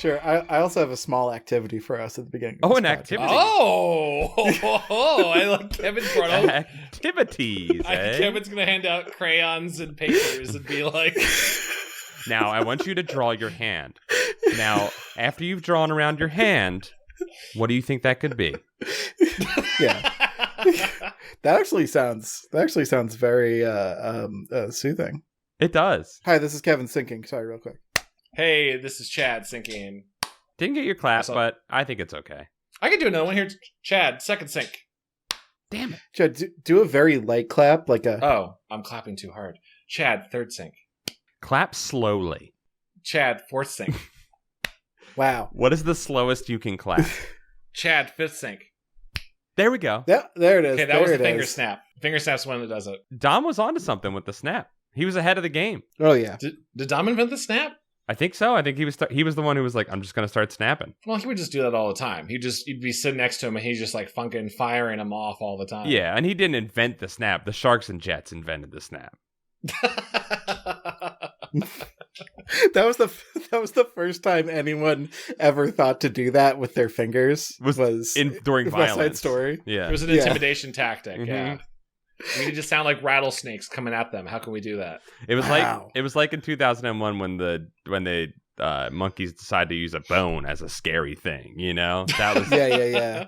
Sure. I also have a small activity for us at the beginning. Oh, Of an this podcast. activity. I like Kevin's brought up. Activities, eh? Kevin's gonna hand out crayons and papers and be like, Now, I want you to draw your hand. Now, after you've drawn around your hand, what do you think that could be? Yeah. That actually sounds very soothing. It does. Hi, this is Kevin Sinking. Sorry, real quick. hey, this is Chad sinking. Didn't get your clap, Awesome. but I think it's okay. I can do another one here. Chad, second sync. Damn it. Chad, do a very light clap, like a. Oh, I'm clapping too hard. Chad, third sync. Clap slowly. Chad, fourth sync. Wow. What is the slowest you can clap? Chad, fifth sync. There we go. Yeah, there it is. Okay, that there was the it finger is. snap. Finger snap's the one that does it. Dom was onto something with the snap. He was ahead of the game. Oh yeah. Did Dom invent the snap? I think so. I think he was the one who was like, I'm just going to start snapping. Well, he would just do that all the time. You'd be sitting next to him and he's just like fucking firing him off all the time. Yeah, and he didn't invent the snap. The Sharks and Jets invented the snap. That was the first time anyone ever thought to do that with their fingers. Was during West Side violence. Story. Yeah. It was an intimidation tactic. Mhm. Yeah. We need to sound like rattlesnakes coming at them. How can we do that? It was Wow. like in 2001 when the monkeys decided to use a bone as a scary thing, you know? That was Yeah.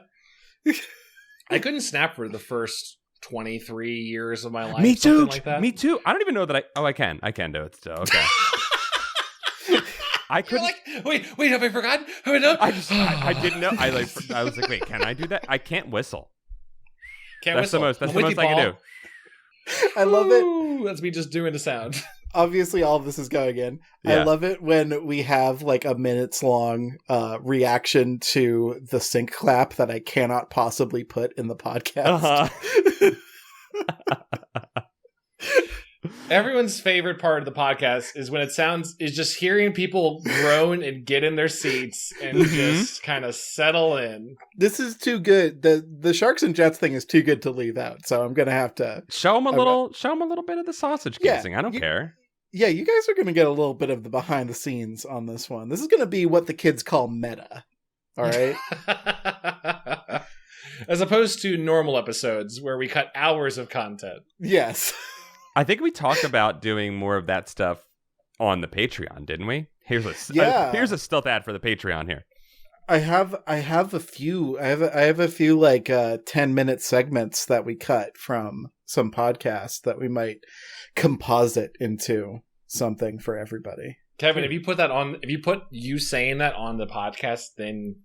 I couldn't snap for the first 23 years of my life. Me too. Something like that. Me too. I don't even know that I can. I can do it still. Okay. I You're couldn't like, wait, have I forgotten? Have I done? I didn't know. I was like, wait, can I do that? I can't whistle. Can't That's whistle. the most I can do. I love it. Ooh, that's me just doing the sound. Obviously, all of this is going in. Yeah. I love it when we have like a minutes long reaction to the sync clap that I cannot possibly put in the podcast. Everyone's favorite part of the podcast is when is just hearing people groan and get in their seats and just kind of settle in. This is too good. The Sharks and Jets thing is too good to leave out. So I'm gonna have to Show him a little bit of the sausage Yeah, kissing. I don't care. Yeah, you guys are gonna get a little bit of the behind the scenes on this one. This is gonna be what the kids call meta. All right. As opposed to normal episodes where we cut hours of content. Yes. I think we talked about doing more of that stuff on the Patreon, didn't we? Here's a stealth ad for the Patreon here. I have a few like 10-minute segments that we cut from some podcasts that we might composite into something for everybody. Kevin, if you put you saying that on the podcast, then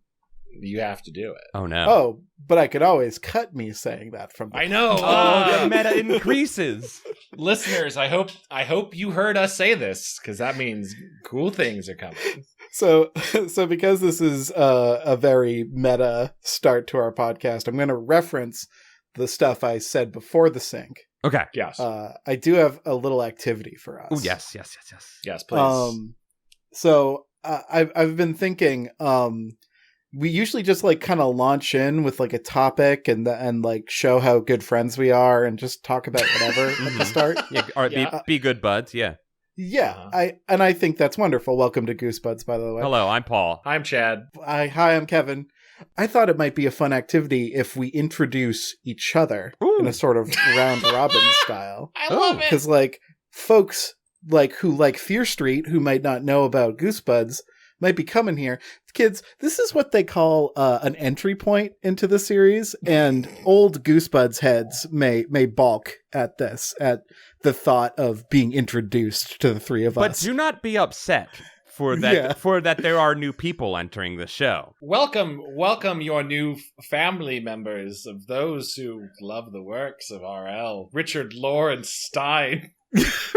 you have to do it. Oh no. Oh, but I could always cut me saying that from the I know. The meta increases. Listeners, I hope you heard us say this, because that means cool things are coming. So because this is a very meta start to our podcast, I'm going to reference the stuff I said before the sync. Okay. Yes. I do have a little activity for us. Oh yes. Yes, please. So I've been thinking, we usually just like kind of launch in with like a topic and like show how good friends we are and just talk about whatever at the start. Yeah, or be good buds. Yeah. Yeah, I think that's wonderful. Welcome to Goosebuds, by the way. Hello, I'm Paul. I'm Chad. Hi, I'm Kevin. I thought it might be a fun activity if we introduce each other in a sort of round robin style. I love it. Because like folks like who like Fear Street, who might not know about Goosebuds, might be coming here. Kids, this is what they call an entry point into the series, and old Goosebuds heads may balk at this, at the thought of being introduced to the three of But us. do not be upset for that there are new people entering the show. Welcome your new family members of those who love the works of R.L. Richard Lawrence Stein. It's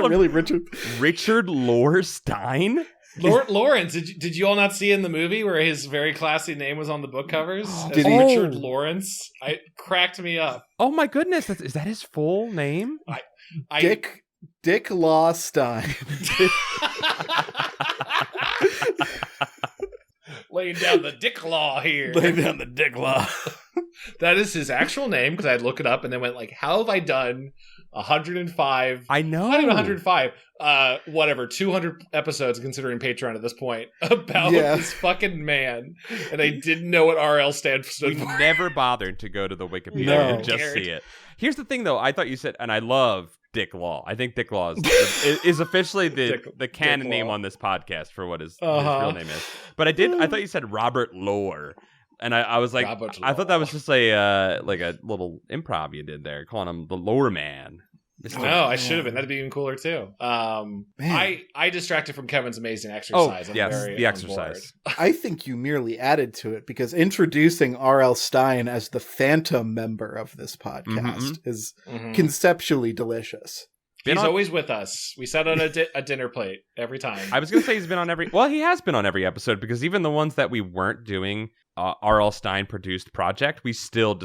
a really Richard Lawrence. Lawrence, did you all not see in the movie where his very classy name was on the book covers? Did he? Richard Lawrence? It cracked me up. Oh my goodness, is that his full name? Dick Law Stein. Laying down the dick law here. Laying down the Dick Law. That is his actual name, because I had to look it up and then went like, how have I done 105. I know. Not even 105. Whatever, 200 episodes considering Patreon at this point about this fucking man, and I didn't know what RL stood for. We never bothered to go to the Wikipedia and just see it. Here's the thing, though. I thought you said, and I love Dick Law. I think Dick Law is officially the canon name on this podcast for what his real name is. But I thought you said Robert Lohr. And I was like, I thought that was just a little improv you did there, calling him the Lower Man. No, I should have been. That'd be even cooler too. I distracted from Kevin's amazing exercise. The exercise. I think you merely added to it because introducing R.L. Stine as the phantom member of this podcast is conceptually delicious. He's always with us. We sat on a dinner plate every time. I was going to say he's been on every... Well, he has been on every episode because even the ones that we weren't doing R.L. Stine produced project, we still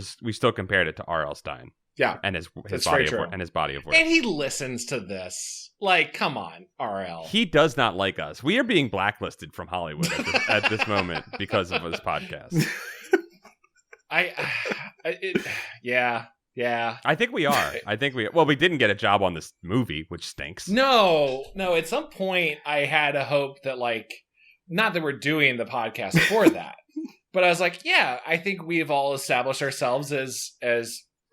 compared it to R.L. Stine. Yeah. And his body of work. And his body of work. And he listens to this. Like, come on, R.L. He does not like us. We are being blacklisted from Hollywood at this moment because of this podcast. Yeah. I think we are. Well, we didn't get a job on this movie, which stinks. No. At some point, I had a hope that, like, not that we're doing the podcast for that, but I was like, yeah, I think we've all established ourselves as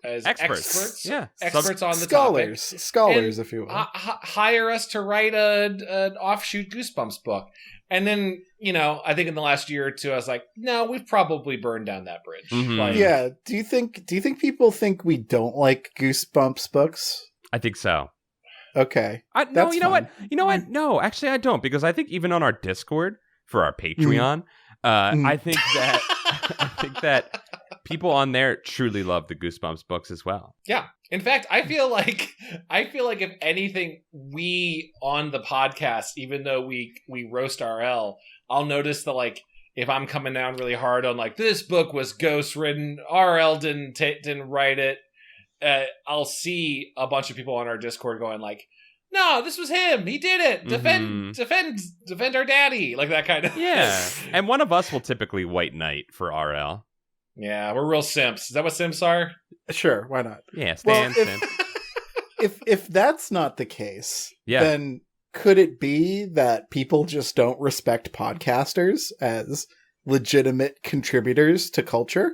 experts. Yeah. Experts on the scholars, topic. Scholars, if you will. Hire us to write an offshoot Goosebumps book. And then, I think in the last year or two, I was like, no, we've probably burned down that bridge. Mm-hmm. Like, yeah. Do you think people think we don't like Goosebumps books? I think so. Okay. No, you know what? No, actually, I don't, because I think even on our Discord for our Patreon, I think that people on there truly love the Goosebumps books as well. Yeah. In fact, I feel like if anything, we on the podcast, even though we roast RL, I'll notice that, like, if I'm coming down really hard on, like, this book was ghost written, RL didn't write it, I'll see a bunch of people on our Discord going like, no, this was him. He did it. Defend our daddy. Like that kind of. Yeah. And one of us will typically white knight for RL. Yeah, we're real simps. Is that what simps are? Sure, why not? Yeah, simp. If that's not the case, yeah, then could it be that people just don't respect podcasters as legitimate contributors to culture?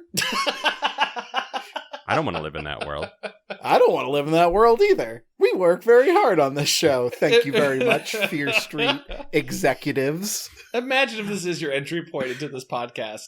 I don't want to live in that world. I don't want to live in that world either. We work very hard on this show. Thank you very much, Fear Street executives. Imagine if this is your entry point into this podcast.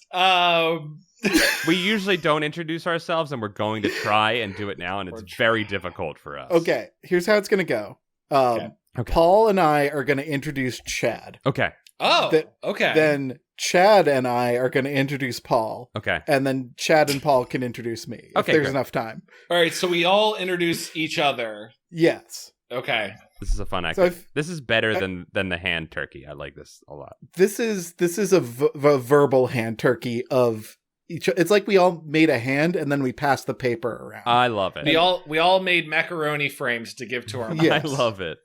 We usually don't introduce ourselves, and we're going to try and do it now, and it's very difficult for us. Okay, here's how it's going to go. Okay. Paul and I are going to introduce Chad. Okay. Okay. Then Chad and I are going to introduce Paul. Okay. And then Chad and Paul can introduce me if there's enough time. All right, so we all introduce each other. Yes. Okay. This is a fun activity. This is better than the hand turkey. I like this a lot. This is a verbal hand turkey of each. It's like we all made a hand and then we passed the paper around. I love it. We all made macaroni frames to give to our moms. Yes. I love it.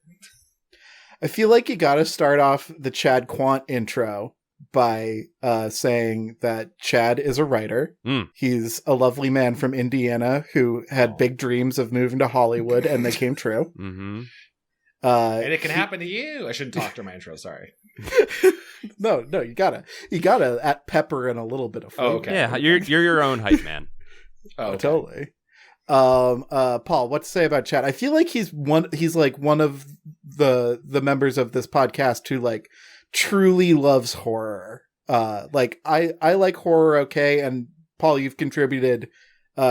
I feel like you got to start off the Chad Quant intro by saying that Chad is a writer. He's a lovely man from Indiana who had big dreams of moving to Hollywood, and they came true. Mm-hmm. And it can happen to you. I shouldn't talk to my intro. Sorry. No, you gotta at pepper and a little bit of flavor. Oh, okay. Yeah, you're your own hype man. Okay. Totally. Paul, what to say about Chad? I feel like he's like one of the members of this podcast who like truly loves horror. Like I like horror, okay, and Paul, you've contributed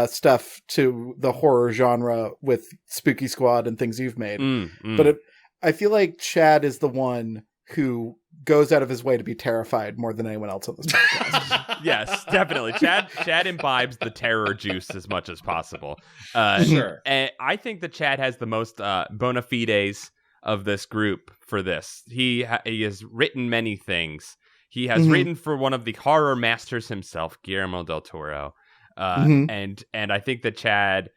stuff to the horror genre with Spooky Squad and things you've made. But I feel like Chad is the one who goes out of his way to be terrified more than anyone else on this podcast. Yes, definitely. Chad imbibes the terror juice as much as possible. Sure. And I think that Chad has the most bona fides of this group for this. He has written many things. He has written for one of the horror masters himself, Guillermo del Toro. And I think that Chad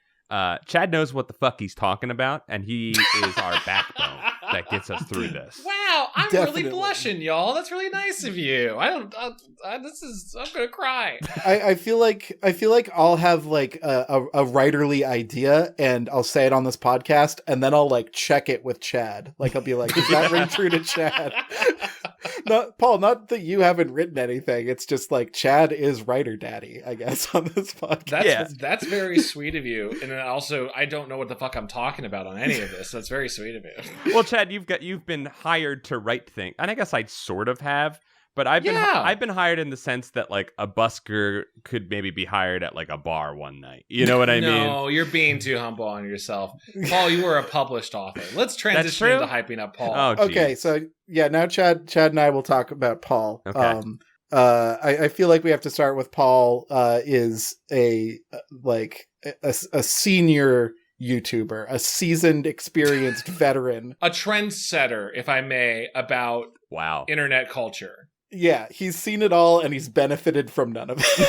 knows what the fuck he's talking about, and he is our backbone. that gets us through this. Wow, I'm Definitely. really blushing, y'all. That's really nice of you. I'm gonna cry. I feel like I'll have like a writerly idea and I'll say it on this podcast and then I'll like check it with Chad. Like I'll be like, does that ring true to Chad? Not Paul, not that you haven't written anything. It's just like Chad is writer daddy, I guess, on this podcast. That's very sweet of you. And then also, I don't know what the fuck I'm talking about on any of this. That's very sweet of you. Well, Chad, you've been hired to write things, and I guess I sort of have, but I've been hired in the sense that like a busker could maybe be hired at like a bar one night. You know what I mean? No, you're being too humble on yourself, Paul. You were a published author. Let's transition into hyping up Paul. Oh, okay, so yeah, now Chad and I will talk about Paul. Okay. I feel like we have to start with Paul. Is a senior YouTuber, a seasoned, experienced veteran, a trendsetter, if I may, about internet culture. Yeah, he's seen it all and he's benefited from none of it.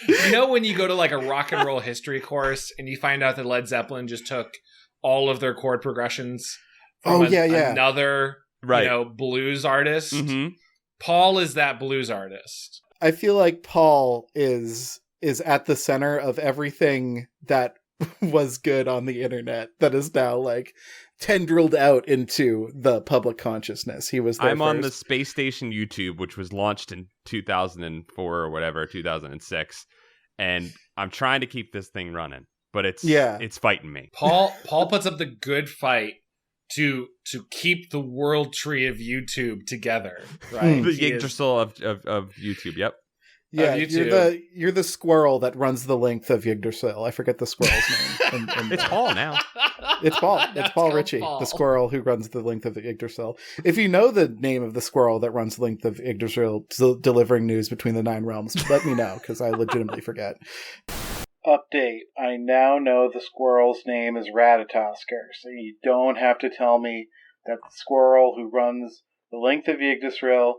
You know when you go to like a rock and roll history course and you find out that Led Zeppelin just took all of their chord progressions from another blues artist? Mm-hmm. Paul is that blues artist. I feel like Paul is at the center of everything that was good on the internet that is now like tendrilled out into the public consciousness. He was there I'm first. on the Space Station YouTube, which was launched in 2004 or whatever, 2006, and I'm trying to keep this thing running, but it's fighting me. Paul puts up the good fight to keep the world tree of YouTube together, right? The Yggdrasil of YouTube. Yep. Yeah, you're the squirrel that runs the length of Yggdrasil. I forget the squirrel's name. It's Paul now. It's Paul. It's Paul Ritchie, the squirrel who runs the length of Yggdrasil. If you know the name of the squirrel that runs the length of Yggdrasil, delivering news between the 9 realms, let me know, because I legitimately forget. Update. I now know the squirrel's name is Ratatosker, so you don't have to tell me that the squirrel who runs the length of Yggdrasil,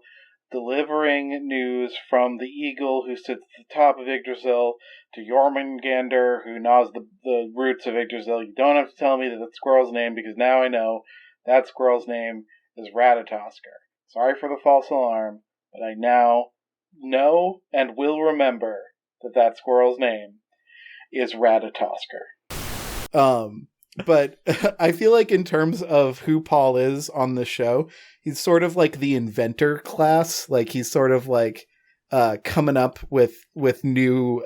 delivering news from the eagle who sits at the top of Yggdrasil to Jormungandr who gnaws the roots of Yggdrasil. You don't have to tell me that squirrel's name, because now I know that squirrel's name is Ratatosker. Sorry for the false alarm, but I now know and will remember that squirrel's name is Ratatosker. But I feel like in terms of who Paul is on the show, he's sort of like the inventor class. Like he's sort of like coming up with new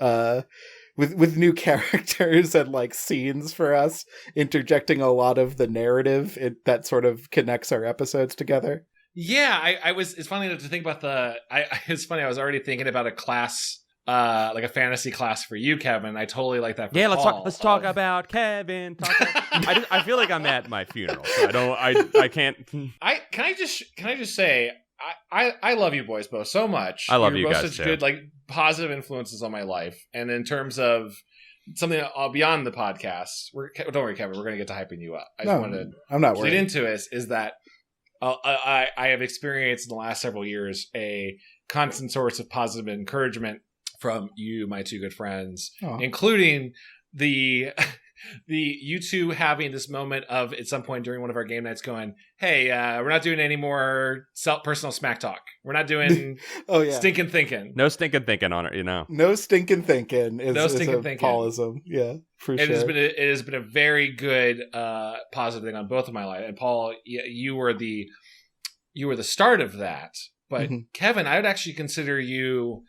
with new characters and like scenes for us, interjecting a lot of the narrative that sort of connects our episodes together. Yeah, it's funny to think about it's funny. I was already thinking about a class. Like a fantasy class for you, Kevin. I totally like that. For Paul. Let's talk about Kevin. I feel like I'm at my funeral, so I can't. Can I just say I love you boys both so much. I love You're you both guys such too. good like positive influences on my life, and in terms of something beyond the podcast, don't worry, Kevin. We're gonna get to hyping you up. I'm not worried. Lead into is that I have experienced in the last several years a constant source of positive encouragement from you, my two good friends, including the you two having this moment of at some point during one of our game nights going, hey, we're not doing any more personal smack talk. We're not doing stinking thinking. No stinking thinking on it, you know. No stinking thinking is thinking. Paulism. Yeah, for sure. It has been a very good positive thing on both of my life. And Paul, you were the start of that. But Kevin, I would actually consider you.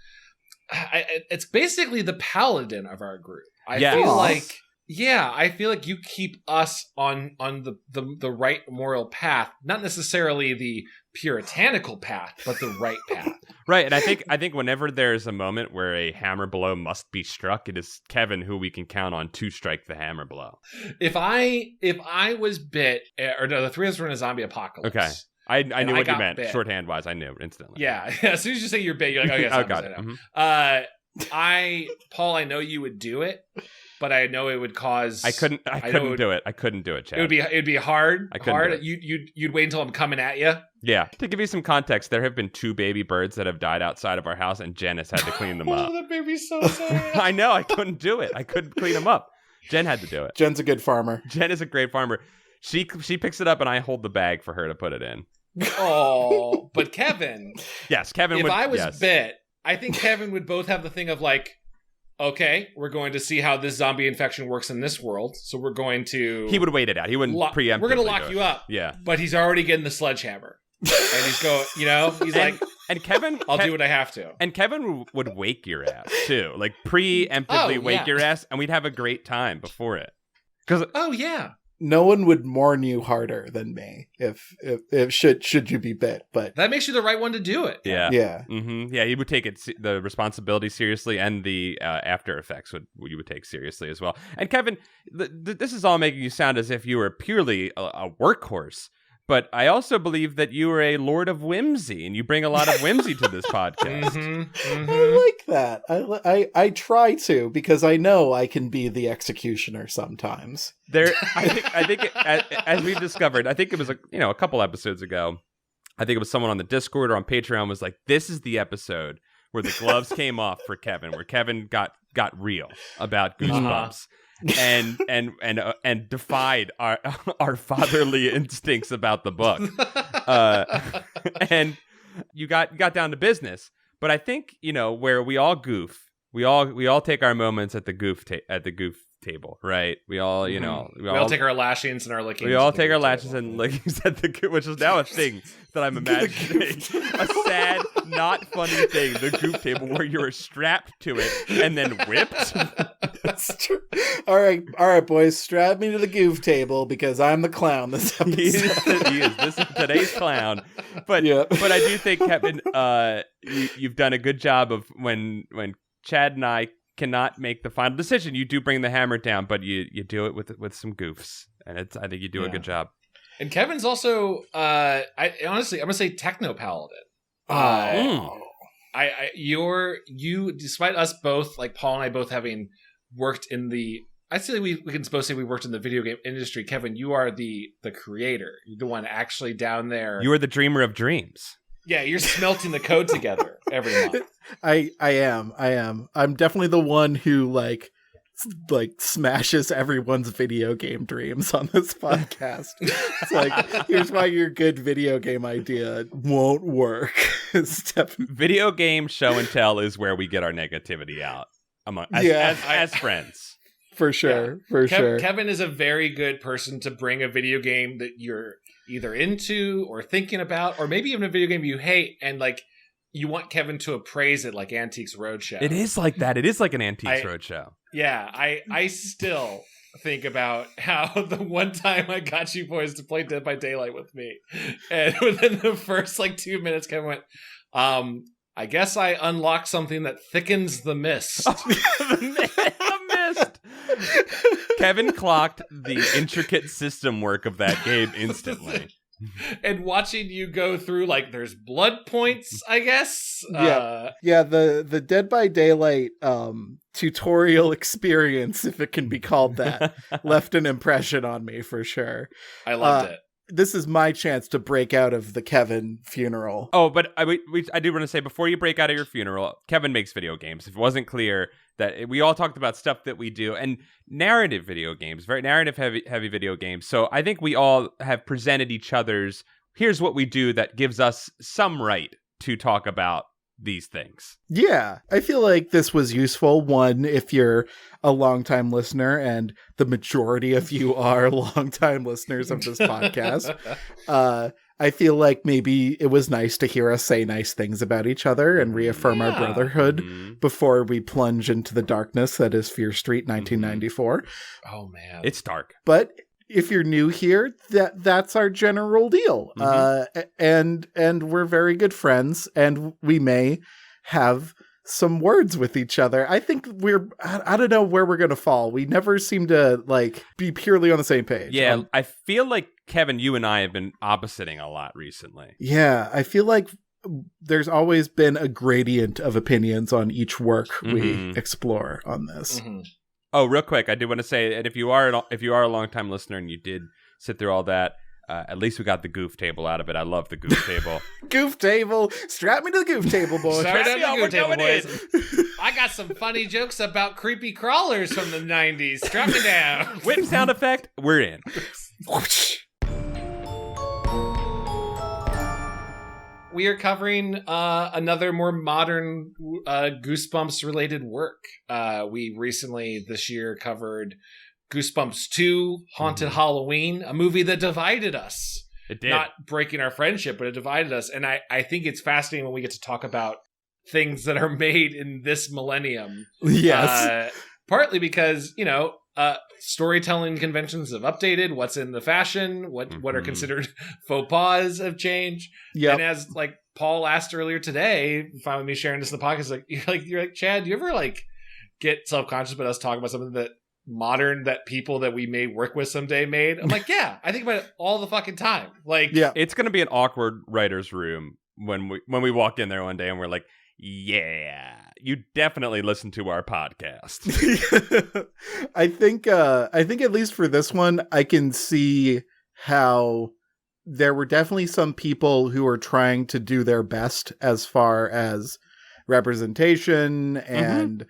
It's basically the paladin of our group. I feel like you keep us on the right moral path, not necessarily the puritanical path, but the right path. Right, and I think whenever there's a moment where a hammer blow must be struck, it is Kevin who we can count on to strike the hammer blow. If I was bit, or no, the three of us were in a zombie apocalypse. Okay. I knew what you meant. Bit. Shorthand wise, I knew instantly. Yeah. As soon as you say you're bit, you're like, oh, yes, oh, got it. Paul, I know you would do it, but I know it would cause. I couldn't do it. I couldn't do it, Chad. It'd be hard. I couldn't. Hard. You'd wait until I'm coming at you. Yeah. To give you some context, there have been 2 baby birds that have died outside of our house, and Janice had to clean them up. Oh, the baby's so sad. I know. I couldn't do it. I couldn't clean them up. Jen had to do it. Jen's a good farmer. Jen is a great farmer. She picks it up and I hold the bag for her to put it in. Oh, but Kevin. Yes, Kevin If would. I was yes. bit, I think Kevin would both have the thing of like, okay, we're going to see how this zombie infection works in this world. So we're going to... He would wait it out. He wouldn't preemptively. We're going to lock you up. Yeah. But he's already getting the sledgehammer. And he's going, he's like... And Kevin... I'll do what I have to. And Kevin would wake your ass, too. Like, preemptively wake your ass, and we'd have a great time before it. Oh, yeah. No one would mourn you harder than me if should you be bit, but that makes you the right one to do it. Yeah, mm-hmm. Yeah. He would take the responsibility seriously, and the after effects you would take seriously as well. And Kevin, this is all making you sound as if you were purely a workhorse. But I also believe that you are a lord of whimsy, and you bring a lot of whimsy to this podcast. Mm-hmm. I like that. I try to, because I know I can be the executioner sometimes. I think as we've discovered, I think it was a couple episodes ago. I think it was someone on the Discord or on Patreon was like, "This is the episode where the gloves came off for Kevin, where Kevin got real about Goosebumps." And defied our fatherly instincts about the book, and you got down to business. But I think where we all goof, we all take our moments at the goof table, right? We all we all take our lashings and our lickings. We all take our lashes and lickings at the goof, which is now a thing that I'm imagining. A sad, not funny thing, the goof table, where you're strapped to it and then whipped. That's true. All right, boys, strap me to the goof table because I'm the clown this episode. He is. This is today's clown. But I do think, Kevin, you've done a good job of when Chad and I cannot make the final decision, you do bring the hammer down, but you do it with some goofs, and I think you do a good job. And Kevin's also, honestly, I'm gonna say techno paladin. You, despite us both, like Paul and I both having worked in the, I'd say we can both say we worked in the video game industry. Kevin, you are the creator. You're the one actually down there. You are the dreamer of dreams. Yeah, you're smelting the code together every month. I am. I'm definitely the one who like smashes everyone's video game dreams on this podcast. It's like, here's why your good video game idea won't work. Video game show and tell is where we get our negativity out as friends. For sure. Sure. Kevin is a very good person to bring a video game that you're either into or thinking about, or maybe even a video game you hate, and like you want Kevin to appraise it like Antiques Roadshow. It is like that. It is like an Antiques Roadshow. Yeah, I still think about how the one time I got you boys to play Dead by Daylight with me, and within the first 2 minutes, Kevin went, I guess I unlocked something that thickens the mist. The mist. Kevin clocked the intricate system work of that game instantly. And watching you go through, there's blood points, I guess. The Dead by Daylight tutorial experience, if it can be called that, left an impression on me for sure. I loved it. This is my chance to break out of the Kevin funeral. Oh, but I do want to say, before you break out of your funeral, Kevin makes video games. If it wasn't clear, that we all talked about stuff that we do, and narrative video games, very narrative heavy video games. So I think we all have presented each other's, here's what we do that gives us some right to talk about these things. Yeah, I feel like this was useful. One, if you're a longtime listener, and the majority of you are longtime listeners of this podcast, I feel like maybe it was nice to hear us say nice things about each other and reaffirm our brotherhood before we plunge into the darkness that is Fear Street 1994. Oh man, it's dark. But if you're new here, that's our general deal. And we're very good friends, and we may have some words with each other. I think I don't know where we're going to fall. We never seem to be purely on the same page. Yeah, I feel like, Kevin, you and I have been oppositing a lot recently. Yeah, I feel like there's always been a gradient of opinions on each work we explore on this. Oh, real quick, I do want to say, and if you are a longtime listener and you did sit through all that, at least we got the Goof Table out of it. I love the Goof Table. Goof Table, strap me to the Goof Table, boys. Strap me to the Goof Table, boys. I got some funny jokes about creepy crawlers from the 90s. Drop me down. Whip sound effect. We're in. We are covering another more modern Goosebumps-related work. We recently, this year, covered Goosebumps 2, Haunted Halloween, a movie that divided us. It did. Not breaking our friendship, but it divided us. And I think it's fascinating when we get to talk about things that are made in this millennium. Yes. Partly because, storytelling conventions have updated. What's in the fashion? What are considered faux pas have changed. Yep. And as Paul asked earlier today, fine with me sharing this in the podcast, you're like, Chad, do you ever get self-conscious about us talking about something that modern that people that we may work with someday made? I'm like, yeah, I think about it all the fucking time. It's gonna be an awkward writer's room when we walk in there one day and we're like, yeah, you definitely listen to our podcast. I think at least for this one, I can see how there were definitely some people who were trying to do their best as far as representation and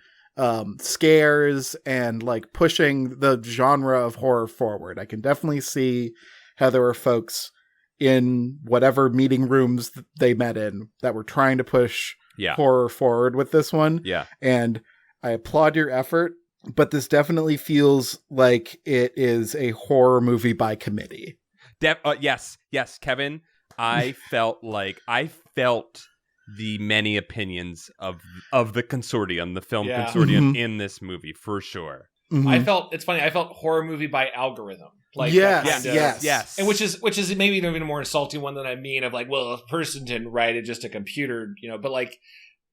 scares and pushing the genre of horror forward. I can definitely see how there were folks in whatever meeting rooms they met in that were trying to push horror forward with this one. Yeah. And I applaud your effort, but this definitely feels like it is a horror movie by committee. Yes, Kevin. I felt the many opinions of the consortium, the film consortium in this movie, for sure. Mm-hmm. It's funny, I felt horror movie by algorithm. Yes. And which is maybe an even more insulting one than I mean of a person didn't write it, just a computer, but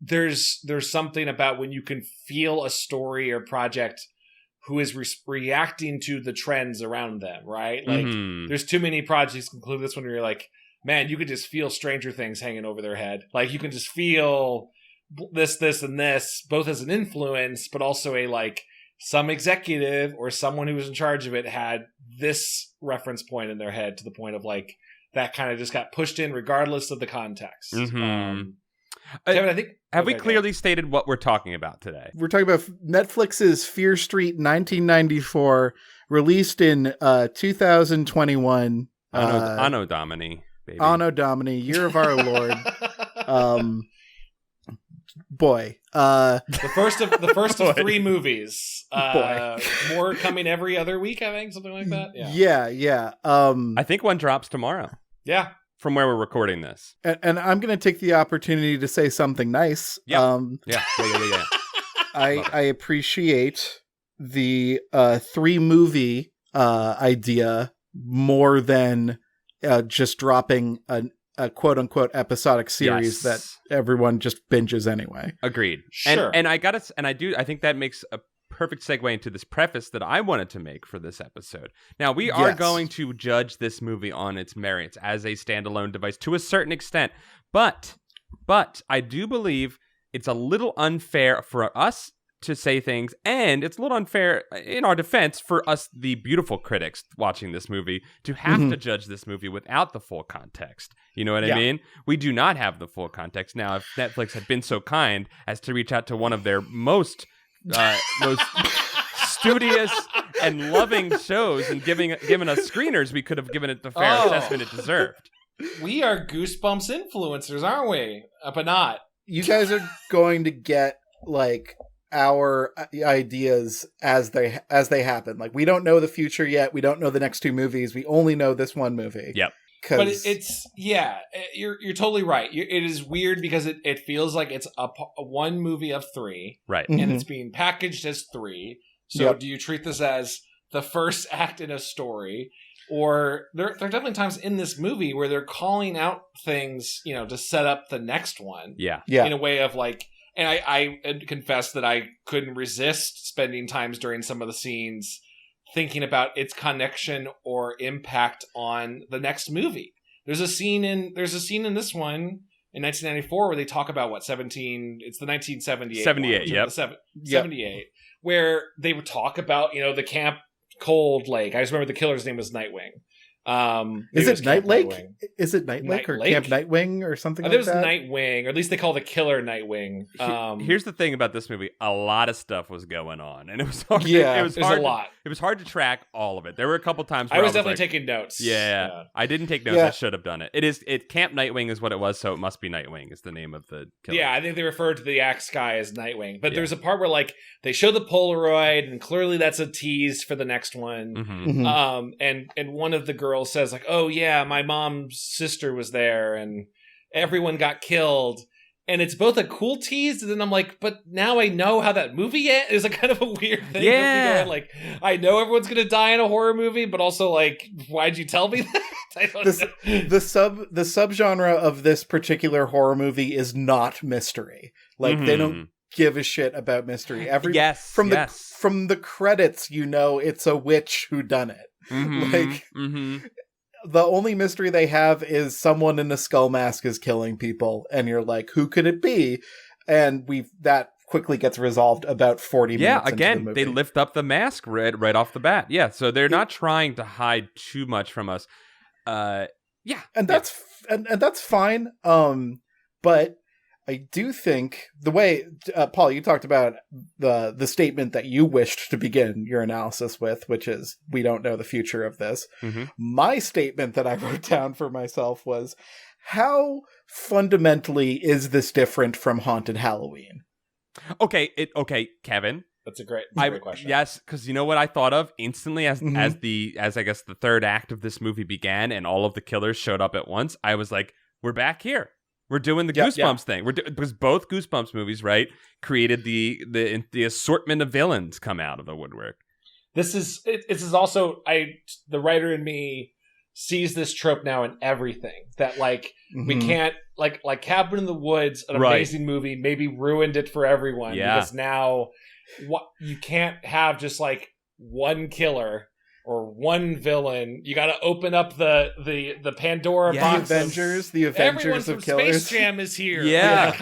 there's something about when you can feel a story or project who is reacting to the trends around them, right? There's too many projects, including this one, where you're like, man, you could just feel Stranger Things hanging over their head. You can just feel this, and this, both as an influence, but also some executive or someone who was in charge of it had this reference point in their head to the point of that kind of just got pushed in regardless of the context. Kevin, I think... Have we clearly stated what we're talking about today? We're talking about Netflix's Fear Street 1994, released in 2021. Anno Domini, baby. Anno Domini, year of our Lord. Boy. The first of three movies. More coming every other week, I think, something like that. Yeah. I think one drops tomorrow. Yeah. From where we're recording this. And I'm going to take the opportunity to say something nice. Yeah. I appreciate the 3-movie idea more than just dropping a quote-unquote episodic series that everyone just binges anyway. Agreed. Sure. And I think that makes a perfect segue into this preface that I wanted to make for this episode. Now, we are going to judge this movie on its merits as a standalone device to a certain extent, but I do believe it's a little unfair for us to say things, and it's a little unfair in our defense for us, the beautiful critics watching this movie, to have to judge this movie without the full context. You know what I mean? We do not have the full context. Now, if Netflix had been so kind as to reach out to one of their most studious and loving shows and given us screeners, we could have given it the fair assessment it deserved. We are Goosebumps influencers, aren't we? But not. You guys are going to get our ideas as they happen. We don't know the future yet. We don't know the next 2 movies. We only know this one movie. Yep. But you're totally right. It is weird because it feels like it's a one movie of 3, right? And it's being packaged as 3. So do you treat this as the first act in a story, or there are definitely times in this movie where they're calling out things, to set up the next one. Yeah. In a way of and I confess that I couldn't resist spending times during some of the scenes thinking about its connection or impact on the next movie. There's a scene in this one in 1994 where they talk about it's the 1978 78, where they would talk about the Camp Cold Lake. I just remember the killer's name was Nightwing. Is it Night Lake? Is it Night Lake or Camp Nightwing or something like that? It was Nightwing, or at least they call the killer Nightwing. Here's the thing about this movie: a lot of stuff was going on, and it was hard. It was a lot. It was hard to track all of it. There were a couple times where I was definitely taking notes. Yeah, I didn't take notes. I should have done it. Camp Nightwing is what it was, so it must be Nightwing is the name of the killer. Yeah, I think they referred to the axe guy as Nightwing. But there's a part where like they show the Polaroid, and clearly that's a tease for the next one. And one of the girls says like, "Oh yeah, my mom's sister was there, and everyone got killed." And it's both a cool tease, and then I'm like, but now I know how that movie ends. It's a kind of a weird thing. Yeah. Like, I know everyone's going to die in a horror movie, but also, like, why'd you tell me that? I don't know. The subgenre of this particular horror movie is not mystery. Like, they don't give a shit about mystery. From the credits, you know it's a witch who done it. The only mystery they have is someone in a skull mask is killing people, and you're like, who could it be? And that quickly gets resolved about 40 minutes into the movie. They lift up the mask right off the bat. Yeah, so they're not trying to hide too much from us. And that's fine. But I do think the way Paul, you talked about the statement that you wished to begin your analysis with, which is we don't know the future of this. My statement that I wrote down for myself was, how fundamentally is this different from Haunted Halloween? Okay, Kevin. That's a great question. Yes, because you know what I thought of instantly as I guess the third act of this movie began and all of the killers showed up at once. I was like, we're back here. We're doing the Goosebumps thing. Because both Goosebumps movies, right, created the assortment of villains come out of the woodwork. This is also the writer in me sees this trope now in everything that like we can't like Cabin in the Woods, an amazing movie, maybe ruined it for everyone because now you can't have just like one killer or one villain. You got to open up the Pandora box. The Avengers everyone of from killers. Space Jam is here. Yeah.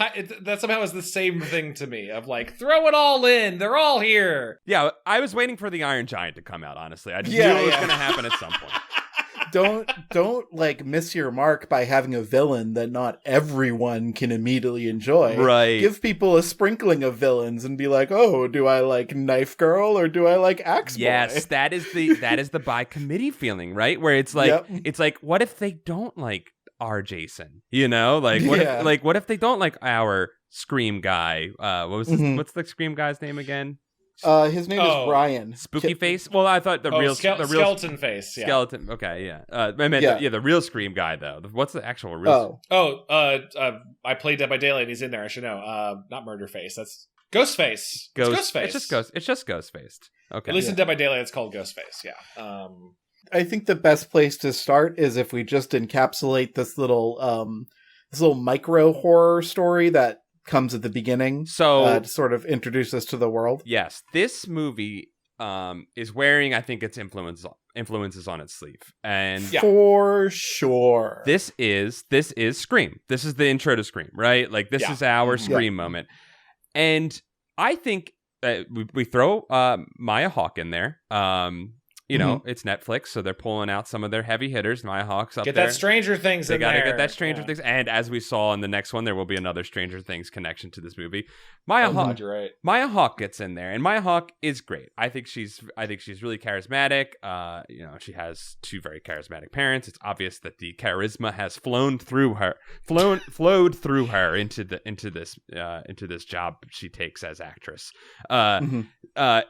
That somehow is the same thing to me. Of like, throw it all in. They're all here. Yeah, I was waiting for the Iron Giant to come out, honestly. I just knew it was going to happen at some point. Don't like miss your mark by having a villain that not everyone can immediately enjoy. Right. Give people a sprinkling of villains and be like, oh, do I like Knife Girl or do I like Axe Boy? Yes, that is the by committee feeling, right? Where it's like, what if they don't like our Jason? You know, like what if they don't like our Scream guy? What's the Scream guy's name again? His name is Brian. Spooky Face? Well, I thought the real skeleton face. Yeah. Skeleton. Okay, yeah. I meant the real Scream guy though. What's the actual real? I played Dead by Daylight. He's in there. I should know. Not Murder Face. That's Ghostface. Ghostface. It's just Ghostface. Okay. At least in Dead by Daylight, it's called Ghostface. Yeah. I think the best place to start is if we just encapsulate this little micro horror story that comes at the beginning, to sort of introduce us to the world. Yes, this movie is wearing, I think, its influences on its sleeve, and for sure, this is Scream. This is the intro to Scream, right? Like this is our Scream moment, and I think we throw Maya Hawke in there. You know, it's Netflix, so they're pulling out some of their heavy hitters. Maya Hawke's up there. Get that Stranger Things in there. They gotta get that Stranger Things. And as we saw in the next one, there will be another Stranger Things connection to this movie. Maya Hawke gets in there, and Maya Hawke is great. I think she's really charismatic. She has two very charismatic parents. It's obvious that the charisma has flowed through her into this job she takes as actress.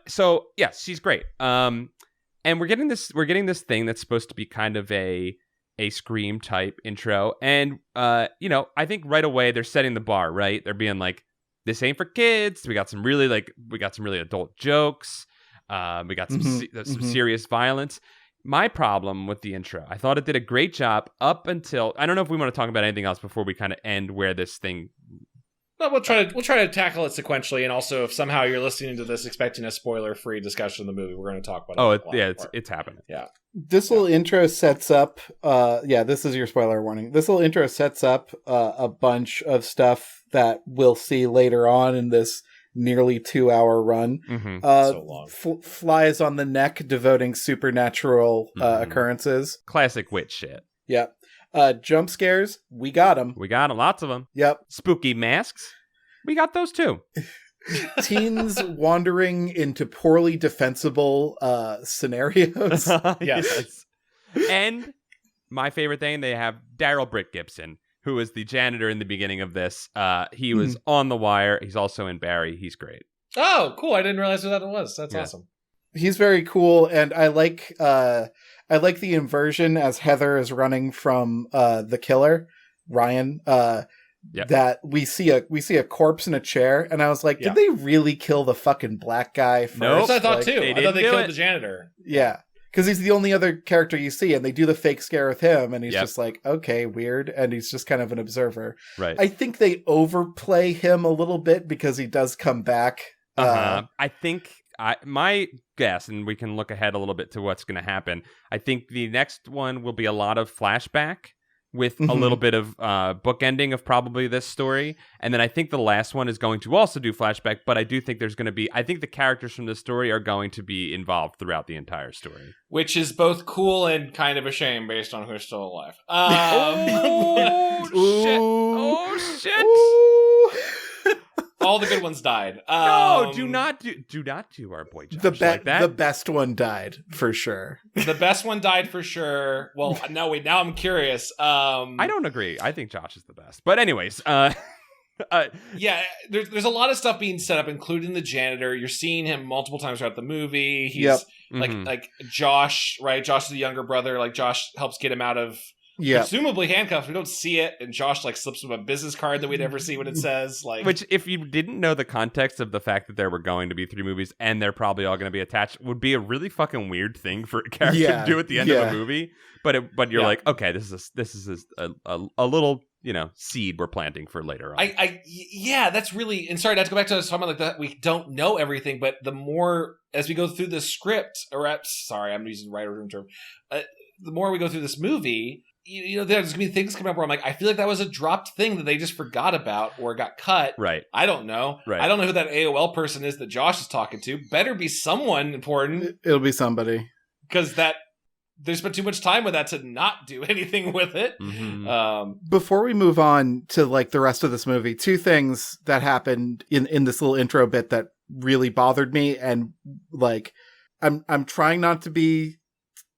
So yes, she's great. And we're getting this thing that's supposed to be kind of a Scream type intro. And, I think right away they're setting the bar, right? They're being like, this ain't for kids. We got some really adult jokes. We got some serious violence. My problem with the intro, I thought it did a great job up until, I don't know if we want to talk about anything else before we kind of end where this thing. No, we'll try to tackle it sequentially, and also if somehow you're listening to this expecting a spoiler-free discussion of the movie, we're going to talk about it. It's happening. Yeah. This little intro sets up. This is your spoiler warning. This little intro sets up a bunch of stuff that we'll see later on in this nearly 2-hour run. So long. Flies on the neck, devoting supernatural occurrences. Classic witch shit. Yep. Jump scares, we got them. We got lots of them. Yep. Spooky masks, we got those too. Teens wandering into poorly defensible scenarios. Yes. And my favorite thing, they have Daryl Britt Gibson, who is the janitor in the beginning of this. He was on The Wire. He's also in Barry. He's great. Oh, cool. I didn't realize who that was. That's awesome. He's very cool, and I like the inversion as Heather is running from the killer, Ryan. That we see a corpse in a chair, and I was like, did they really kill the fucking black guy first? Nope. That's what I thought too. I thought they killed the janitor. Yeah. Because he's the only other character you see, and they do the fake scare with him, and he's just like, okay, weird, and he's just kind of an observer. Right. I think they overplay him a little bit because he does come back. I think my guess, and we can look ahead a little bit to what's going to happen, I think the next one will be a lot of flashback with a little bit of bookending of probably this story. And then I think the last one is going to also do flashback, but I do think there's going to be, I think the characters from this story are going to be involved throughout the entire story. Which is both cool and kind of a shame based on who's still alive. Oh, shit. All the good ones died. No, do not do our boy Josh like that. The best one died, for sure. The best one died for sure. Well, no, wait, now I'm curious. I don't agree. I think Josh is the best. But anyways, yeah, there's a lot of stuff being set up, including the janitor. You're seeing him multiple times throughout the movie. He's like Josh, right? Josh is the younger brother. Like Josh helps get him out of presumably handcuffs. We don't see it, and Josh like slips him a business card that we never see what it says. Like, which, if you didn't know the context of the fact that there were going to be 3 movies and they're probably all going to be attached, would be a really fucking weird thing for a character to do at the end of a movie. But you're like, okay, this is a little, seed we're planting for later on. Yeah, that's really, and sorry not to go back to something like that. We don't know everything, but the more as we go through the script, sorry, I'm using the writer room term. The more we go through this movie, there's gonna be things coming up where I'm like, I feel like that was a dropped thing that they just forgot about or got cut. Right. I don't know. Right. I don't know who that AOL person is that Josh is talking to. Better be someone important. It'll be somebody. Because they spent too much time with that to not do anything with it. Mm-hmm. Before we move on to like the rest of this movie, 2 things that happened in this little intro bit that really bothered me, and like I'm trying not to be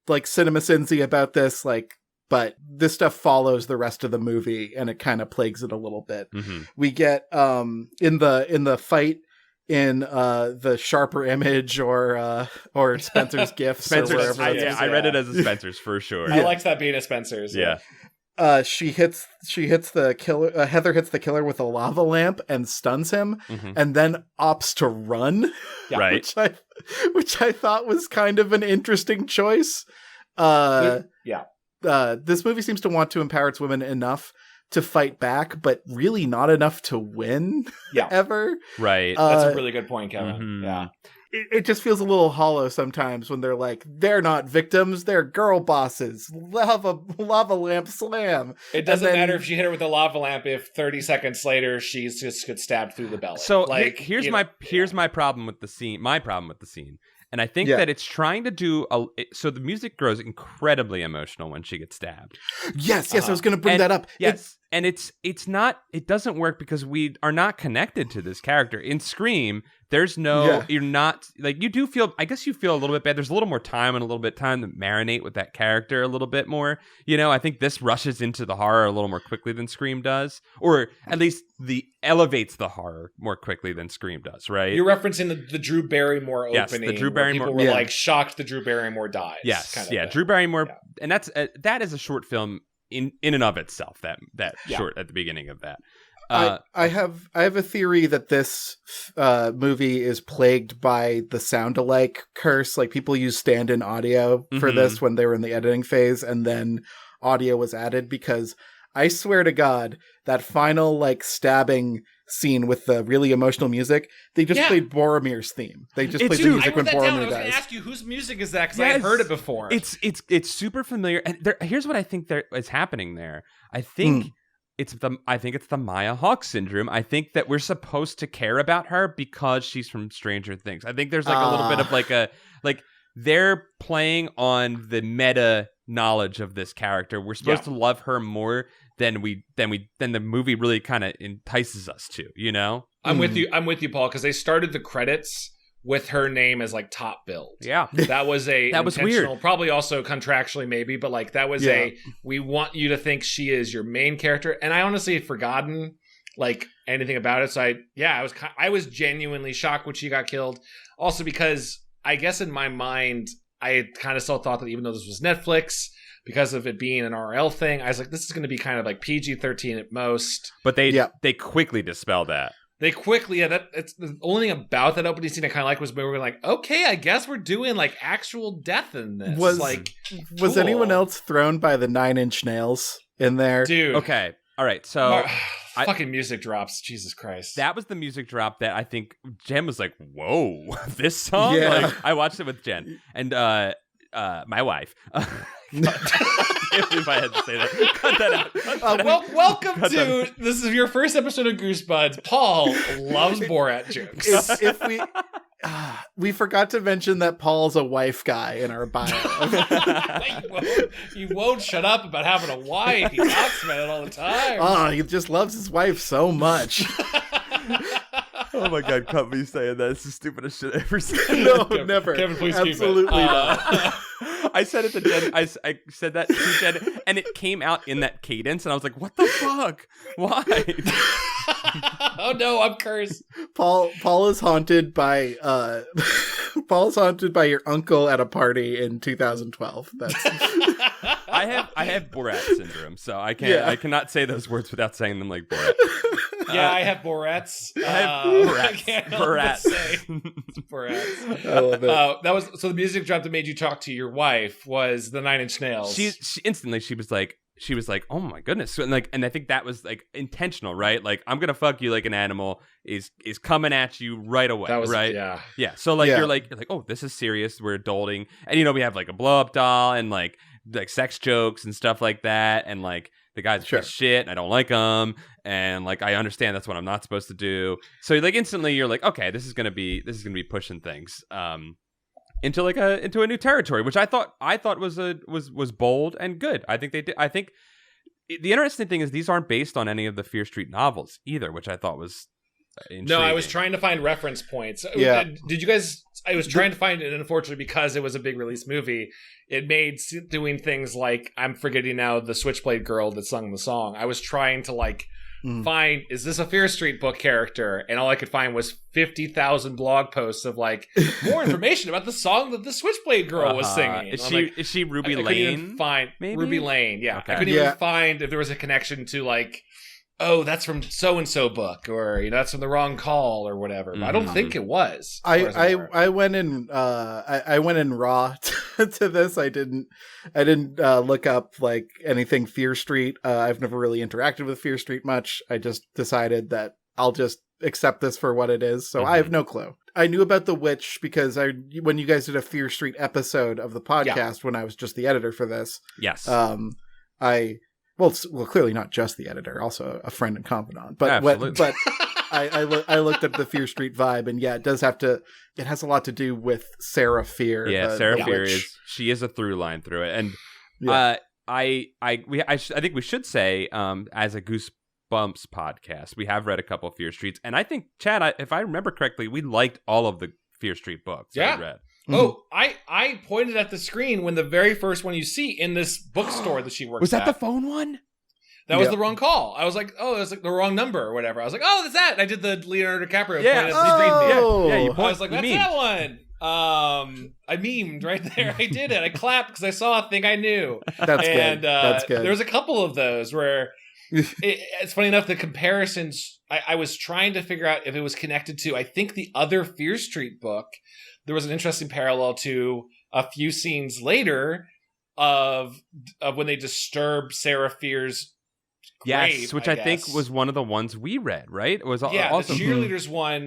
like cinema cincy about this, like, but this stuff follows the rest of the movie and it kind of plagues it a little bit. Mm-hmm. We get in the fight in the Sharper Image or Spencer's Gifts. Spencer's, I read it as a Spencer's for sure. I liked that being a Spencer's. Yeah. She hits the killer. Heather hits the killer with a lava lamp and stuns him, and then opts to run. Yeah. Right. Which I thought was kind of an interesting choice. This movie seems to want to empower its women enough to fight back, but really not enough to win. Ever. Right. That's a really good point, Kevin. Mm-hmm. Yeah. It just feels a little hollow sometimes when they're like, they're not victims, they're girl bosses. Lava lamp slam. It doesn't matter if she hit her with a lava lamp if 30 seconds later she's just gets stabbed through the belly. So here's my problem with the scene. My problem with the scene. And I think that it's trying to do so the music grows incredibly emotional when she gets stabbed. Yes, I was going to bring that up. Yes. And it doesn't work because we are not connected to this character. In Scream, there's you're not, like, you do feel, I guess you feel a little bit bad. There's a little more time and a little bit time to marinate with that character a little bit more. I think this rushes into the horror a little more quickly than Scream does, or at least elevates the horror more quickly than Scream does, right? You're referencing the Drew Barrymore opening. Yes, the Drew Barrymore. People were like shocked that Drew Barrymore dies. Yes, Drew Barrymore, and that is a short film in and of itself. That short at the beginning of that. I have a theory that this movie is plagued by the sound-alike curse. Like, people use stand-in audio for this when they were in the editing phase, and then audio was added, because I swear to God, that final like stabbing scene with the really emotional music, they just played Boromir's theme. They just played the music when Boromir dies. I was going to ask you, whose music is that? Because I had heard it before. It's super familiar. And here's what I think is happening there. I think I think it's the Maya Hawke syndrome. I think that we're supposed to care about her because she's from Stranger Things. I think there's like a little bit of like they're playing on the meta knowledge of this character. We're supposed to love her more than the movie really kind of entices us to, you know? I'm with you, Paul, because they started the credits with her name as like top billed. Yeah. That was that was weird. Probably also contractually maybe, but like that was we want you to think she is your main character. And I honestly had forgotten like anything about it. So I was genuinely shocked when she got killed. Also because I guess in my mind, I kind of still thought that even though this was Netflix, because of it being an RL thing, I was like, this is going to be kind of like PG-13 at most. But they quickly dispel that. They quickly, it's the only thing about that opening scene I kind of like was we were like, okay, I guess we're doing like actual death in this. Was anyone else thrown by the 9-inch nails in there? Dude. Okay. All right. So fucking music drops. Jesus Christ. That was the music drop that I think Jen was like, whoa, this song? Yeah. Like, I watched it with Jen and my wife. If I had to say that. Cut that out. Welcome to this is your first episode of Goosebuds. Paul loves Borat jokes. If we forgot to mention that Paul's a wife guy in our bio. You won't shut up about having a wife. He talks about it all the time. Oh, he just loves his wife so much. Oh my God, cut me saying that. It's the stupidest shit I ever said. No, never. Kevin, please absolutely keep it. not. I said it to Jen. I said that to Jen, and it came out in that cadence, and I was like, "What the fuck? Why?" Oh no, I'm cursed. Paul is haunted by your uncle at a party in 2012. That's I have Borat syndrome, so I can't. Yeah. I cannot say those words without saying them like Borat. Yeah, I have Borats. I have Borats. Borats. I love it. That was so. The music drop that made you talk to your wife was the 9-inch nails. She instantly she was like, oh my goodness, and I think that was like intentional, right? Like, I'm gonna fuck you like an animal is coming at you right away, that was, right? Yeah. So like you're like, oh, this is serious. We're adulting, and we have like a blow up doll and like sex jokes and stuff like that, and like. The guy's a shit, and I don't like him, and like I understand that's what I'm not supposed to do. So like instantly, you're like, okay, this is gonna be pushing things into a new territory, which I thought was bold and good. I think they did. I think the interesting thing is these aren't based on any of the Fear Street novels either, which I thought was intriguing. No, I was trying to find reference points. Yeah. Did you guys? I was trying to find it, and unfortunately, because it was a big release movie, it made doing things like, I'm forgetting now the Switchblade girl that sung the song. I was trying to like find, is this a Fear Street book character? And all I could find was 50,000 blog posts of like more information about the song that the Switchblade girl was singing. Is she Ruby Lane? I couldn't even find maybe? Ruby Lane. Yeah, okay. I couldn't even find if there was a connection to like, oh, that's from so-and-so book, or that's from The Wrong Call, or whatever. But I don't think it was. I went in I went in raw to this. I didn't look up like anything Fear Street. I've never really interacted with Fear Street much. I just decided that I'll just accept this for what it is. So I have no clue. I knew about the witch because when you guys did a Fear Street episode of the podcast when I was just the editor for this. Yes. Well, clearly not just the editor, also a friend and confidant. But I looked up the Fear Street vibe, and yeah, it has a lot to do with Sarah Fear. Yeah, Sarah Fear she is a through line through it, and I think we should say as a Goosebumps podcast, we have read a couple of Fear Streets, and I think Chad, if I remember correctly, we liked all of the Fear Street books. Yeah. I read. Oh, I pointed at the screen when the very first one you see in this bookstore that she works at. Was that the phone one? That was The Wrong Call. I was like, oh, it was like the wrong number or whatever. I was like, oh, that's that. And I did the Leonardo DiCaprio. Yeah. I was like, that's that one. I memed right there. I did it. I clapped because I saw a thing I knew. That's good. That's good. There was a couple of those where it's funny enough, the comparisons, I was trying to figure out if it was connected to, I think the other Fear Street book. There was an interesting parallel to a few scenes later of when they disturb Sarah Fear's grave, yes, which I think was one of the ones we read, right? It was awesome. The cheerleaders one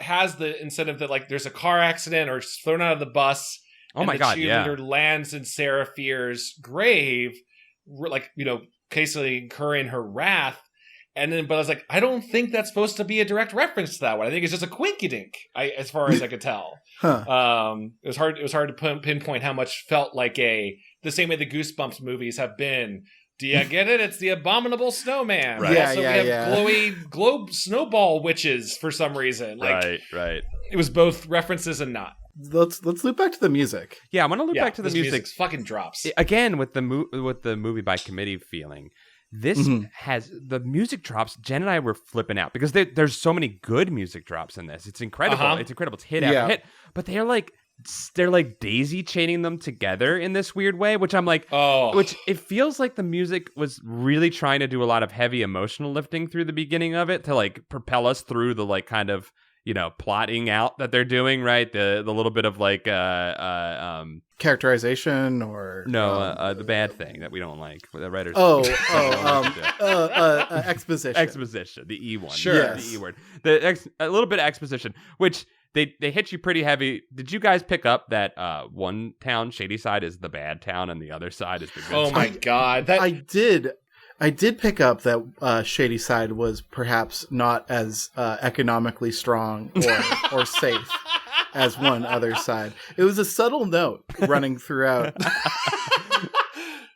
has the incentive that like there's a car accident or thrown out of the bus. Oh my God! The cheerleader lands in Sarah Fear's grave, like basically incurring her wrath. And then, but I was like, I don't think that's supposed to be a direct reference to that one. I think it's just a quinkydink, as far as I could tell. It was hard to pinpoint how much felt like the same way the Goosebumps movies have been. Do you get it? It's the abominable snowman. Right. Also, we have globe snowball witches for some reason. Like, right. It was both references and not. Let's loop back to the music. Yeah, I want to loop back to the music. Fucking drops again with the movie by committee feeling. This has the music drops. Jen and I were flipping out because there's so many good music drops in this. It's incredible. It's incredible. It's hit after hit. But they're like daisy chaining them together in this weird way, which I'm like, which it feels like the music was really trying to do a lot of heavy emotional lifting through the beginning of it to like propel us through the like kind of, you know, plotting out that they're doing, right? The little bit of like characterization or the bad thing that we don't like. The writers exposition, the E one, sure, the E word, a little bit of exposition, which they hit you pretty heavy. Did you guys pick up that one town, Shady Side, is the bad town and the other side is the good? Oh my god, I did pick up that Shady Side was perhaps not as economically strong or safe as one other side. It was a subtle note running throughout.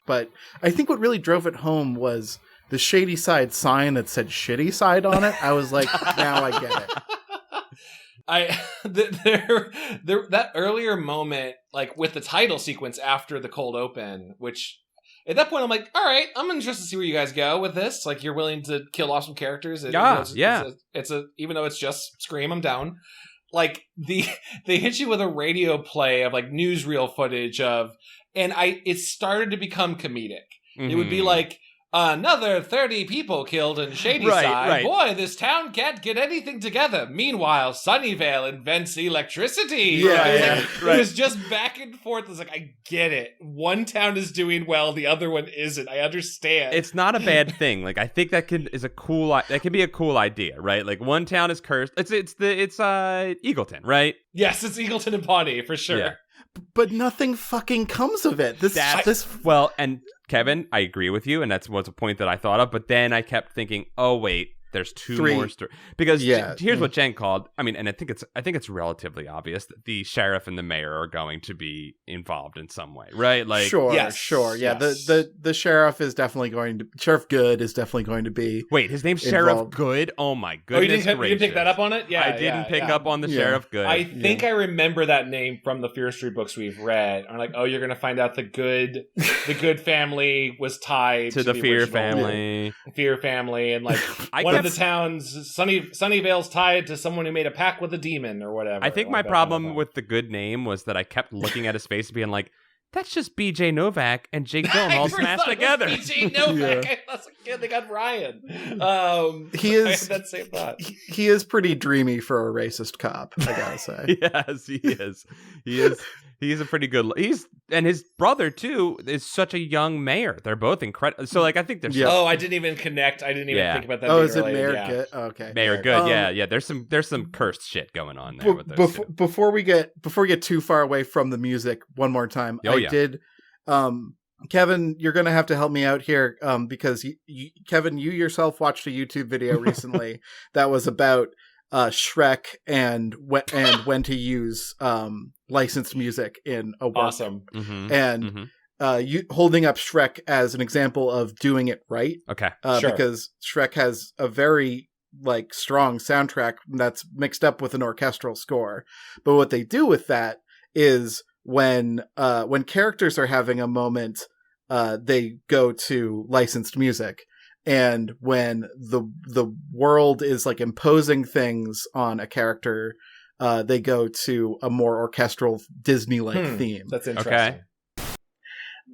But I think what really drove it home was the Shady Side sign that said Shitty Side on it. I was like, now I get it. That earlier moment, like with the title sequence after the cold open, which at that point I'm like, all right, I'm interested to see where you guys go with this. Like, you're willing to kill off some characters. It's even though it's just Scream, I'm down. Like they hit you with a radio play of like newsreel footage it started to become comedic. Mm-hmm. It would be like, another 30 people killed in Shady Side. Right. Boy, this town can't get anything together. Meanwhile, Sunnyvale invents electricity. It was just back and forth. It was like, I get it. One town is doing well, the other one isn't. I understand. It's not a bad thing. Like, I think that can be a cool idea, right? Like, one town is cursed. It's Eagleton, right? Yes, it's Eagleton and Pawnee for sure. Yeah. But nothing fucking comes of it. Well, and Kevin, I agree with you, and that was a point that I thought of. But then I kept thinking, oh wait, there's three more stories. Because here's what Jen called. I mean, and I think it's relatively obvious that the sheriff and the mayor are going to be involved in some way, right? Like, sure. Yeah, the sheriff is definitely going to. Sheriff Good is definitely going to be. Wait, his name's involved. Sheriff Good? Oh my goodness! You didn't pick that up on it? Yeah, I didn't pick up on the Sheriff Good. I think I remember that name from the Fear Street books we've read. I'm like, oh, you're gonna find out the Good family was tied to the Fear family. Fear family, and like one of the towns. Sunnyvale's tied to someone who made a pact with a demon or whatever. I think my problem with the Good name was that I kept looking at his face being like, that's just BJ Novak and Jake Gyllenhaal smashed together. BJ Novak. I was like, yeah, they got Ryan. He is. I had that same thought. He is pretty dreamy for a racist cop, I gotta say. Yes, he is. He's a pretty good. And his brother too is such a young mayor. They're both incredible. So like, I think there's. Oh, I didn't even connect. I didn't even think about that. Oh, is it Mayor Good? Oh, okay, Mayor Good. Yeah. There's some cursed shit going on there with those two. Before we get too far away from the music, one more time. Kevin, you're gonna have to help me out here, because Kevin, you yourself watched a YouTube video recently that was about Shrek and when to use licensed music in a work. Awesome. Mm-hmm. And you holding up Shrek as an example of doing it right. Okay. Sure. Because Shrek has a very strong soundtrack that's mixed up with an orchestral score. But what they do with that is when characters are having a moment, they go to licensed music. And when the world is like imposing things on a character, they go to a more orchestral Disney-like theme. That's interesting. Okay.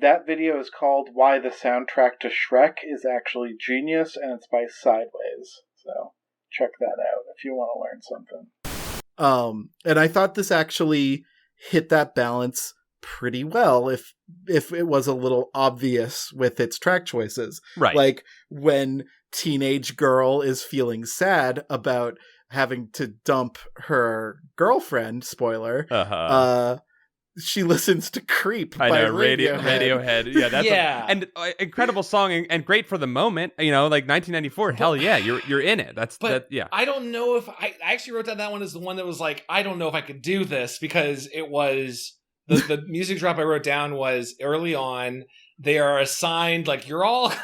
That video is called Why the Soundtrack to Shrek is Actually Genius, and it's by Sideways. So check that out if you want to learn something. And I thought this actually hit that balance pretty well if it was a little obvious with its track choices. Right. Like when teenage girl is feeling sad about having to dump her girlfriend, spoiler, she listens to Creep by Radiohead. Yeah, that's an incredible song and great for the moment. You know, like 1994. Hell yeah, you're in it. I don't know if I actually wrote down that one as the one that was like, I don't know if I could do this, because it was the music drop I wrote down was early on. They are assigned, like, you're all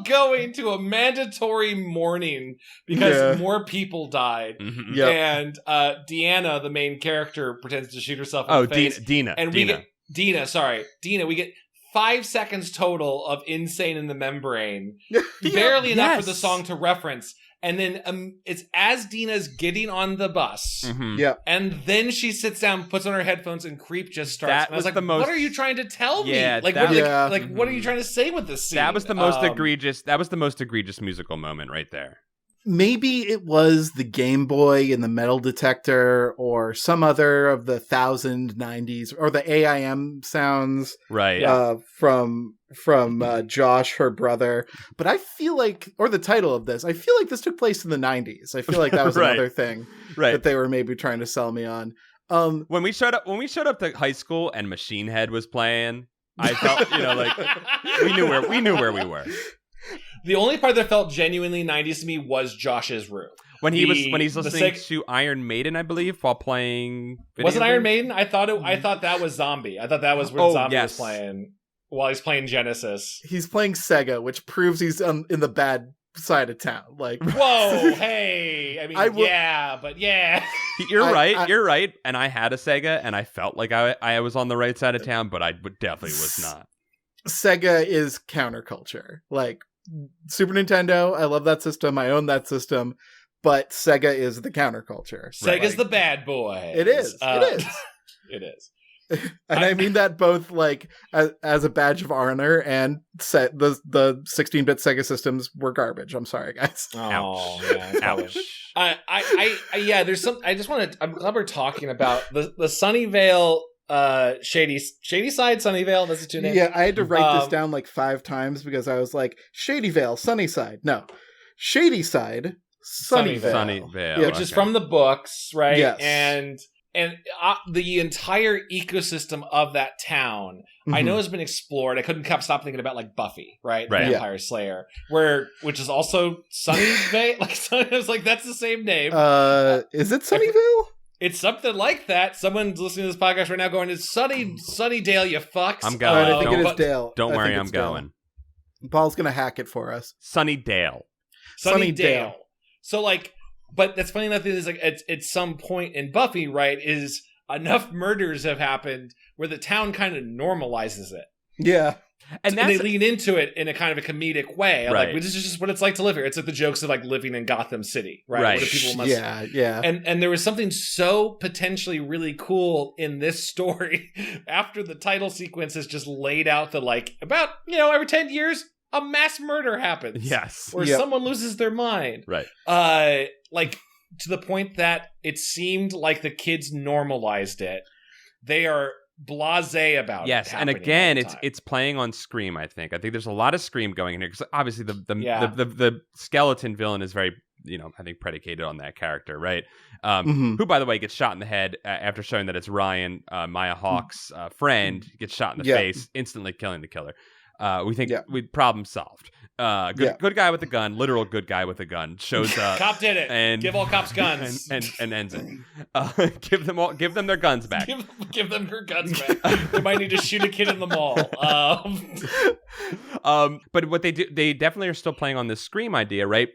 going to a mandatory mourning because more people died. Mm-hmm. Yep. And Deanna, the main character, pretends to shoot herself in the face. Deena. And Deena, we get 5 seconds total of Insane in the Membrane. Barely enough for the song to reference. And then it's as Deena's getting on the bus. Mm-hmm. Yeah. And then she sits down, puts on her headphones, and Creep just starts. And I was like, what are you trying to tell me? What are you trying to say with this scene? That was the most egregious. That was the most egregious musical moment right there. Maybe it was the Game Boy and the metal detector, or some other of the 1090s, or the AIM sounds, right? From Josh, her brother. But I feel like, or the title of this, I feel like this took place in the 90s. I feel like that was another thing that they were maybe trying to sell me on. When we showed up to high school and Machine Head was playing, I felt like we knew where we were. The only part that felt genuinely 90s to me was Josh's room. When he's listening to Iron Maiden, I believe, while playing. Was it Iron Maiden? I thought that was Zombie. I thought that was when Zombie was playing while he's playing Genesis. He's playing Sega, which proves he's in the bad side of town. Like, whoa, hey, I mean, You're right. And I had a Sega, and I felt like I was on the right side of town, but I definitely was not. Sega is counterculture, like. Super Nintendo, I love that system. I own that system, but Sega is the counterculture. Sega's the bad boy. It is. It is. And I mean that both like as a badge of honor, and the 16-bit Sega systems were garbage. I'm sorry, guys. Oh, ouch. There's some. I'm glad we're talking about the Sunnyvale. Shady Side, Sunnyvale. That's the two names. Yeah, I had to write this down like 5 times because I was like, Shadyvale, Sunnyside. No, Shady Side, Sunnyvale. Yeah, which is from the books, right? Yes. And the entire ecosystem of that town, I know has been explored. I couldn't stop thinking about like Buffy, right? Vampire Slayer, which is also Sunnyvale. I was like, that's the same name. Is it Sunnyvale? It's something like that. Someone's listening to this podcast right now going, it's Sunnydale, you fucks. I'm going. I think it is Dale. Don't worry, I'm going. Paul's going to hack it for us. Sunnydale. So, like, but that's funny enough is, like, at some point in Buffy, right, is enough murders have happened where the town kind of normalizes it. Yeah. And they lean into it in a kind of a comedic way. Like, this is just what it's like to live here. It's like the jokes of like living in Gotham City, right? What people must... Yeah. And there was something so potentially really cool in this story after the title sequence has just laid out the like about, every 10 years, a mass murder happens. Yes. Or someone loses their mind. Right. Like to the point that it seemed like the kids normalized it. They are blasé about it. Yes, and again, it's playing on Scream. I think there's a lot of Scream going in here because obviously the skeleton villain is very I think predicated on that character, right? Who, by the way, gets shot in the head after showing that it's Ryan, Maya Hawke's friend, gets shot in the face, instantly killing the killer. We think we problem solved. Good guy with a gun, literal good guy with a gun shows up. Cop did it. And give all cops guns and ends it. Give them their guns back. Give them their guns back. They might need to shoot a kid in the mall. But what they do, they definitely are still playing on this Scream idea, right?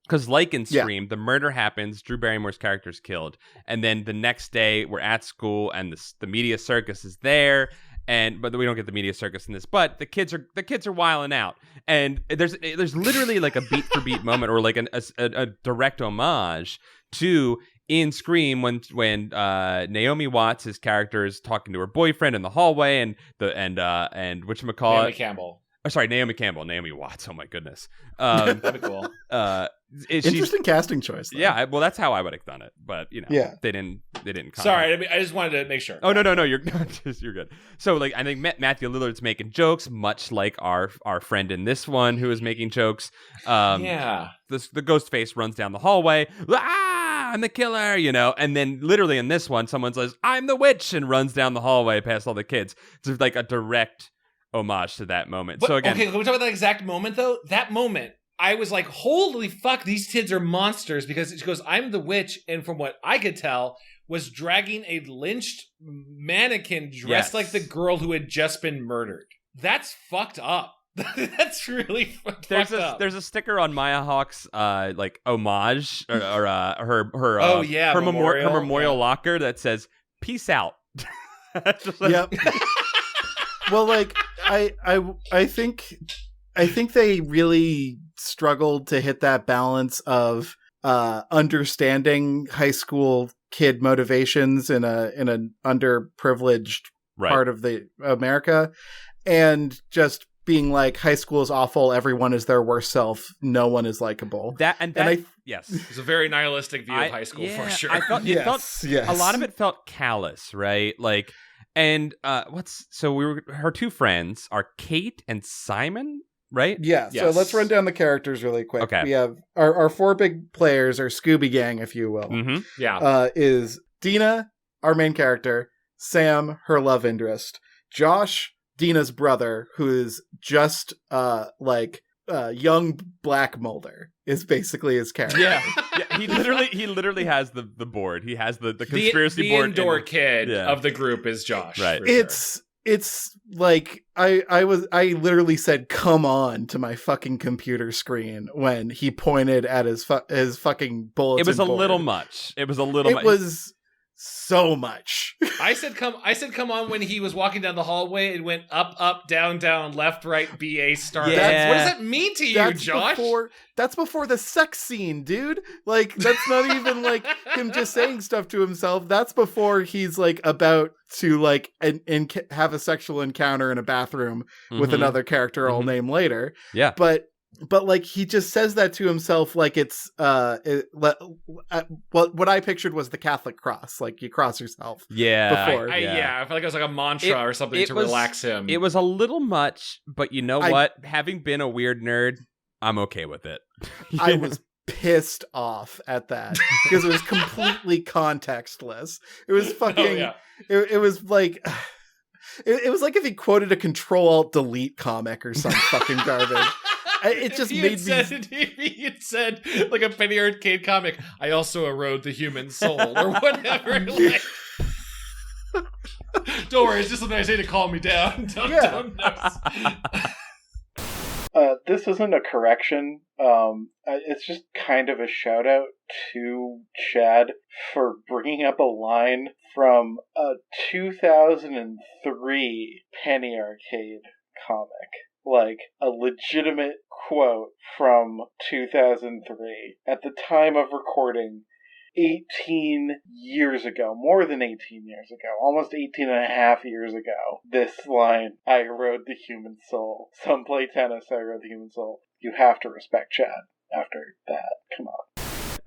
Because like in Scream, the murder happens, Drew Barrymore's character is killed, and then the next day we're at school and the media circus is there. But we don't get the media circus in this. But the kids are wilding out, and there's literally like a beat for beat moment, or like a direct homage to in Scream when Naomi Watts' character is talking to her boyfriend in the hallway, and whatchamacallit, Naomi Campbell. Oh, sorry, Naomi Campbell, Naomi Watts. Oh my goodness, that'd be cool. Interesting casting choice, though. Yeah, well, that's how I would have done it, but they didn't. Sorry, I just wanted to make sure. Oh no, you're good. So like, I think Matthew Lillard's making jokes, much like our friend in this one who is making jokes. The ghost face runs down the hallway. I'm the killer, and then literally in this one, someone says, I'm the witch, and runs down the hallway past all the kids. It's like a direct homage to that moment. But, so again, okay, can we talk about that exact moment though? That moment, I was like, holy fuck, these kids are monsters, because she goes, I'm the witch, and from what I could tell, was dragging a lynched mannequin dressed like the girl who had just been murdered. That's fucked up. That's really fucked up. There's a sticker on Maya Hawke's like homage or her memorial locker that says "Peace out." Yep. Well, like I think they really struggled to hit that balance of understanding high school kid motivations in an underprivileged part of the America, and just being like, high school is awful, everyone is their worst self, no one is likable. Yes, it's a very nihilistic view of high school for sure. I felt, a lot of it felt callous, right? Like, and her two friends are Kate and Simon, right? Yeah. Yes. So let's run down the characters really quick. Okay. We have our four big players, our Scooby Gang, if you will. Mm-hmm. Yeah. Is Deena, our main character, Sam, her love interest, Josh, Deena's brother, who is just young Black Mulder, is basically his character. Yeah. He literally has the board. He has the conspiracy board. The indoor kid of the group is Josh. Right. It's like I literally said "come on" to my fucking computer screen when he pointed at his fucking bulletin It was a board. little much. It was so much. I said come on when he was walking down the hallway. It went up, down, left, right, BA start. Yeah. What does that mean to you, Josh? That's before the sex scene, dude. Like, that's not even like him just saying stuff to himself. That's before he's like about to like have a sexual encounter in a bathroom with another character I'll name later. Yeah. But like, he just says that to himself like it's what I pictured was the Catholic cross, like you cross yourself. Yeah. Before. I feel like it was like a mantra or something to relax him. It was a little much, but you know what? Having been a weird nerd, I'm okay with it. I was pissed off at that because it was completely contextless. It was fucking. It was like. It was like if he quoted a Control-Alt-Delete comic or some fucking garbage. It just made me. He had said, like a Penny Arcade comic, I also erode the human soul, or whatever. Like, don't worry, it's just something I say to calm me down. Don't This isn't a correction. It's just kind of a shout out to Chad for bringing up a line from a 2003 Penny Arcade comic. Like, a legitimate quote from 2003. At the time of recording, 18 years ago, more than 18 years ago, almost 18 and a half years ago, this line, I erode the human soul. Some play tennis, I erode the human soul. You have to respect Chad after that. Come on.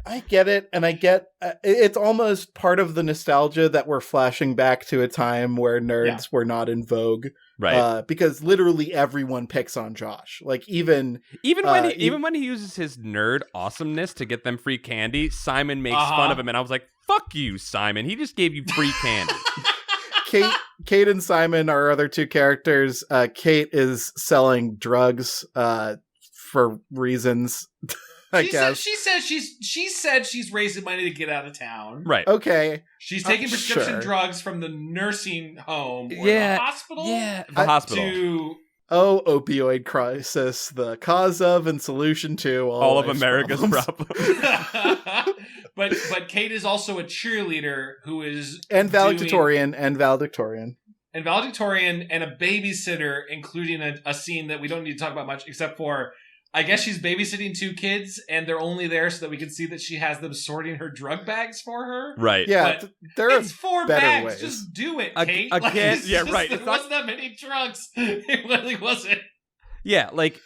I get it, and I get it's almost part of the nostalgia that we're flashing back to a time where nerds were not in vogue, right? Because literally everyone picks on Josh. Like even when he uses his nerd awesomeness to get them free candy, Simon makes fun of him, and I was like, "Fuck you, Simon! He just gave you free candy." Kate and Simon are our other two characters. Kate is selling drugs for reasons. She said she's raising money to get out of town. Right. Okay. She's taking prescription drugs from the nursing home or the hospital. Yeah. The hospital. Opioid crisis, the cause of and solution to all of America's problems. But Kate is also a cheerleader who is valedictorian and a babysitter, including a scene that we don't need to talk about much, except for I guess she's babysitting two kids, and they're only there so that we can see that she has them sorting her drug bags for her. Right. Yeah, it's 4 bags. Ways. Just do it, Kate. Again, right. It wasn't that many drugs. It really wasn't. Yeah, like,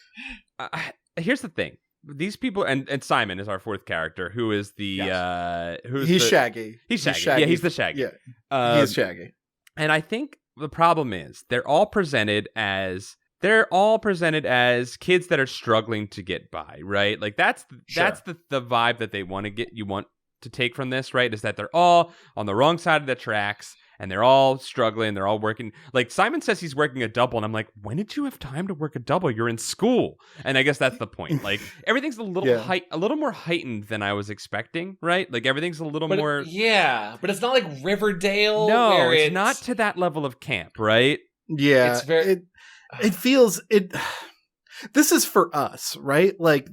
here's the thing. These people, and Simon is our fourth character, who is the... He's Shaggy. He's Shaggy. Yeah, he's the Shaggy. Yeah, he's Shaggy. And I think the problem is they're all presented as kids that are struggling to get by, right? Like that's the vibe that they want to get. You want to take from this, right, is that they're all on the wrong side of the tracks. And they're all struggling. They're all working. Like, Simon says he's working a double. And I'm like, when did you have time to work a double? You're in school. And I guess that's the point. Like, everything's a little more heightened than I was expecting, right? Like, everything's a little more... Yeah, but it's not like Riverdale. No, where it's not to that level of camp, right? Yeah. It's very... It feels... This is for us, right? Like,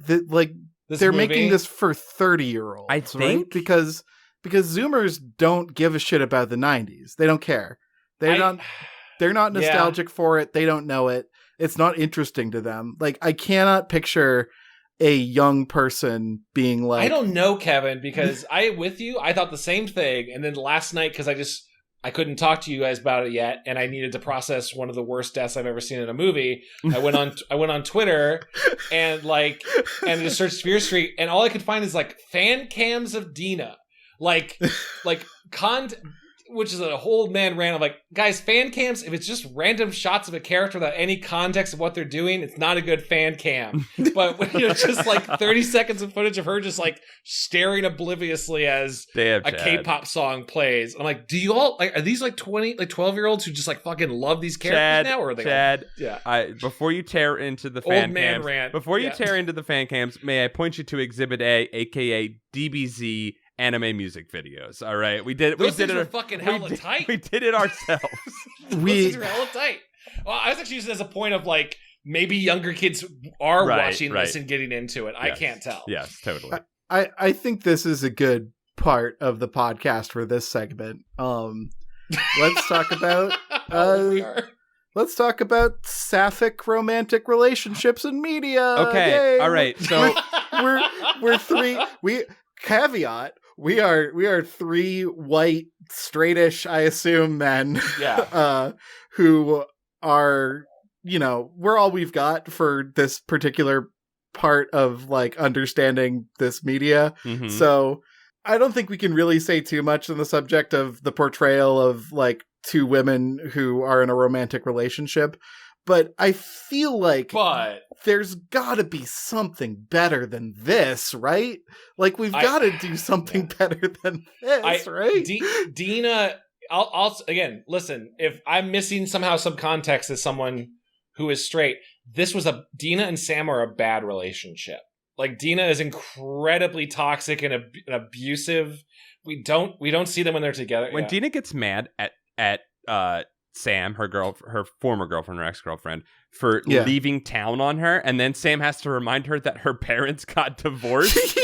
they're making this for 30-year-olds, I think... right? Because Zoomers don't give a shit about the 90s. They don't care. They're not nostalgic for it. They don't know it. It's not interesting to them. Like, I cannot picture a young person being like... I don't know, Kevin, because I thought the same thing. And then last night, because I couldn't talk to you guys about it yet, and I needed to process one of the worst deaths I've ever seen in a movie. I went on Twitter and just searched Fear Street, and all I could find is like fan cams of Deena. Which is a whole man rant of like, guys, fan cams, if it's just random shots of a character without any context of what they're doing, it's not a good fan cam. But when it's just like 30 seconds of footage of her just like staring obliviously as a K-pop song plays, I'm like, do you all like, are these like 12-year-olds who just like fucking love these characters now? Or are they Chad, yeah. Before you tear into the fan old man cams, rant. Before you tear into the fan cams, may I point you to Exhibit A, aka DBZ anime music videos. All right, we did. Those things were fucking hella tight. We did it ourselves. Those things were hella tight. Well, I was actually using it as a point of like maybe younger kids are watching this and getting into it. Yes. I can't tell. Yes, totally. I think this is a good part of the podcast for this segment. Let's talk about let's talk about sapphic romantic relationships in media. Okay, Yay. all right. So we're three. Caveat. We are three white, straightish, I assume, men. Yeah. Who are, we're all we've got for this particular part of like understanding this media. Mm-hmm. So I don't think we can really say too much on the subject of the portrayal of like two women who are in a romantic relationship. But I feel like there's got to be something better than this, right? Like, we've got to do something better than this, right? Deena, I'll again, listen, if I'm missing somehow some context as someone who is straight, Deena and Sam are a bad relationship. Like, Deena is incredibly toxic and abusive. We don't see them when they're together. When Deena gets mad at Sam, her former girlfriend, her ex-girlfriend, for leaving town on her, and then Sam has to remind her that her parents got divorced.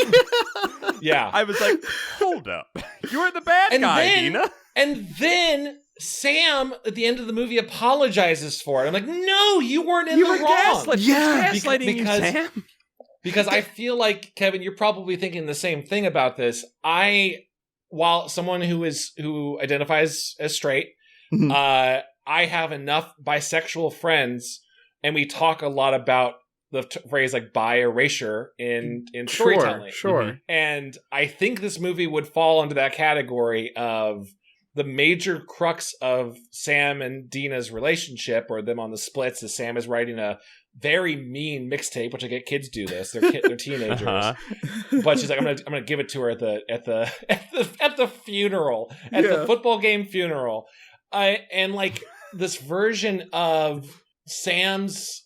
Yeah. I was like, hold up. You're the bad guy, Deena. And then Sam, at the end of the movie, apologizes for it. I'm like, no, you weren't in the wrong. Gaslighting you, Sam. Because I feel like, Kevin, you're probably thinking the same thing about this. While someone who identifies as straight, mm-hmm. I have enough bisexual friends, and we talk a lot about the phrase like bi erasure in storytelling. Sure. Mm-hmm. And I think this movie would fall into that category of the major crux of Sam and Deena's relationship, or them on the splits, is Sam is writing a very mean mixtape, which I get kids do this. They're teenagers, but she's like, I'm gonna give it to her at the funeral, at the football game funeral. And like this version of Sam's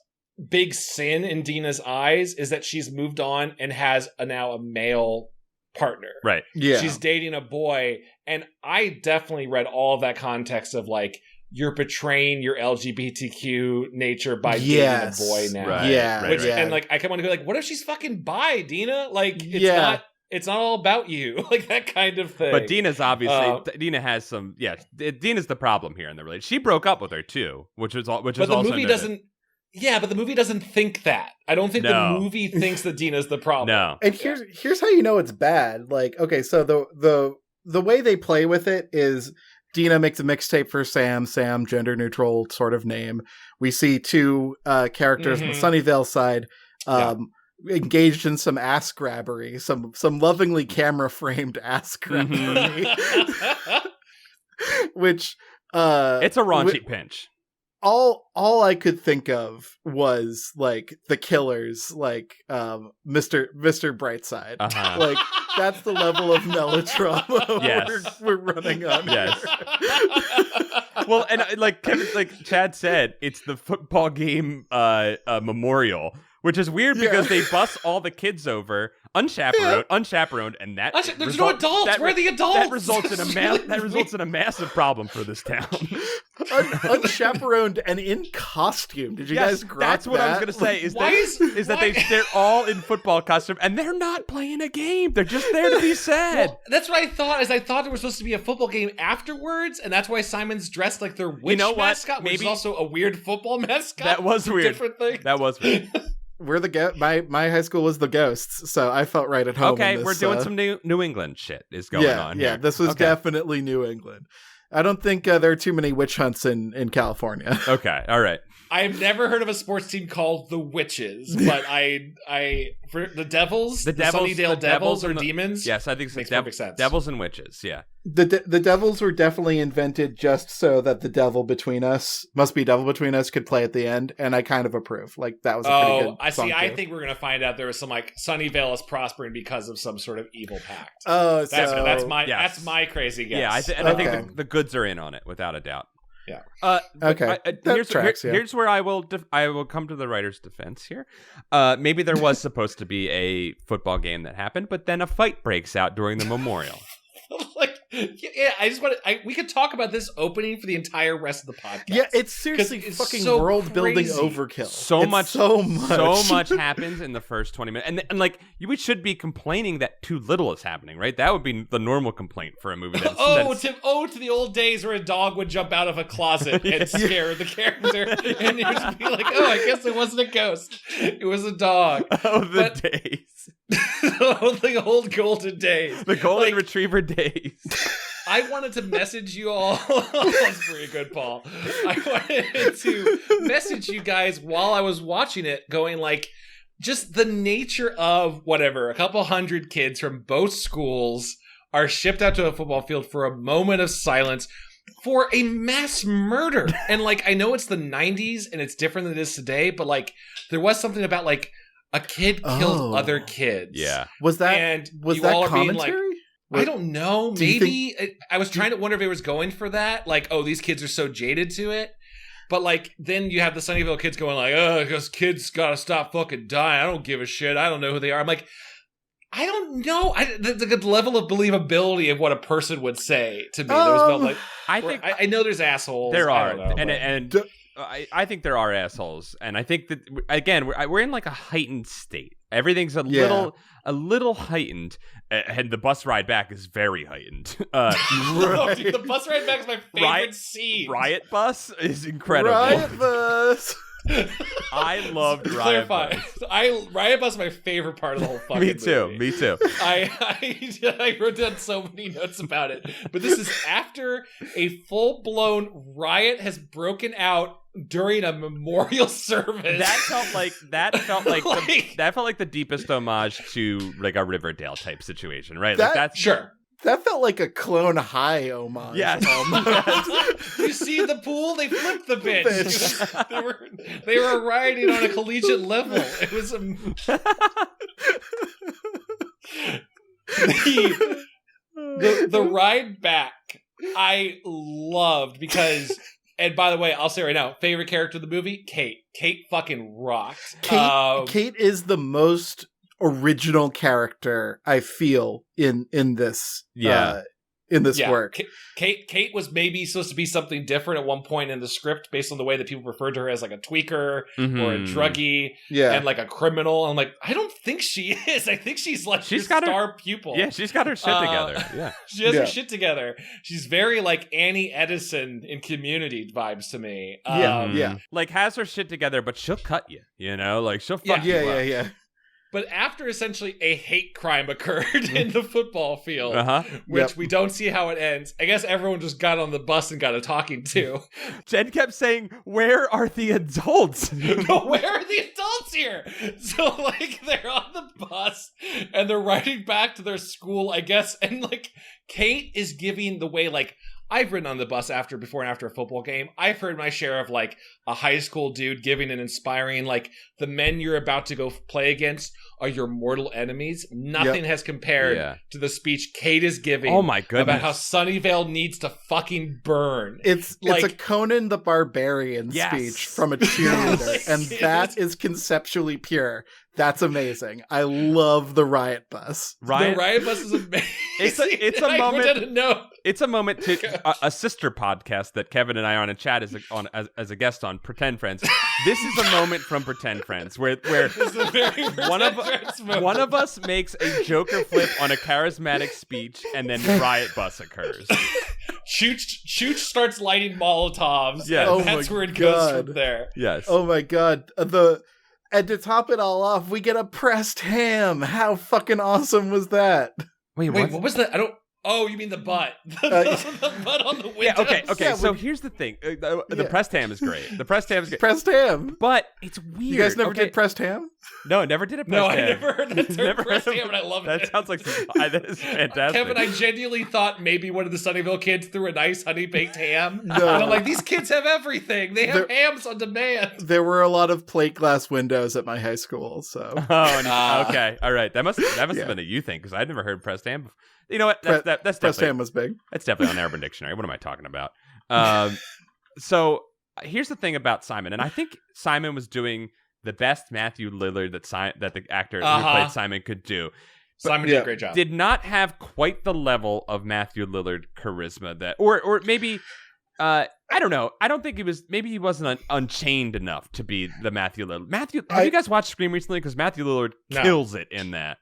big sin in Deena's eyes is that she's moved on and has now a male partner. Right. Yeah. She's dating a boy. And I definitely read all of that context of like, you're betraying your LGBTQ nature by dating a boy now. Right. And like, I kept wanting to go like, what if she's fucking bi, Deena? Like, it's not all about you. Like that kind of thing. But Deena's obviously, Deena has some, Deena's the problem here in the relationship. She broke up with her too, which is also but the movie doesn't. Yeah, but the movie doesn't think that. I don't think the movie thinks that Deena's the problem. No. And here's how you know it's bad. Like, okay, so the way they play with it is Deena makes a mixtape for Sam, gender neutral sort of name. We see two characters on the Sunnyvale side engaged in some ass grabbery, some lovingly camera framed ass grabbery. Which it's a raunchy pinch. all I could think of was like the killers, like Mr. Brightside. Like that's the level of melodrama we're running on. Yes. Well, and like Chad said, it's the football game memorial, which is weird because they bus all the kids over unchaperoned, and that there's no adults. Where are the adults? That results in a massive problem for this town. Unchaperoned and in costume. Did you guys grok that's what I was gonna say. They're all in football costume and they're not playing a game. They're just there to be sad. Well, that's what I thought. I thought there was supposed to be a football game afterwards, and that's why Simon's dressed like their witch mascot, which is also a weird football mascot. That was weird. Different thing. That was weird. We're my high school was the Ghosts, so I felt right at home. Okay, in this, we're doing some New England shit is going on here. Yeah, this was definitely New England. I don't think there are too many witch hunts in California. Okay, all right. I've never heard of a sports team called the Witches, but for the Devils, the Sunnydale Devils or Demons. Yes, I think so. Makes perfect sense. Devils and Witches, yeah. The Devils were definitely invented just so that the devil between us could play at the end, and I kind of approve. Like that was a pretty good song I too. think we're gonna find out there was some like Sunnyvale is prospering because of some sort of evil pact. Oh, that's my crazy guess. Yeah, I think the goods are in on it without a doubt. Yeah. Okay. Here's where I will come to the writer's defense here. Maybe there was supposed to be a football game that happened, but then a fight breaks out during the memorial. We could talk about this opening for the entire rest of the podcast. Yeah, it's seriously fucking so world building crazy. overkill. So much happens in the first 20 minutes, and like we should be complaining that too little is happening, right? That would be the normal complaint for a movie. To the old days where a dog would jump out of a closet and scare the character, and you'd just be like, "Oh, I guess it wasn't a ghost; it was a dog." Days. The old golden days. The golden retriever days. I wanted to message you all. That's pretty good, Paul. I wanted to message you guys while I was watching it, going like, just the nature of whatever. A couple hundred kids from both schools are shipped out to a football field for a moment of silence for a mass murder. And like, I know it's the 90s and it's different than it is today, but like, there was something about like, a kid killed other kids. Yeah. Was that commentary? I don't know. Maybe I was trying to wonder if it was going for that. Like, oh, these kids are so jaded to it. But like, then you have the Sunnyvale kids going like, oh, because kids gotta stop fucking dying. I don't give a shit. I don't know who they are. I'm like, I don't know. The level of believability of what a person would say to me. There was I know there's assholes. There are, I think there are assholes, and I think that again we're in like a heightened state. Everything's a little heightened, and the bus ride back is very heightened. Dude, the bus ride back is my favorite scene. Riot Bus is incredible. Riot Bus. I loved Riot Bus. Riot Bus is my favorite part of the whole fucking movie. Me too. I wrote down so many notes about it. But this is after a full-blown riot has broken out during a memorial service. That felt like the deepest homage to like a Riverdale type situation, right? That's sure. That felt like a Clone High homage. Yes. You see the pool? They flipped the bitch. they were riding on a collegiate level. It was the ride back. I loved because. And by the way, I'll say right now, favorite character of the movie, Kate. Kate fucking rocked. Kate is the most original character I feel in this work. Kate was maybe supposed to be something different at one point in the script based on the way that people referred to her as like a tweaker or a druggie and like a criminal. I'm like, I don't think she is. I think she's like she's got star pupil. Yeah, she's got her shit together. Yeah. She has her shit together. She's very like Annie Edison in Community vibes to me. Like has her shit together, but she'll cut you, you know? Like she'll fuck you up. Yeah. But after essentially a hate crime occurred in the football field, which we don't see how it ends, I guess everyone just got on the bus and got a talking to. Jen kept saying, where are the adults? No, where are the adults here? So, like, they're on the bus and they're riding back to their school, I guess. And, like, Kate is giving the way, like, I've ridden on the bus before and after a football game. I've heard my share of like a high school dude giving an inspiring, like, the men you're about to go play against are your mortal enemies. Nothing has compared to the speech Kate is giving. Oh my goodness. About how Sunnyvale needs to fucking burn. It's a Conan the Barbarian speech from a cheerleader, and that is conceptually pure. That's amazing. I love the riot bus. The riot bus is amazing. It's a moment. It's a moment to a sister podcast that Kevin and I are on, and Chad is as a guest on, Pretend Friends. This is a moment from Pretend Friends where one of us makes a Joker flip on a charismatic speech, and then riot bus occurs. Chooch starts lighting Molotovs. Yes. And that's where it goes from there. Yes. Oh my god. And to top it all off, we get a pressed ham. How fucking awesome was that? Wait, what was that? Oh, you mean the butt? The butt on the window. Yeah, okay. Yeah, so here's the thing. The pressed ham is great. The pressast ham is great. Pressed ham. But it's weird. You guys never did pressed ham? No, never did a pressed ham. No, I never heard that term pressed ham, and I love it. That sounds like that is fantastic. Kevin, I genuinely thought maybe one of the Sunnyvale kids threw a nice honey-baked ham. No. And I'm like, these kids have everything. They have hams on demand. There were a lot of plate glass windows at my high school, so. Oh, okay. All right. That must have been a you thing, because I'd never heard pressed ham before. You know what? That's pressed ham was big. That's definitely on Urban Dictionary. What am I talking about? So here's the thing about Simon, and I think Simon was doing the best Matthew Lillard that the actor who played Simon could do. But Simon did a great job. Did not have quite the level of Matthew Lillard charisma that, or maybe. I don't know. I don't think maybe he wasn't unchained enough to be the Matthew Lillard. Have you guys watched Scream recently? Because Matthew Lillard kills it in that.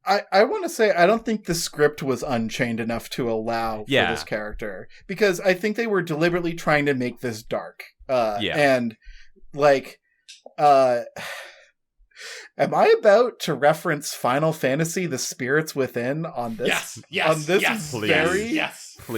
I want to say I don't think the script was unchained enough to allow for this character, because I think they were deliberately trying to make this dark. And like, am I about to reference Final Fantasy: The Spirits Within on this? Yes. On this very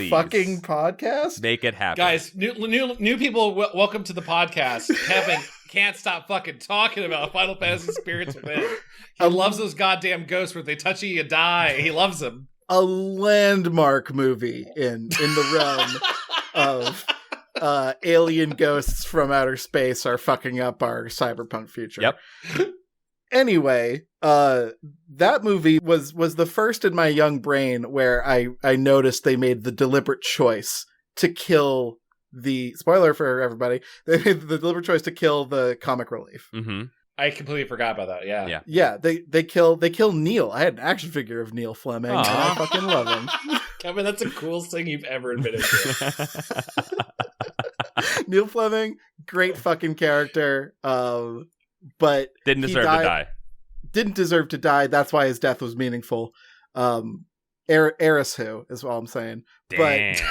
fucking podcast? Make it happen, guys. New people, welcome to the podcast. Kevin can't stop fucking talking about Final Fantasy: Spirits Within. He loves those goddamn ghosts where they touch you, you die. He loves them. A landmark movie in the realm of alien ghosts from outer space are fucking up our cyberpunk future. Yep. Anyway, that movie was the first in my young brain where I noticed they made the deliberate choice to kill spoiler for everybody, they made the deliberate choice to kill the comic relief. Mm-hmm. I completely forgot about that. Yeah. They kill Neil. I had an action figure of Neil Fleming, and I fucking love him. Kevin, that's the coolest thing you've ever admitted to. Neil Fleming, great fucking character. But didn't deserve to die. Didn't deserve to die. That's why his death was meaningful. Eris who is all I'm saying. Damn. But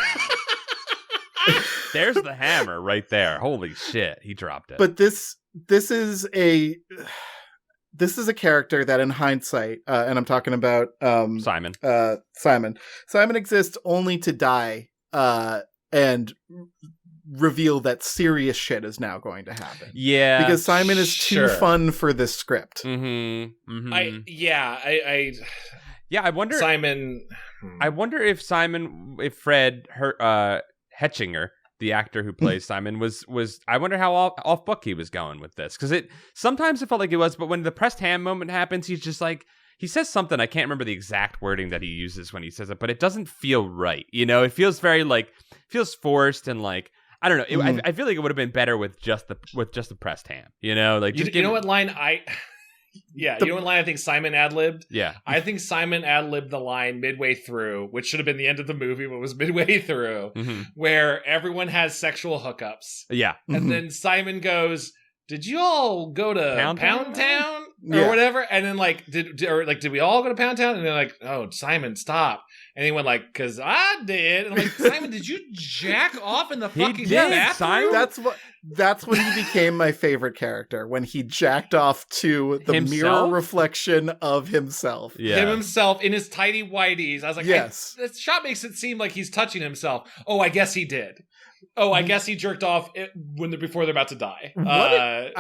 there's the hammer right there. Holy shit, he dropped it. But this is a character that in hindsight, and I'm talking about Simon. Simon exists only to die and reveal that serious shit is now going to happen. Yeah. Because Simon is too fun for this script. Mm-hmm. Mm-hmm. I wonder Simon. I wonder if Fred Hetchinger, the actor who plays Simon, was I wonder how off book he was going with this, because sometimes it felt like it was, but when the pressed ham moment happens, he's just like, he says something, I can't remember the exact wording that he uses when he says it, but it doesn't feel right. You know, it feels very feels forced, and like, I don't know. I feel like it would have been better with just the pressed ham. You know, like you know what line you know what line I think Simon ad-libbed? Yeah. I think Simon ad-libbed the line midway through, which should have been the end of the movie, but was midway through, where everyone has sexual hookups. Yeah. And then Simon goes, "Did you all go to Pound Town?" Or whatever? And then did we all go to Pound Town? And they're like, "Oh, Simon, stop." And he went like, "'Cause I did." And I'm like, "Simon, did you jack off in the fucking bathroom?" That's when he became my favorite character, when he jacked off to the mirror reflection of himself. Yeah. Him himself in his tidy whities. I was like, yes. This shot makes it seem like he's touching himself. Oh, I guess he did. Oh, I guess he jerked off before they're about to die. I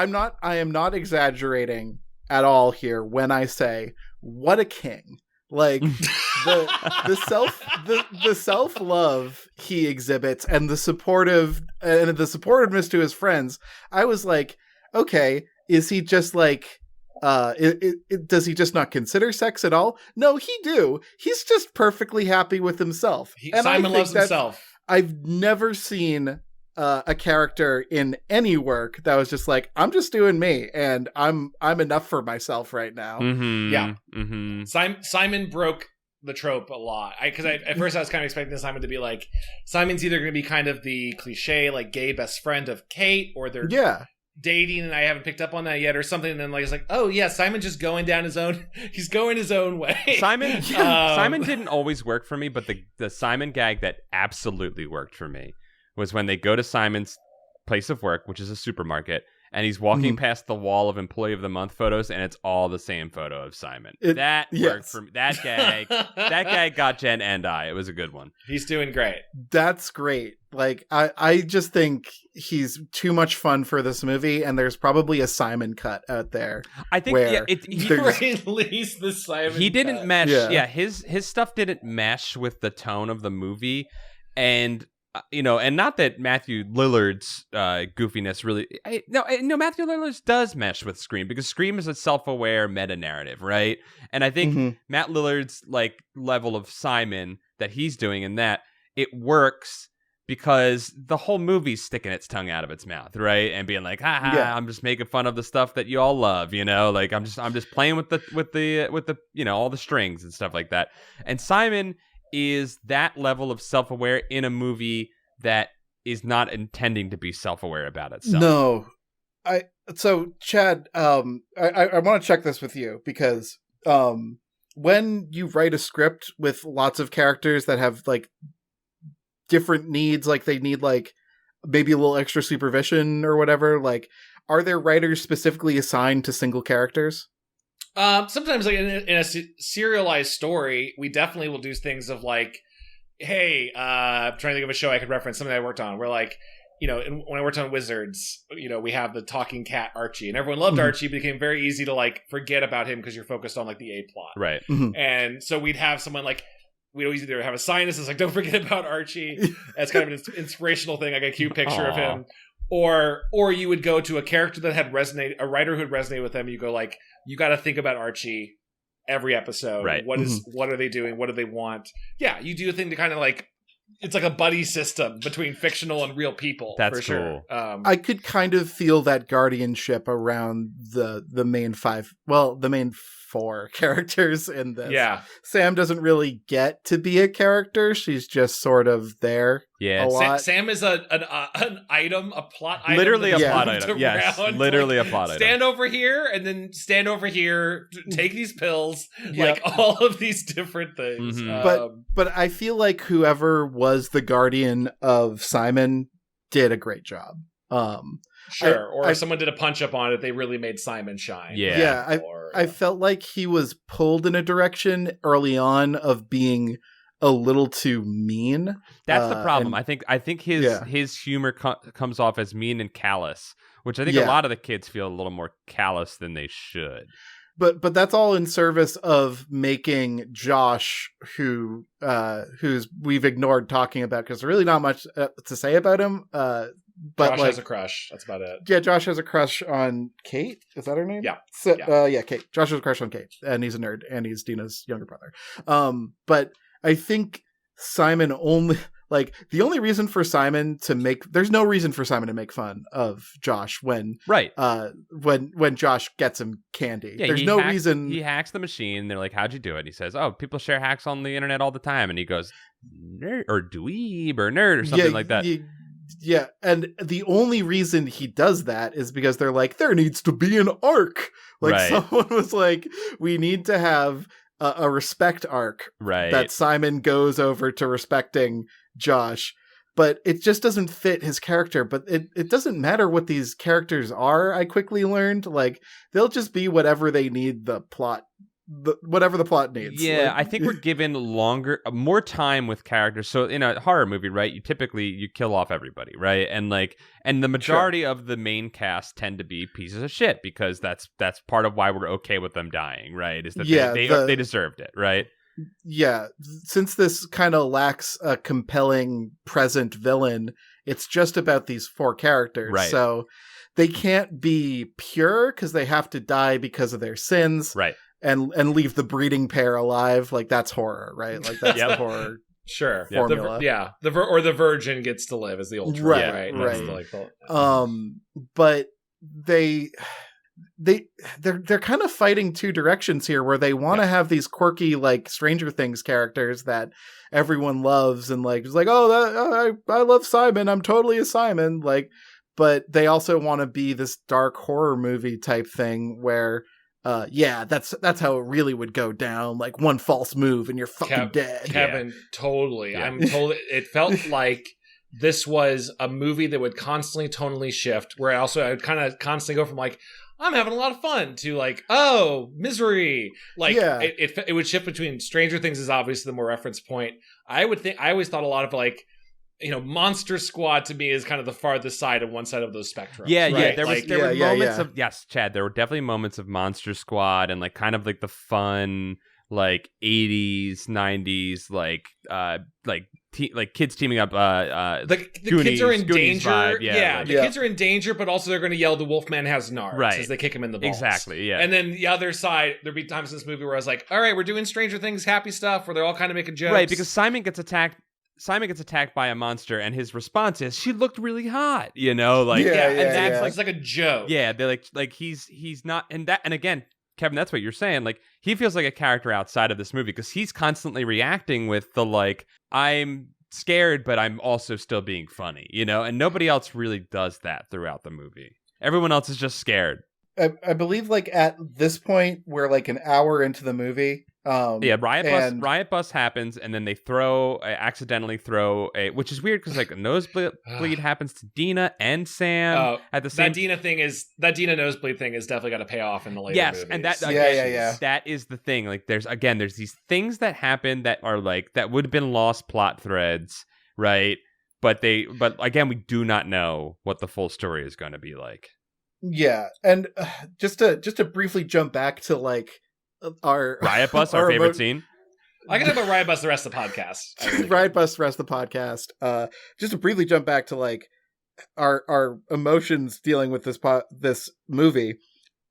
am not exaggerating at all here when I say, what a king. Like the self-love he exhibits and the supportiveness to his friends. I was like, okay, is he just like does he just not consider sex at all? No, he do. He's just perfectly happy with himself. Simon loves himself. I've never seen a character in any work that was just like, I'm just doing me and I'm enough for myself right now. Mm-hmm. Yeah. Mm-hmm. Simon broke the trope a lot. Because at first I was kind of expecting Simon to be like, Simon's either going to be kind of the cliche like gay best friend of Kate, or they're dating and I haven't picked up on that yet or something. And then like it's like, oh yeah, Simon's just going down he's going his own way. Simon didn't always work for me, but the Simon gag that absolutely worked for me was when they go to Simon's place of work, which is a supermarket, and he's walking past the wall of Employee of the Month photos, and it's all the same photo of Simon. That worked for me. That gag got Jen and I. It was a good one. He's doing great. That's great. Like, I just think he's too much fun for this movie, and there's probably a Simon cut out there. I think he released the Simon He didn't cut. mesh. Yeah, his stuff didn't mesh with the tone of the movie, and and not that Matthew Lillard's goofiness really. Matthew Lillard's does mesh with Scream, because Scream is a self-aware meta-narrative, right? And I think Matt Lillard's like level of Simon that he's doing in that, it works because the whole movie's sticking its tongue out of its mouth, right? And being like, I'm just making fun of the stuff that you all love, like I'm just playing with the all the strings and stuff like that. And Simon is that level of self-aware in a movie that is not intending to be self-aware about itself. No. So Chad, I want to check this with you, because when you write a script with lots of characters that have like different needs, like they need like maybe a little extra supervision or whatever, like are there writers specifically assigned to single characters? Sometimes like in a serialized story, we definitely will do things of like, hey, I'm trying to think of a show I could reference, something I worked on, where like, when I worked on Wizards, we have the talking cat Archie, and everyone loved Archie, but it became very easy to like forget about him because you're focused on like the A plot. Right. And so we'd have someone like, we'd always either have a sign that says like, don't forget about Archie. That's kind of an inspirational thing, like a cute picture of him. Or you would go to a character that had resonated, a writer who had resonated with them. You go like, you got to think about Archie every episode. Right. What are they doing? What do they want? Yeah, you do a thing to kind of like, it's like a buddy system between fictional and real people. That's for sure. Cool. I could kind of feel that guardianship around the main four characters in this. Yeah. Sam doesn't really get to be a character. She's just sort of there. Yeah. A lot. Sam is an item, a plot item. Literally a plot item. Yes. Literally a plot item. Stand over here and then stand over here. Take these pills. Like all of these different things. But I feel like whoever was the guardian of Simon did a great job. Sure. Or if someone did a punch up on it, they really made Simon shine. Yeah. I felt like he was pulled in a direction early on of being a little too mean. That's the problem. I think his humor comes off as mean and callous, which I think a lot of the kids feel a little more callous than they should. But that's all in service of making Josh, who's we've ignored talking about because there's really not much to say about him. But Josh has a crush. That's about it. Yeah, Josh has a crush on Kate. Is that her name? Yeah. So, Kate. Josh has a crush on Kate, and he's a nerd, and he's Deena's younger brother. But I think Simon only the only reason for Simon to make there's no reason for Simon to make fun of Josh when Josh gets him candy. Yeah, there's no reason. He hacks the machine. They're like, "How'd you do it?" And he says, "Oh, people share hacks on the internet all the time." And he goes, "Nerd or dweeb or nerd or something like that." Yeah, and the only reason he does that is because they're like, there needs to be an arc. Someone was like, we need to have a respect arc that Simon goes over to respecting Josh. But it just doesn't fit his character. But it doesn't matter what these characters are, I quickly learned. They'll just be whatever they need whatever the plot needs. Yeah, I think we're given more time with characters. So in a horror movie, right, you kill off everybody, right? And the majority of the main cast tend to be pieces of shit because that's part of why we're okay with them dying, right? Is that they deserved it, right? Yeah, since this kind of lacks a compelling present villain, it's just about these 4 characters. Right. So they can't be pure because they have to die because of their sins. Right. And leave the breeding pair alive. Like, that's horror, right? Like, that's the horror sure formula. The virgin gets to live as the old trope, right? Right. That's but they're kind of fighting 2 directions here, where they want to have these quirky, like, Stranger Things characters that everyone loves, and like it's like, I love Simon, I'm totally a Simon, like, but they also want to be this dark horror movie type thing where that's how it really would go down, like one false move and you're fucking dead. Kevin, totally. Yeah. I'm totally. It felt like this was a movie that would constantly tonally shift, where I would kind of constantly go from like, I'm having a lot of fun to like, oh, misery. Like it would shift between Stranger Things is obviously the more reference point. I always thought a lot of like, Monster Squad to me is kind of the farthest side of one side of those spectrums. Yeah, right? There were moments of, yes, Chad, there were definitely moments of Monster Squad and like kind of like the fun like 80s, 90s like kids teaming up the Goonies, kids are in Goonies danger. vibe. Kids are in danger, but also they're going to yell the Wolfman has nards as they kick him in the balls. Exactly, yeah. And then the other side, there'd be times in this movie where I was like, all right, we're doing Stranger Things happy stuff where they're all kind of making jokes. Right, because Simon gets attacked by a monster, and his response is, "She looked really hot," and that's it's like a joke. Yeah, they're like he's not, and again, Kevin, that's what you're saying. Like, he feels like a character outside of this movie because he's constantly reacting with the like, I'm scared, but I'm also still being funny, and nobody else really does that throughout the movie. Everyone else is just scared. I believe like at this point we're like an hour into the movie. Riot bus happens, and then they accidentally throw a, which is weird because like a nosebleed happens to Deena and Sam at the same. That Deena nosebleed thing is definitely got to pay off in the later movies. And that that is the thing. Like there's these things that happen that are like that would have been lost plot threads, right? But again, we do not know what the full story is going to be like. Yeah, and just to briefly jump back to like. Our Riot Bus, our favorite scene. I can talk about Riot Bus the rest of the podcast. Riot Bus the rest of the podcast. Just to briefly jump back to like our emotions dealing with this movie.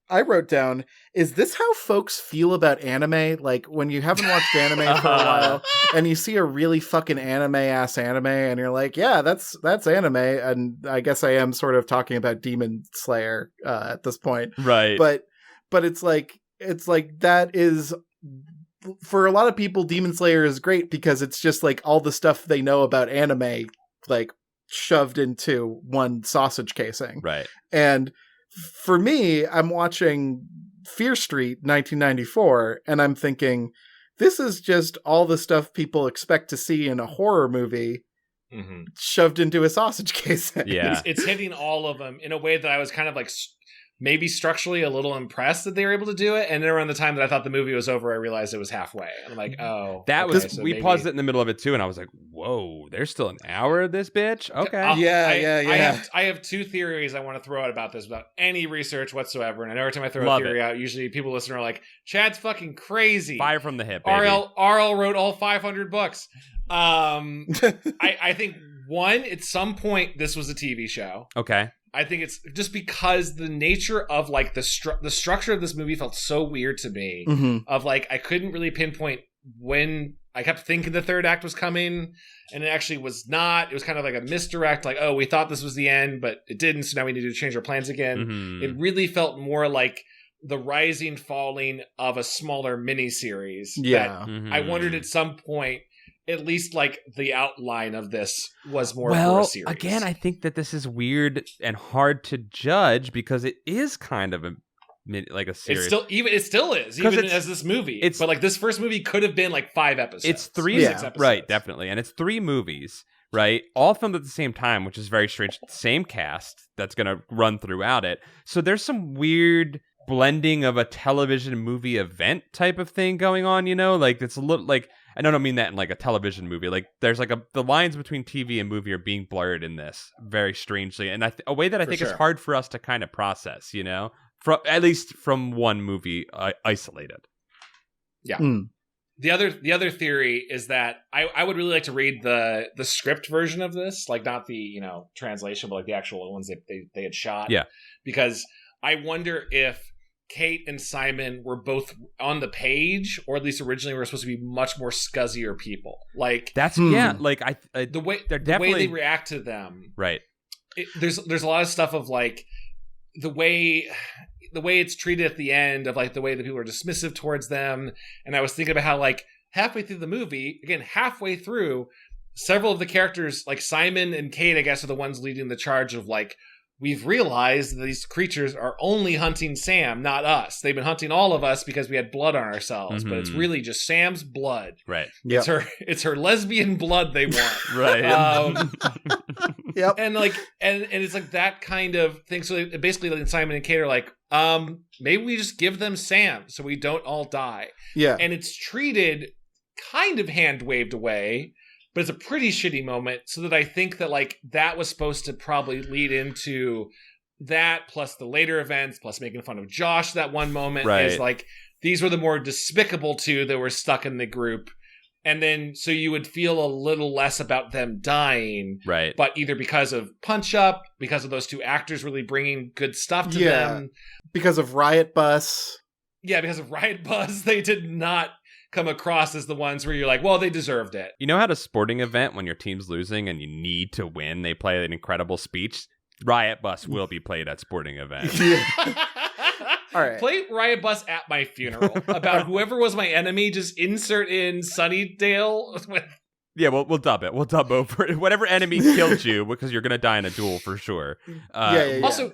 I wrote down, is this how folks feel about anime? Like when you haven't watched anime for a while and you see a really fucking anime-ass anime and you're like, yeah, that's anime. And I guess I am sort of talking about Demon Slayer at this point. Right. But it's like that is, for a lot of people, Demon Slayer is great because it's just like all the stuff they know about anime like shoved into one sausage casing. Right. And for me, I'm watching Fear Street 1994 and I'm thinking, this is just all the stuff people expect to see in a horror movie shoved into a sausage casing. Yeah. It's hitting all of them in a way that I was kind of like maybe structurally a little impressed that they were able to do it. And then around the time that I thought the movie was over, I realized it was halfway. And I'm like, oh. We paused it in the middle of it too, and I was like, whoa, there's still an hour of this bitch? Okay. I have 2 theories I want to throw out about this without any research whatsoever. And I know every time I throw a theory out, usually people listening are like, Chad's fucking crazy. Fire from the hip, baby. RL wrote all 500 books. I think, one, at some point, this was a TV show. Okay. I think it's just because the nature of like the structure of this movie felt so weird to me. Of like, I couldn't really pinpoint when. I kept thinking the third act was coming, and it actually was not. It was kind of like a misdirect, like, oh, we thought this was the end, but it didn't, so now we need to change our plans again. It really felt more like the rising, falling of a smaller miniseries. Yeah. I wondered at some point, at least like the outline of this was more for a series. Again, I think that this is weird and hard to judge because it is kind of like a series. It still is, even as this movie. But like this first movie could have been like 5 episodes. It's 6 episodes. Right, definitely. And it's 3 movies, right? All filmed at the same time, which is very strange. Same cast that's going to run throughout it. So there's some weird blending of a television movie event type of thing going on, like it's a little like, I don't mean that in like a television movie. Like there's like the lines between TV and movie are being blurred in this very strangely, and a way that I think is hard for us to kind of process. From at least from one movie isolated. Yeah. The other theory is that I would really like to read the script version of this, like not the translation, but like the actual ones that they had shot. Yeah, because I wonder if Kate and Simon were both on the page, or at least originally were supposed to be much more scuzzier people. Like that's like the way they react to them. Right. There's a lot of stuff of like the way it's treated at the end, of like the way that people are dismissive towards them. And I was thinking about how like halfway through the movie, several of the characters, like Simon and Kate, I guess, are the ones leading the charge of like, we've realized that these creatures are only hunting Sam, not us. They've been hunting all of us because we had blood on ourselves, but it's really just Sam's blood. Right. Yep. It's her lesbian blood they want. Right. Yep. And like, and it's like that kind of thing. So basically, like, Simon and Kate are like, maybe we just give them Sam so we don't all die. Yeah. And it's treated kind of hand waved away, but it's a pretty shitty moment, so that I think that like that was supposed to probably lead into that, plus the later events, plus making fun of Josh that one moment. Right. Is like, these were the more despicable two that were stuck in the group. And then so you would feel a little less about them dying. Right. But either because of Punch Up, because of those two actors really bringing good stuff to them. Because of Riot Bus. Yeah, because of Riot Bus, they did not come across as the ones where you're like, well, they deserved it. You know, at a sporting event, when your team's losing and you need to win, they play an incredible speech. Riot Bus will be played at sporting events. All right. Play Riot Bus at my funeral about whoever was my enemy. Just insert in Sunnydale with. Yeah, we'll dub it. We'll dub over it. Whatever enemy killed you, because you're gonna die in a duel for sure. Also,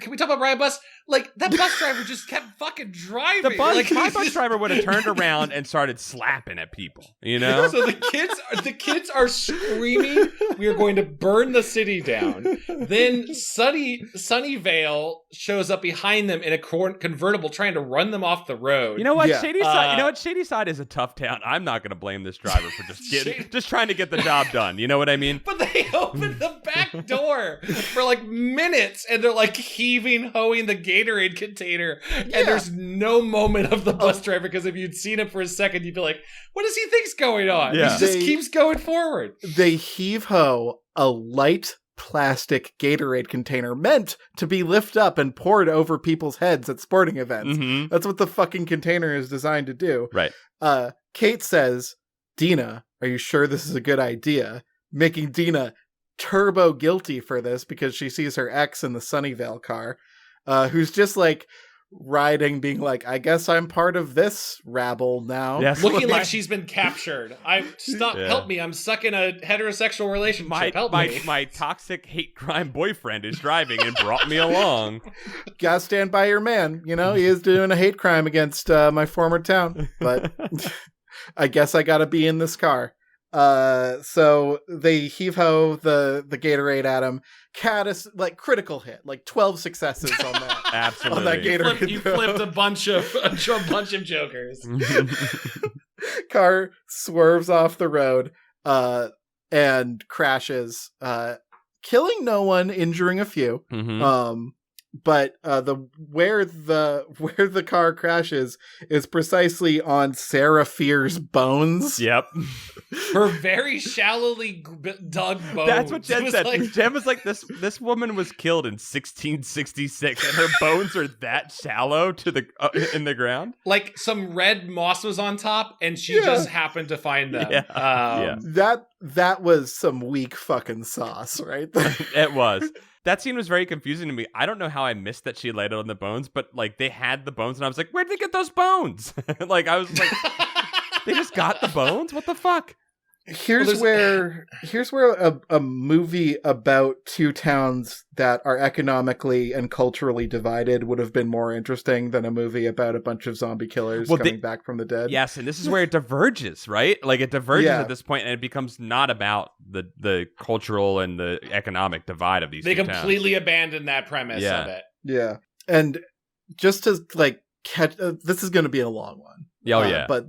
can we talk about Riot Bus? Like, that bus driver just kept fucking driving. My bus driver would have turned around and started slapping at people. You know. So the kids are screaming, "We are going to burn the city down." Then Sunnyvale shows up behind them in a convertible, trying to run them off the road. You know what? Shadyside is a tough town. I'm not gonna blame this driver for just trying to get the job done. You know what I mean? But they opened the back door for like minutes, and they're like hoeing the Gatorade container, and there's no moment of the bus driver, because if you'd seen him for a second, you'd be like, what does he think's going on? Yeah. He just keeps going forward. They heave-ho a light plastic Gatorade container meant to be lifted up and poured over people's heads at sporting events. Mm-hmm. That's what the fucking container is designed to do. Right. Kate says, Deena, are you sure this is a good idea? Making Deena turbo guilty for this because she sees her ex in the Sunnyvale car, who's just like riding, being like, I guess I'm part of this rabble now. Yes. Looking like she's been captured. Help me. I'm stuck in a heterosexual relationship. Help me. My toxic hate crime boyfriend is driving and brought me along. Gotta stand by your man. You know, he is doing a hate crime against my former town, but I guess I gotta be in this car. So they heave-ho the Gatorade at him. Cat is like critical hit, like 12 successes on that. Absolutely. On that Gatorade. You flipped a bunch of jokers. Car swerves off the road, and crashes, killing no one, injuring a few. Mm-hmm. But where the car crashes is precisely on Sarah Fear's bones. Yep. Her very shallowly dug bones. That's what Jen said. Jen was like, this woman was killed in 1666, and her bones are that shallow to the in the ground. Like some red moss was on top, and she just happened to find them. That was some weak fucking sauce, right? It was. That scene was very confusing to me. I don't know how I missed that she laid it on the bones, but like they had the bones, and I was like, where'd they get those bones? Like I was like, they just got the bones? What the fuck? Here's where a movie about two towns that are economically and culturally divided would have been more interesting than a movie about a bunch of zombie killers coming back from the dead. Yes, and this is where it diverges, right? Like it diverges at this point, and it becomes not about the cultural and the economic divide of these two towns. They completely abandoned that premise of it. Yeah. And just to like catch this is going to be a long one. But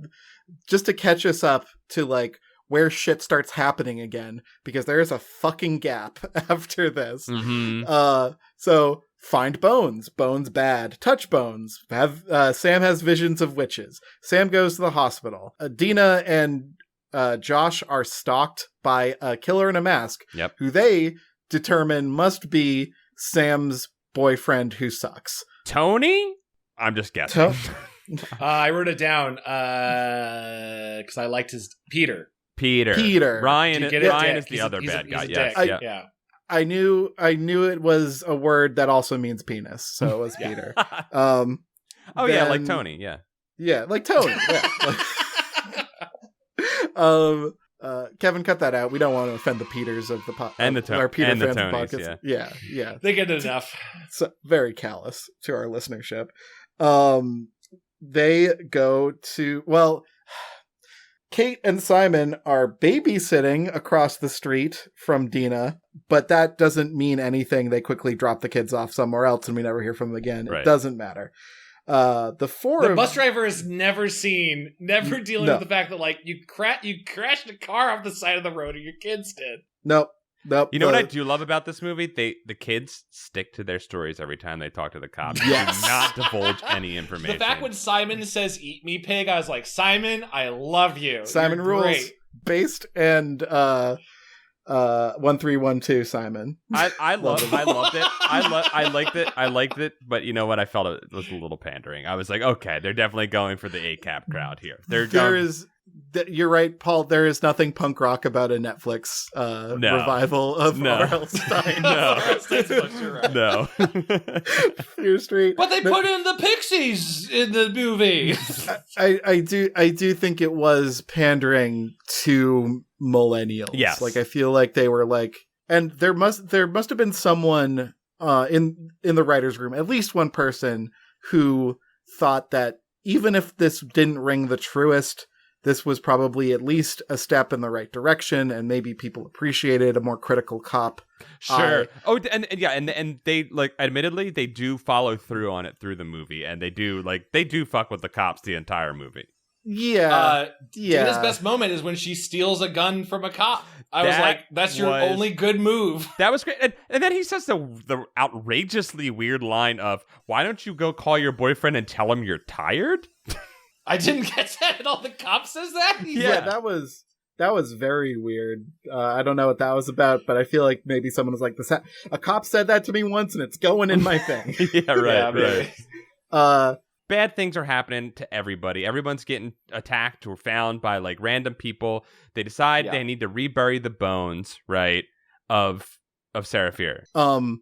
just to catch us up to like where shit starts happening again, because there is a fucking gap after this. Mm-hmm. So find bones. Bones bad. Touch bones. Sam has visions of witches. Sam goes to the hospital. Deena and Josh are stalked by a killer in a mask. Yep. Who they determine must be Sam's boyfriend who sucks. Tony? I'm just guessing. I wrote it down because I liked his Peter. Ryan is the other bad guy. Yeah. I knew it was a word that also means penis, so it was Peter. Yeah, like Tony. Yeah. Yeah, like Tony. Yeah. Kevin, cut that out. We don't want to offend the Peters of the and the our Peter and fans the of Tonys, podcasts. Yeah. Yeah. They get enough. So very callous to our listenership. They go to Kate and Simon are babysitting across the street from Deena, but that doesn't mean anything. They quickly drop the kids off somewhere else and we never hear from them again. Right. It doesn't matter. The bus driver is never dealing with the fact that like you crashed a car off the side of the road or your kids did. Nope. You know what I do love about this movie? The kids stick to their stories every time they talk to the cops. Yes. Do not divulge any information. The fact when Simon says "Eat me, pig," I was like, Simon, I love you. Simon You're rules. Great. Based and 1312 Simon. I loved it. I liked it, but you know what? I felt it was a little pandering. I was like, okay, they're definitely going for the ACAB crowd here. You're right, Paul. There is nothing punk rock about a Netflix revival of R.L. Stein. No. Fear Street. But they put in the Pixies in the movie. I do think it was pandering to millennials. Yes. Like I feel like they were like, and there must have been someone in the writer's room, at least one person who thought that even if this didn't ring the truest, this was probably at least a step in the right direction, and maybe people appreciated a more critical cop. Sure. And they like, admittedly, they do follow through on it through the movie, and they do fuck with the cops the entire movie. Yeah. Deena's best moment is when she steals a gun from a cop. I was like, that's your only good move. That was great. And then he says the outrageously weird line of, why don't you go call your boyfriend and tell him you're tired? I didn't get that at all. The cop says that? Yeah, that was very weird. I don't know what that was about, but I feel like maybe someone was like, a cop said that to me once and it's going in my thing. Yeah, right. Bad things are happening to everybody. Everyone's getting attacked or found by like random people. They decide they need to rebury the bones, right, of Sarah Fear. I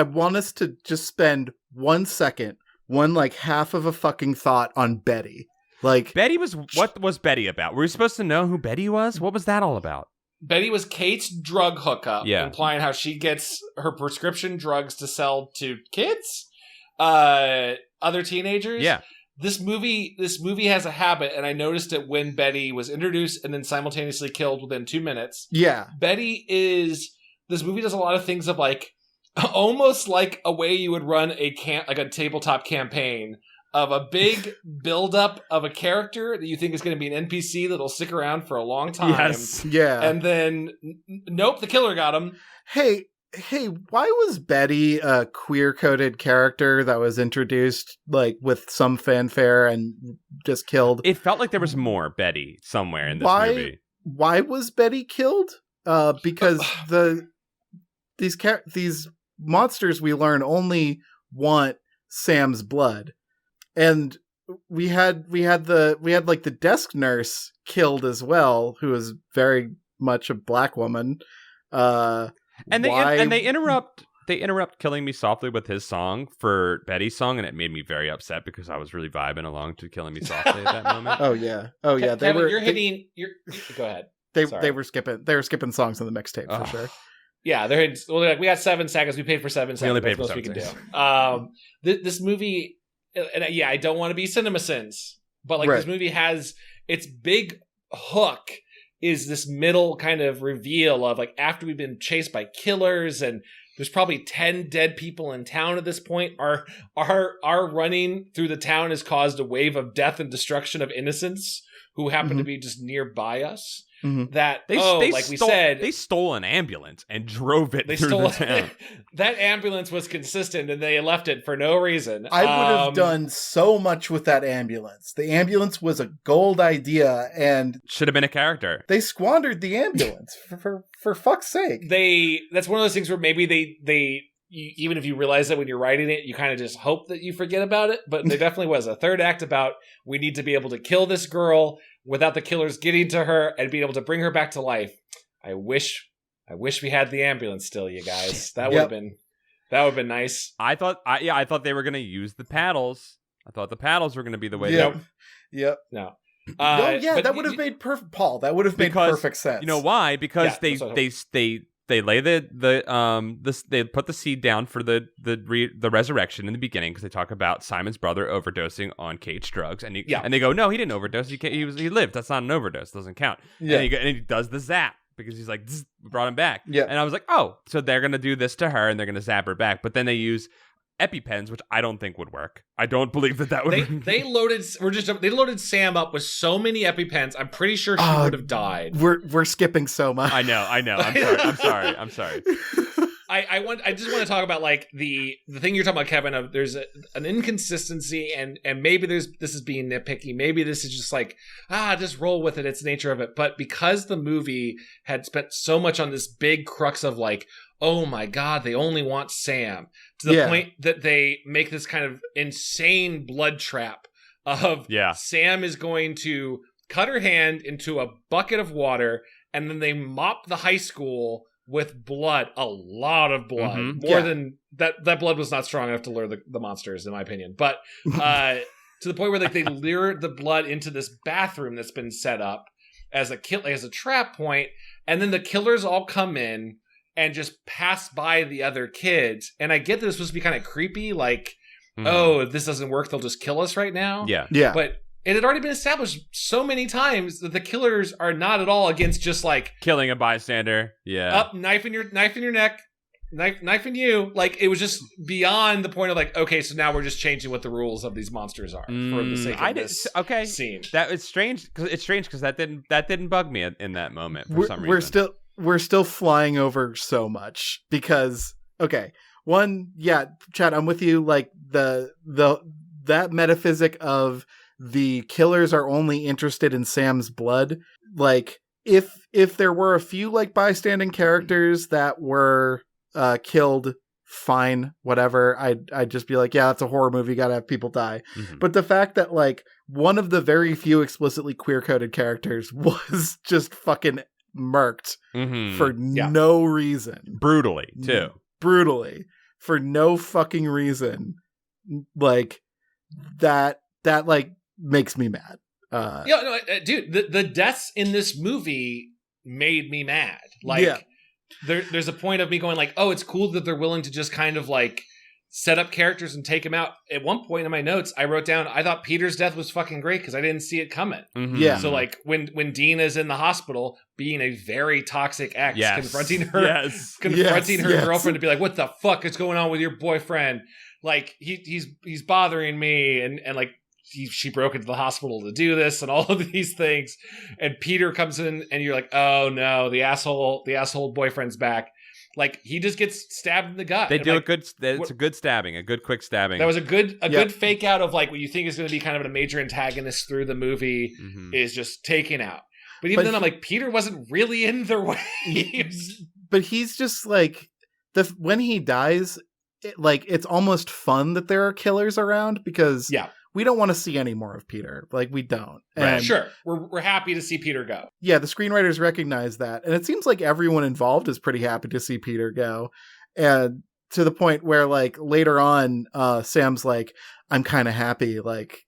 want us to just spend 1 second, like half of a fucking thought on Betty. Like Betty what was Betty about? Were we supposed to know who Betty was? What was that all about? Betty was Kate's drug hookup, implying how she gets her prescription drugs to sell to kids. Other teenagers. Yeah. This movie has a habit, and I noticed it when Betty was introduced and then simultaneously killed within 2 minutes. Yeah. This movie does a lot of things of like, almost like a way you would run a tabletop campaign of a big buildup of a character that you think is going to be an NPC that'll stick around for a long time. Yes. Yeah. And then, nope, the killer got him. Hey, why was Betty a queer-coded character that was introduced like with some fanfare and just killed? It felt like there was more Betty somewhere in this movie. Why was Betty killed? Because these monsters, we learn, only want Sam's blood, and we had like the desk nurse killed as well, who is very much a black woman. And they interrupt Killing Me Softly with his song for Betty's song, and it made me very upset because I was really vibing along to Killing Me Softly at that moment. Oh yeah. Kevin, go ahead. They were skipping songs on the mixtape for sure. Yeah, we got 7 seconds. We paid for 7 seconds. We only paid for 7 seconds. This movie, and I don't want to be CinemaSins, but like this movie has its big hook is this middle kind of reveal of like after we've been chased by killers and there's probably 10 dead people in town at this point. Our running through the town has caused a wave of death and destruction of innocents who happened to be just nearby us. That they stole an ambulance and drove it through the town. That ambulance was consistent, and they left it for no reason. I would have done so much with that ambulance. The ambulance was a gold idea, and should have been a character. They squandered the ambulance for fuck's sake. That's one of those things where maybe they even if you realize that when you're writing it, you kind of just hope that you forget about it. But there definitely was a third act about we need to be able to kill this girl without the killers getting to her and being able to bring her back to life. I wish we had the ambulance still, you guys. That would have been nice. I thought they were going to use the paddles. I thought the paddles were going to be the way. Yep. No. That would have made perfect. Paul, that would have made perfect sense. You know why? Because they lay they put the seed down for the resurrection in the beginning, because they talk about Simon's brother overdosing on Kate's drugs, and they go, no, he didn't overdose. He lived. That's not an overdose. Doesn't count. Yeah. And he does the zap because he's like, brought him back. Yeah. And I was like, oh, so they're gonna do this to her and they're gonna zap her back, but then they use EpiPens, which I don't think would work. I don't believe that would. They loaded Sam up with so many EpiPens. I'm pretty sure she would have died. We're skipping so much. I know. I'm sorry. I just want to talk about like the thing you're talking about, Kevin. Of there's an inconsistency, and maybe this is being nitpicky. Maybe this is just like just roll with it. It's the nature of it. But because the movie had spent so much on this big crux of like, oh my God, they only want Sam, to the point that they make this kind of insane blood trap of Sam is going to cut her hand into a bucket of water, and then they mop the high school with blood, a lot of blood, more than that blood was not strong enough to lure the monsters, in my opinion. But to the point where like they lure the blood into this bathroom that's been set up as a trap point, and then the killers all come in and just pass by the other kids. And I get that it's supposed to be kind of creepy, like, oh, if this doesn't work, they'll just kill us right now. Yeah. But it had already been established so many times that the killers are not at all against just like killing a bystander. Yeah. Up, knife in your neck, knifing you. Like, it was just beyond the point of like, okay, so now we're just changing what the rules of these monsters are for the sake of this scene. That is strange. Because that didn't bug me in that moment for some reason. We're still flying over so much because, okay, Chad, I'm with you. Like that metaphysic of the killers are only interested in Sam's blood. Like if there were a few like bystanding characters that were killed, fine, whatever. I'd just be like, yeah, that's a horror movie. Gotta have people die. But the fact that like one of the very few explicitly queer coded characters was just fucking murked for no reason, brutally for no fucking reason, like that like makes me mad. Dude, the deaths in this movie made me mad. Like there's a point of me going like, oh, it's cool that they're willing to just kind of like set up characters and take them out. At one point in my notes, I wrote down, I thought Peter's death was fucking great because I didn't see it coming. Yeah. So like when Deena's in the hosptal being a very toxic ex, confronting her girlfriend to be like, what the fuck is going on with your boyfriend? Like he's bothering me, and like she broke into the hospital to do this and all of these things. And Peter comes in and you're like, oh no, the asshole boyfriend's back. Like, he just gets stabbed in the gut. They do like, it's a good stabbing, a good quick stabbing. That was a good fake out of like what you think is going to be kind of a major antagonist through the movie is just taken out. But even then, I'm like, Peter wasn't really in their way. But he's just like, when he dies, it's almost fun that there are killers around because we don't want to see any more of Peter. Like, we don't. Right. Sure. We're happy to see Peter go. Yeah, the screenwriters recognize that. And it seems like everyone involved is pretty happy to see Peter go. And to the point where, like, later on, Sam's like, I'm kind of happy, like,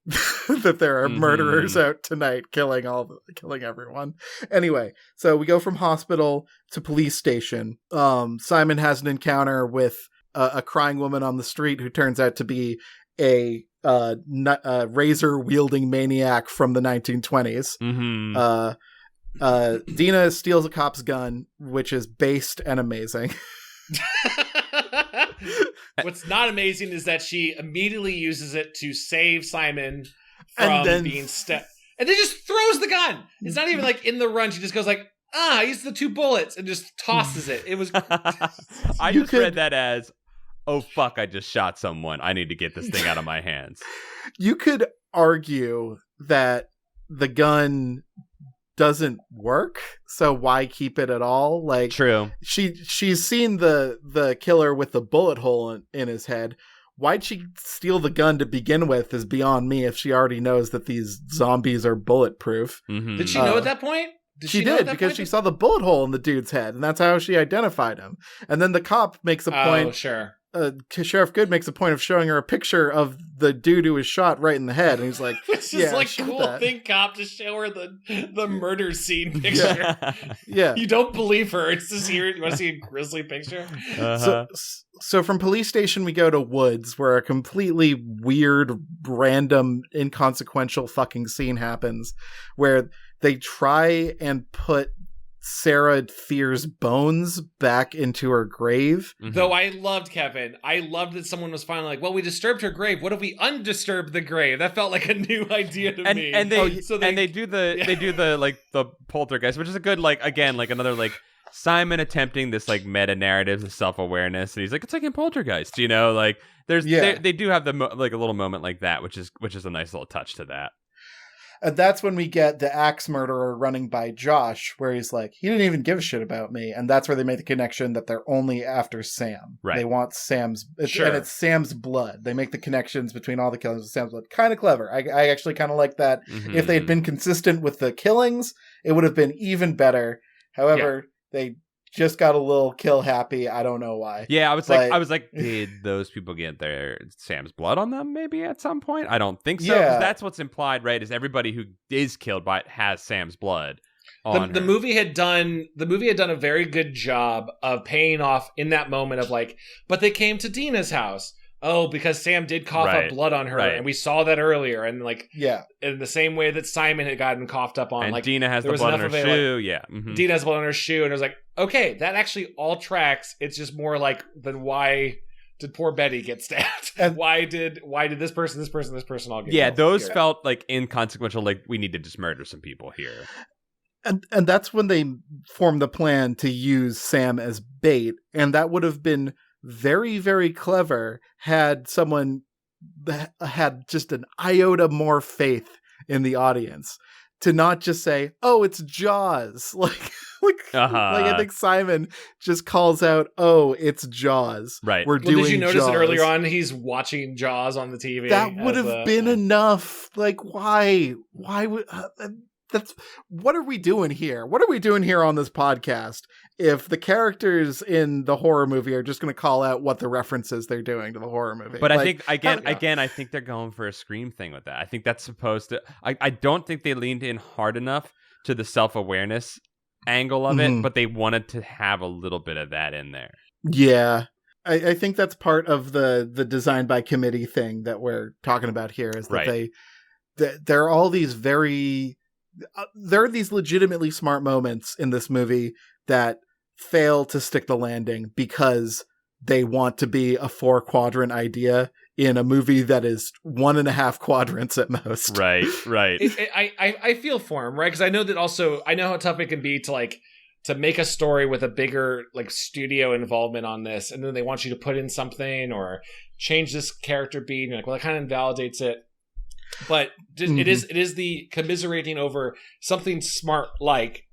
that there are murderers out tonight killing everyone. Anyway, so we go from hospital to police station. Simon has an encounter with a crying woman on the street who turns out to be a razor wielding maniac from the 1920s. Deena steals a cop's gun, which is based and amazing. What's not amazing is that she immediately uses it to save Simon from being stabbed. And then just throws the gun. It's not even like in the run. She just goes like, I used the 2 bullets and just tosses it. It was. I just read that as, oh, fuck, I just shot someone. I need to get this thing out of my hands. You could argue that the gun doesn't work, so why keep it at all? Like, true. She's seen the killer with the bullet hole in his head. Why'd she steal the gun to begin with is beyond me if she already knows that these zombies are bulletproof. Mm-hmm. Did she know at that point? She did, because she saw the bullet hole in the dude's head, and that's how she identified him. And then the cop makes a point. Oh, sure. Sheriff Good makes a point of showing her a picture of the dude who was shot right in the head, and he's like, "This is like cool thing, cop, to show her the murder scene picture." Yeah, you don't believe her. It's just here. You want to see a grisly picture? Uh-huh. So from police station we go to woods, where a completely weird, random, inconsequential fucking scene happens, where they try and put Sarah Fear's bones back into her grave. Mm-hmm. Though I loved Kevin. I loved that someone was finally like, well, we disturbed her grave. What if we undisturbed the grave? That felt like a new idea to me. And they do the like the poltergeist, which is a good, like, again, like another like Simon attempting this like meta narrative of self-awareness, and he's like, it's like in Poltergeist, you know, like there's they do have like a little moment like that, which is a nice little touch to that. And that's when we get the axe murderer running by Josh, where he's like, he didn't even give a shit about me. And that's where they make the connection that they're only after Sam. Right. They want Sam's, and it's Sam's blood. They make the connections between all the killings with Sam's blood. Kind of clever. I actually kind of like that. Mm-hmm. If they had been consistent with the killings, it would have been even better. However, they just got a little kill happy. I don't know why. Yeah, I was like, did those people get their Sam's blood on them maybe at some point? I don't think so. Yeah. That's what's implied, right? Is everybody who is killed by it has Sam's blood on the movie had done a very good job of paying off in that moment of like, but they came to Deena's house. Oh, because Sam did cough up blood on her, and we saw that earlier. And like, in the same way that Simon had gotten coughed up on, and like, Deena has the blood on her shoe. Deena has blood on her shoe, and I was like, okay, that actually all tracks. It's just more like, then why did poor Betty get stabbed? And why did this person all get? Yeah, those felt like inconsequential. Like, we need to just murder some people here. And that's when they formed the plan to use Sam as bait, and that would have been very, very clever had someone had just an iota more faith in the audience to not just say, oh, it's Jaws. Like I think Simon just calls out, oh, it's Jaws. Right. We're doing did you notice Jaws. It earlier on? He's watching Jaws on the TV. That would have been enough. Like, why would... what are we doing here? What are we doing here on this podcast if the characters in the horror movie are just going to call out what the references they're doing to the horror movie? But like, I think again, I think they're going for a Scream thing with that. I think that's supposed to. I don't think they leaned in hard enough to the self-awareness angle of it, but they wanted to have a little bit of that in there. Yeah. I think that's part of the design by committee thing that we're talking about here, is that there are all these there are these legitimately smart moments in this movie that fail to stick the landing because they want to be a 4-quadrant idea in a movie that is 1.5 quadrants at most. Right. I feel for him, right? Because I know how tough it can be to make a story with a bigger like studio involvement on this, and then they want you to put in something or change this character beat, and you're like, well, that kind of invalidates it. But it is the commiserating over something smart, like,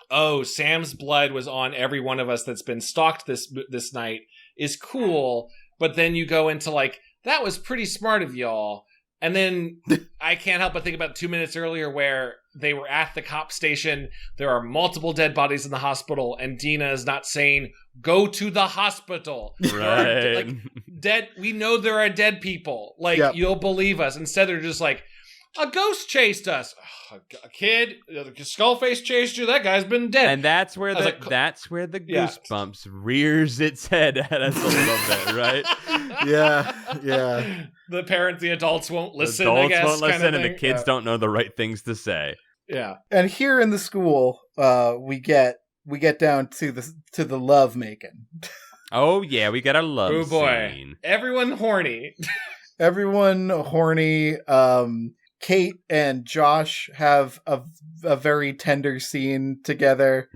oh, Sam's blood was on every one of us that's been stalked this night is cool. But then you go into like, that was pretty smart of y'all. And then I can't help but think about 2 minutes earlier where they were at the cop station. There are multiple dead bodies in the hospital, and Deena is not saying, go to the hospital. Right. Like, dead. We know there are dead people. Like, you'll believe us. Instead, they're just like, a ghost chased us. A kid, Skullface chased you. That guy's been dead. And that's where the Goosebumps rears its head at us a little bit, right? Yeah. The parents, the adults won't listen. The adults I guess, won't listen, and the kids don't know the right things to say. Yeah. And here in the school, we get down to the love making. Oh yeah, we got a love scene. Everyone horny. Everyone horny. Kate and Josh have a very tender scene together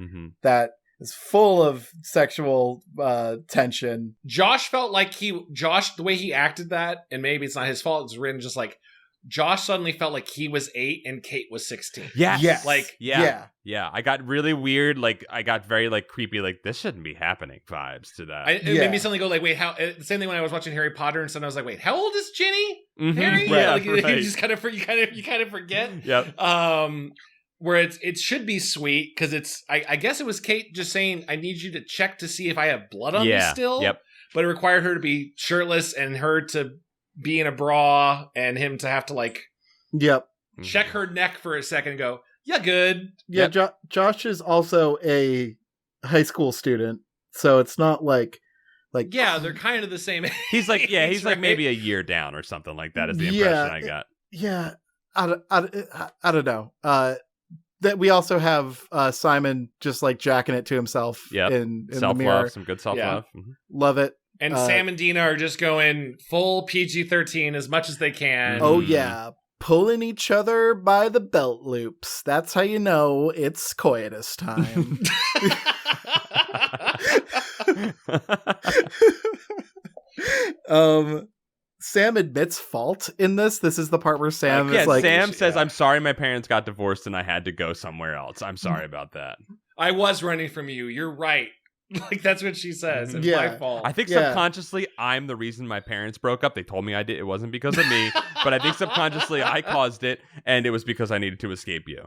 that is full of sexual tension. Josh felt like the way he acted that, and maybe it's not his fault, it's written just like, Josh suddenly felt like he was 8 and Kate was 16. Yes. Like, yeah. I got really weird. Like, I got very like creepy. Like, this shouldn't be happening. Vibes to that. It made me suddenly go like, wait, how? The same thing when I was watching Harry Potter and stuff. I was like, wait, how old is Ginny? Harry? Right, Like, right. you just kind of forget. Yep. Where it should be sweet because it's. I guess it was Kate just saying, I need you to check to see if I have blood on me still. Yep. But it required her to be shirtless and her to be in a bra and him to have to like check her neck for a second and go, yeah, good. Yeah, Josh is also a high school student, so it's not like they're kind of the same age. He's like he's like maybe a year down or something like that is the impression I got. Yeah, I don't know. That we also have Simon just like jacking it to himself in the mirror. Some good self-love. Love it. And Sam and Deena are just going full PG-13 as much as they can. Oh, yeah. Pulling each other by the belt loops. That's how you know it's coitus time. Sam admits fault in this. This is the part where Sam is like... Sam says, I'm sorry my parents got divorced and I had to go somewhere else. I'm sorry about that. I was running from you. You're right. Like, that's what she says. It's my fault. I think subconsciously, I'm the reason my parents broke up. They told me I did. It wasn't because of me. But I think subconsciously, I caused it. And it was because I needed to escape you.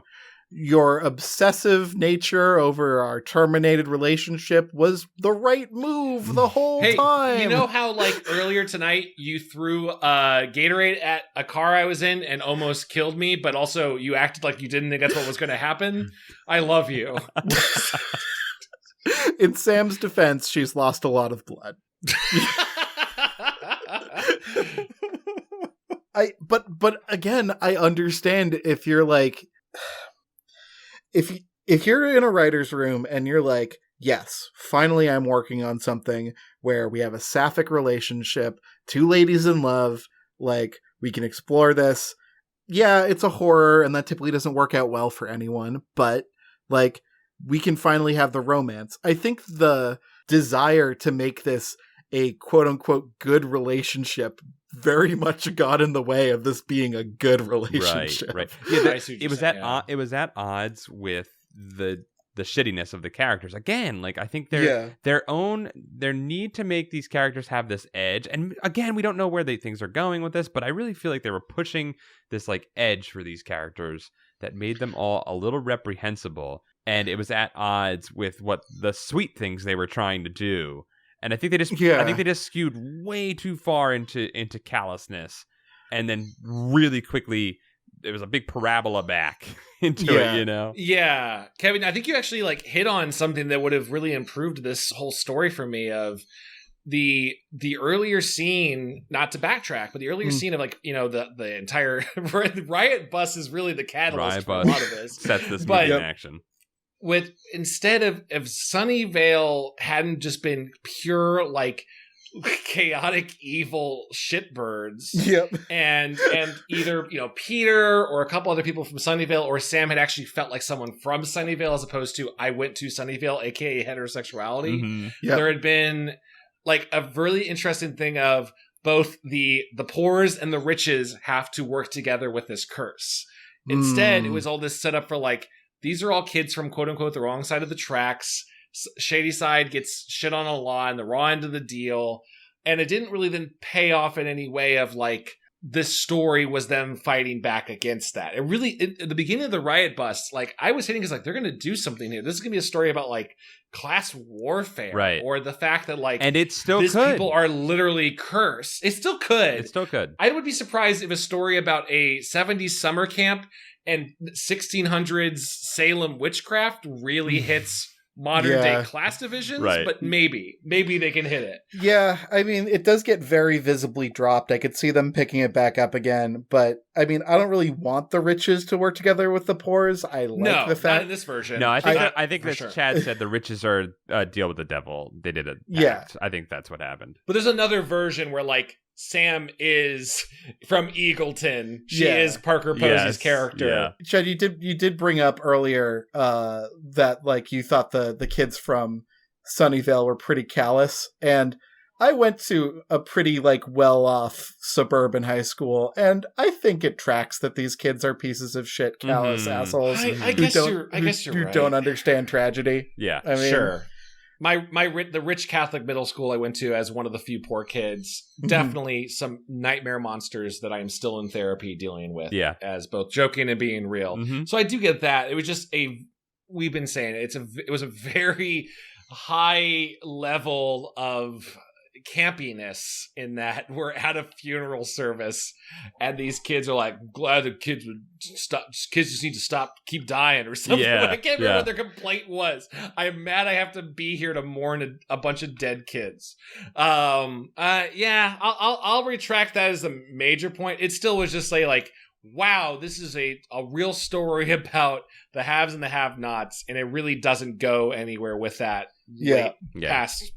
Your obsessive nature over our terminated relationship was the right move the whole time. You know how, like, earlier tonight, you threw Gatorade at a car I was in and almost killed me, but also you acted like you didn't think that's what was going to happen? I love you. In Sam's defense, she's lost a lot of blood. But again, I understand if you're like, if you're in a writer's room and you're like, yes, finally I'm working on something where we have a sapphic relationship, 2 ladies in love, like we can explore this. Yeah, it's a horror and that typically doesn't work out well for anyone, but like, we can finally have the romance. I think the desire to make this a quote-unquote good relationship very much got in the way of this being a good relationship. Right. Yeah, it was at odds with the shittiness of the characters. Again, like I think their need to make these characters have this edge. And again, we don't know where things are going with this, but I really feel like they were pushing this like edge for these characters that made them all a little reprehensible. And it was at odds with what the sweet things they were trying to do. And I think they just skewed way too far into callousness. And then really quickly, there was a big parabola back into it, you know? Yeah. Kevin, I think you actually like hit on something that would have really improved this whole story for me of the earlier scene, not to backtrack, but the earlier scene of like, you know, the entire riot bus is really the catalyst for a lot of this. Sets this movie in action. With instead of if Sunnyvale hadn't just been pure like chaotic evil shitbirds, and either Peter or a couple other people from Sunnyvale or Sam had actually felt like someone from Sunnyvale as opposed to I went to Sunnyvale, aka heterosexuality. There had been like a really interesting thing of both the poors and the riches have to work together with this curse. Instead, it was all this setup for like, these are all kids from quote unquote the wrong side of the tracks. Shady side gets shit on a lot and the raw end of the deal. And it didn't really then pay off in any way of like, this story was them fighting back against that. It really, at the beginning of the riot bus, like I was hitting because like, they're going to do something here. This is going to be a story about like class warfare, right? Or the fact that like, and it's still these people are literally cursed. It still could. I would be surprised if a story about a 70s summer camp and 1600s Salem witchcraft really hits modern day class divisions, but maybe they can hit it. Yeah, I mean, it does get very visibly dropped. I could see them picking it back up again, but I mean, I don't really want the riches to work together with the poors. I like the fact not in this version. No, I think that Chad said the riches are deal with the devil. They did it. I think that's what happened. But there's another version where like Sam is from Eagleton. She is Parker Posey's character. Yeah. Chad, you did bring up earlier that like you thought the kids from Sunnyvale were pretty callous, and I went to a pretty like well-off suburban high school, and I think it tracks that these kids are pieces of shit, callous assholes. I guess you're who right. don't understand tragedy. Yeah, I mean, sure. The rich Catholic middle school I went to as one of the few poor kids, definitely some nightmare monsters that I am still in therapy dealing with. Yeah, as both joking and being real. So I do get that. It was just we've been saying it was a very high level of campiness in that we're at a funeral service and these kids are like, glad the kids would stop, kids just need to stop, keep dying or something. I can't remember what their complaint was. I'm mad I have to be here to mourn a bunch of dead kids. I'll retract that as a major point. It still was just like, wow, this is a real story about the haves and the have-nots, and it really doesn't go anywhere with that.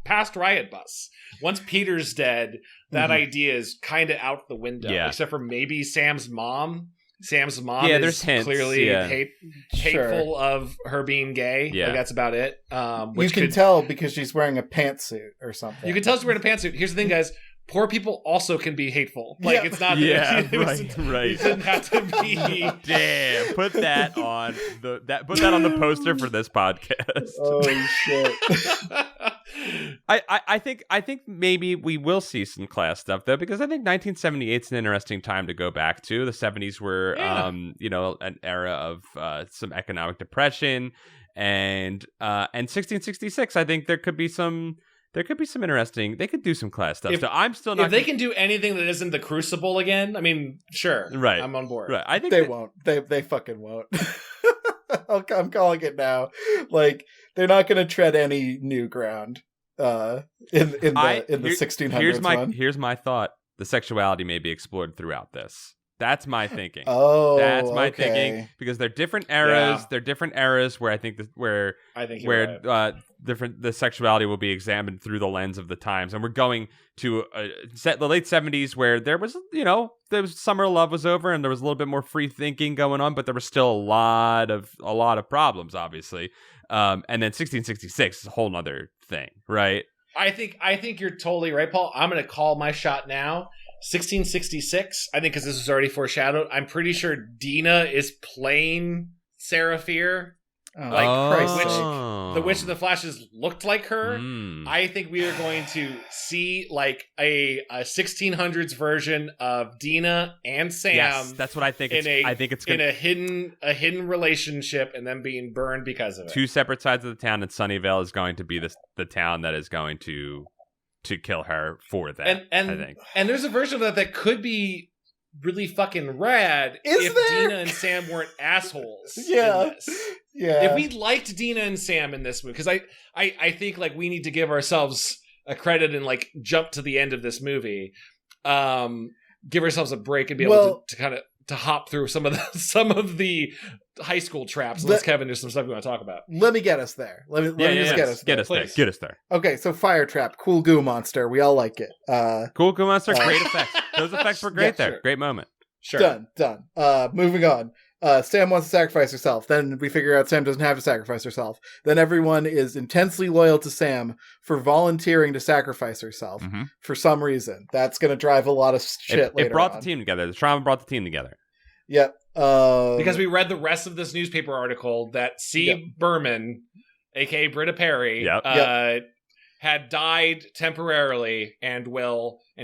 Past Riot Bus. Once Peter's dead, that idea is kind of out the window, except for maybe Sam's mom. Sam's mom is clearly hateful of her being gay. Like, that's about it. You can tell because she's wearing a pantsuit or something. You can tell she's wearing a pantsuit. Here's the thing, guys. Poor people also can be hateful. Like, it's not... right. You didn't have to be... Damn, put that on the poster for this podcast. Oh, shit. I think maybe we will see some class stuff, though, because I think 1978 is an interesting time to go back to. The 70s were, an era of some economic depression, and 1666, I think there could be some interesting. They could do some class stuff. So I'm still not. If they can do anything that isn't the Crucible again, I mean, sure, right? I'm on board. Right. I think they won't. They fucking won't. I'm calling it now. Like, they're not going to tread any new ground. In the 1600s. Here's my thought. The sexuality may be explored throughout this. That's my thinking. Oh, that's my thinking, because they're different eras. Yeah. They're different eras where I think the sexuality will be examined through the lens of the times, and we're going to the late 70s where there was summer love was over and there was a little bit more free thinking going on, but there was still a lot of problems, obviously. And then 1666 is a whole nother thing, right? I think you're totally right, Paul. I'm going to call my shot now. 1666, I think, because this was already foreshadowed. I'm pretty sure Deena is playing Sarah Fear. The Witch of the Flashes looked like her. I think we are going to see like a 1600s version of Deena and Sam. Yes, that's what I think. In a hidden relationship, and then being burned because of it. Two separate sides of the town, and Sunnyvale is going to be the town that is going to kill her for that. I think. And there's a version of that could be really fucking rad if Deena and Sam weren't assholes. Yeah. In this. Yeah. If we liked Deena and Sam in this movie, because I think like we need to give ourselves a credit and like jump to the end of this movie, give ourselves a break and be able to kind of to hop through some of the high school traps. Unless Kevin, there's some stuff we want to talk about. Let me get us there. Let me get us there. Okay, so fire trap, cool goo monster. We all like it. Cool goo monster, great effects. Those effects were great there. Sure. Great moment. Sure. Done. Moving on. Sam wants to sacrifice herself. Then we figure out Sam doesn't have to sacrifice herself. Then everyone is intensely loyal to Sam for volunteering to sacrifice herself for some reason. That's going to drive a lot of shit later. It brought the team together. The trauma brought the team together. Yep. Because we read the rest of this newspaper article that C. Berman, a.k.a. Britta Perry, had died temporarily and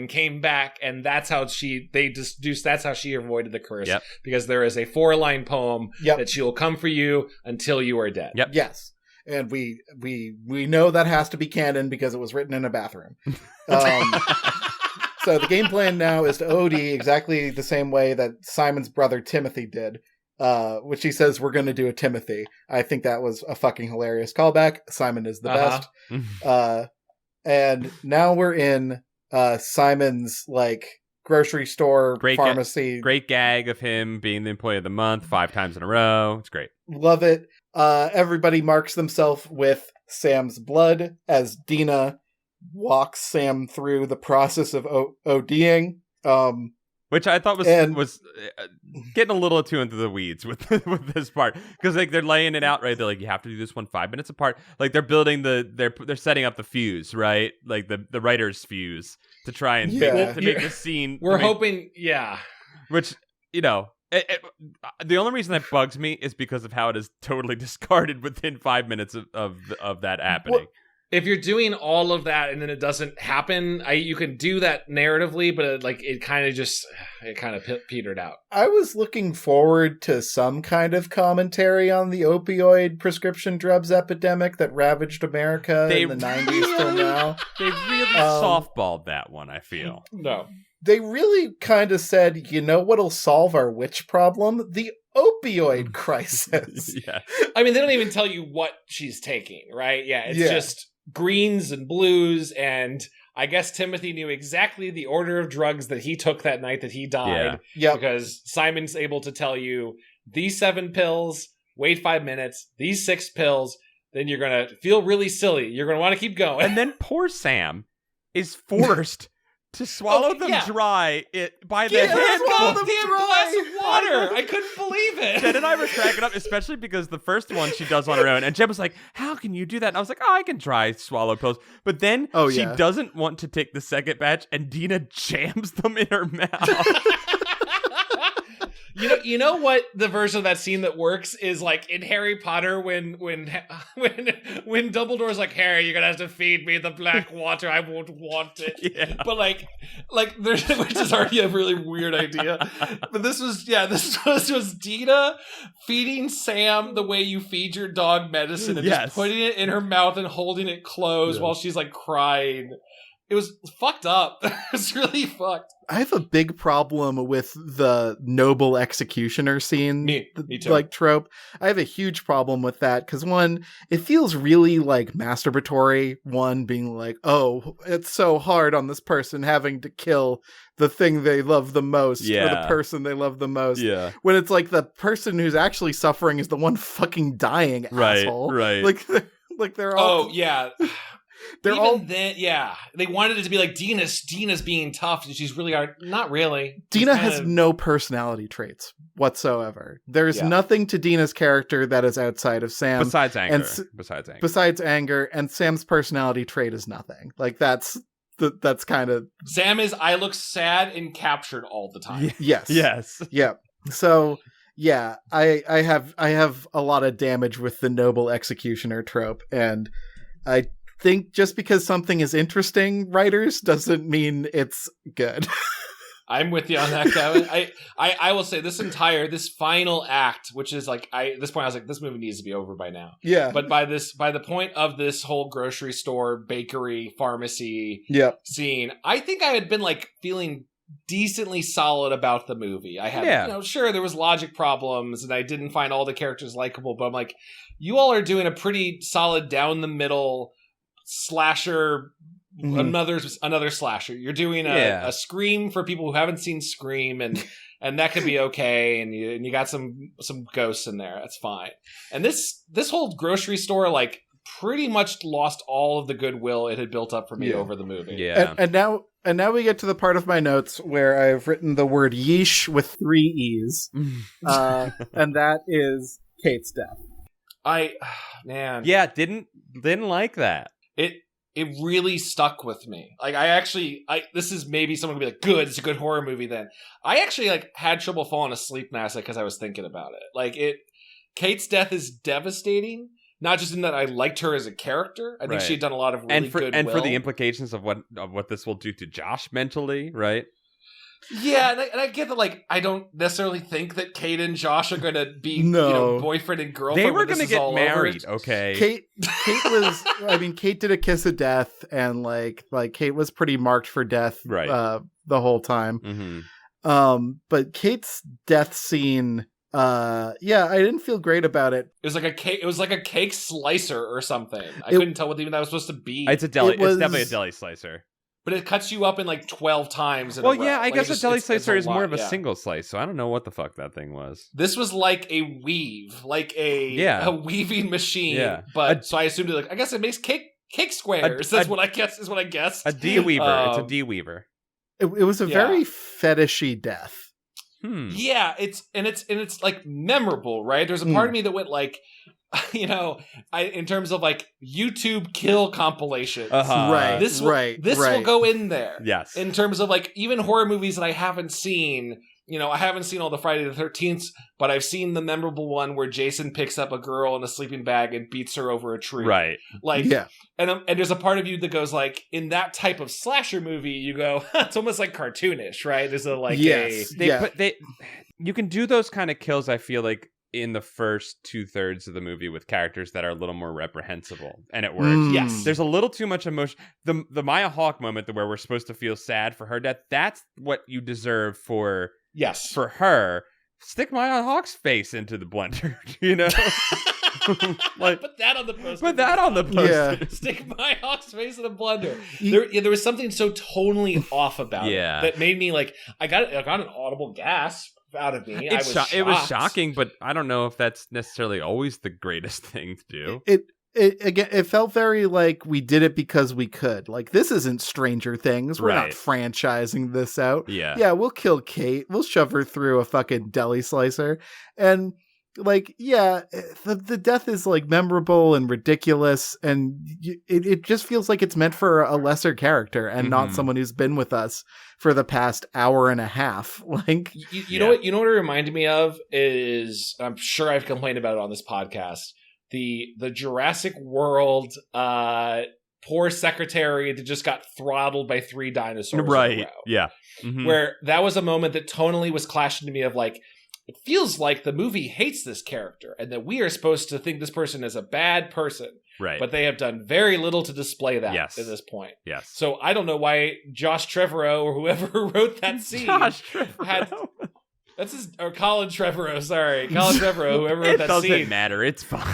came back, and that's how she avoided the curse. Because there is a 4-line poem that she will come for you until you are dead. Yes. And we know that has to be canon because it was written in a bathroom. So the game plan now is to OD exactly the same way that Simon's brother Timothy did, which he says we're going to do a Timothy. I think that was a fucking hilarious callback. Simon is the best. And now we're in Simon's like grocery store, pharmacy. Great gag of him being the employee of the month 5 times in a row. It's great. Love it. Everybody marks themselves with Sam's blood as Deena walks Sam through the process of ODing. Which I thought was getting a little too into the weeds with this part, because like they're laying it out right. They're like, you have to do this one 5 minutes apart. Like they're building they're setting up the fuse, right? Like the writer's fuse to try and make the scene. We're hoping, yeah. Which the only reason that bugs me is because of how it is totally discarded within 5 minutes of that happening. Well, if you're doing all of that and then it doesn't happen, you can do that narratively, but it kind of petered out. I was looking forward to some kind of commentary on the opioid prescription drugs epidemic that ravaged America in the 90s till now. They really softballed that one, I feel. No. They really kind of said, you know what'll solve our witch problem? The opioid crisis. Yeah. I mean, they don't even tell you what she's taking, right? Yeah, it's just greens and blues, and I guess Timothy knew exactly the order of drugs that he took that night that he died. Yeah. Because Simon's able to tell you these 7 pills, wait 5 minutes, these 6 pills, then you're going to feel really silly. You're going to want to keep going. And then poor Sam is forced to swallow them dry by the handful. Damn glass of water. I couldn't believe it. Jen and I were cracking up, especially because the first one she does on her own. And Jen was like, how can you do that? And I was like, I can dry swallow pills. But then she doesn't want to take the second batch, and Deena jams them in her mouth. You know what the version of that scene that works is like in Harry Potter when Dumbledore's like, Harry, you're gonna have to feed me the black water. I won't want it. Yeah. But like there's, which is already a really weird idea. But this was Deena feeding Sam the way you feed your dog medicine and just putting it in her mouth and holding it closed while she's like crying. It was fucked up. It was really fucked. I have a big problem with the noble executioner scene. Me too. Like trope. I have a huge problem with that because one, it feels really like masturbatory. One being like, oh, it's so hard on this person having to kill the thing they love the most or the person they love the most. Yeah. When it's like the person who's actually suffering is the one fucking dying asshole. Right. Like they're all. Oh yeah. They're Even all then, they wanted it to be like Deena's being tough, and she's really not really. Deena has no personality traits whatsoever. There's nothing to Deena's character that is outside of Sam. Besides anger. Besides anger, and Sam's personality trait is nothing. Like that's kind of Sam is. I look sad and captured all the time. Yes. Yeah. So yeah, I have a lot of damage with the noble executioner trope, and I think just because something is interesting, writers, doesn't mean it's good. I'm with you on that, Kevin. I will say this final act, which is like at this point I was like, this movie needs to be over by now. Yeah. But by the point of this whole grocery store, bakery, pharmacy scene, I think I had been like feeling decently solid about the movie. I had, sure, there was logic problems and I didn't find all the characters likable, but I'm like, you all are doing a pretty solid down the middle slasher, another slasher. You're doing a Scream for people who haven't seen Scream, and that could be okay. And you got some ghosts in there. That's fine. And this whole grocery store like pretty much lost all of the goodwill it had built up for me over the movie. Yeah. And now we get to the part of my notes where I've written the word yeesh with 3 E's, and that is Kate's death. Didn't like that. It really stuck with me. Like this is maybe someone would be like, good, it's a good horror movie then. I actually like had trouble falling asleep last night because I was thinking about it. Like Kate's death is devastating, not just in that I liked her as a character. I think she'd done a lot of really good and for the implications of what this will do to Josh mentally, right? Yeah, and I get that, like, I don't necessarily think that Kate and Josh are going to be, boyfriend and girlfriend. They were going to get married, okay? Kate was, Kate did a kiss of death, and, like Kate was pretty marked for death the whole time. Mm-hmm. But Kate's death scene, I didn't feel great about it. It was like a cake slicer or something. I couldn't tell what even that was supposed to be. It's definitely a deli slicer. But it cuts you up in like 12 times. I guess a deli slicer is more of a single slice, so I don't know what the fuck that thing was. This was like a weave, like a weaving machine. Yeah. But so I assumed I guess it makes cake cake squares. That's what I guess is what I guessed. A D-Weaver. It's a D-Weaver. It was a very fetishy death. Yeah, it's like memorable, right? There's a part of me that went like, in terms of like YouTube kill compilations. Right. This will go in there. Yes. In terms of like even horror movies that I haven't seen. I haven't seen all the Friday the 13th, but I've seen the memorable one where Jason picks up a girl in a sleeping bag and beats her over a tree. Right. Like, and there's a part of you that goes like, in that type of slasher movie, you go, it's almost like cartoonish, right? There's a like, you can do those kind of kills. I feel like in the first 2/3 of the movie with characters that are a little more reprehensible, and it works. Yes, there's a little too much emotion. The Maya Hawke moment, where we're supposed to feel sad for her death, that's what you deserve for. Yes, for her. Stick Maya Hawke's face into the blender, like, put that on the poster. Put that on the poster. Yeah. Stick Maya Hawke's face in the blender. There was something so tonally off about it that made me like I got an audible gasp out of me. It was shocking, but I don't know if that's necessarily always the greatest thing to do. It felt very like we did it because we could. Like, this isn't Stranger Things. We're not franchising this out. Yeah, we'll kill Kate. We'll shove her through a fucking deli slicer. And like, the death is like memorable and ridiculous. And it just feels like it's meant for a lesser character and not someone who's been with us for the past hour and a half. Like, you know what it reminded me of is, I'm sure I've complained about it on this podcast. The Jurassic World poor secretary that just got throttled by 3 dinosaurs. Right. In a row. Yeah. Where that was a moment that tonally was clashing to me of like, it feels like the movie hates this character and that we are supposed to think this person is a bad person. Right. But they have done very little to display that at this point. Yes. So I don't know why Josh Trevorrow or whoever wrote that scene that's or Colin Trevorrow, sorry. Colin Trevorrow, whoever wrote that scene. It doesn't matter. It's fine.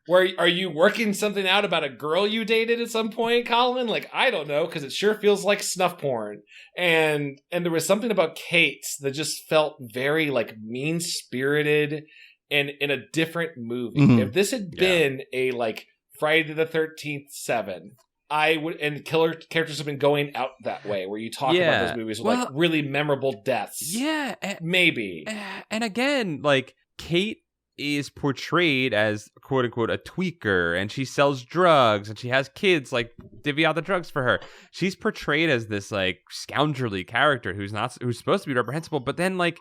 Are you working something out about a girl you dated at some point, Colin? Like, I don't know, because it sure feels like snuff porn. And there was something about Kate that just felt very, like, mean-spirited and in a different movie. If this had been a, like, Friday the 13th 7... I would, and killer characters have been going out that way, where you talk about those movies with like really memorable deaths. Yeah, maybe. And again, like Kate is portrayed as quote unquote a tweaker, and she sells drugs, and she has kids like divvy out the drugs for her. She's portrayed as this like scoundrelly character who's supposed to be reprehensible, but then like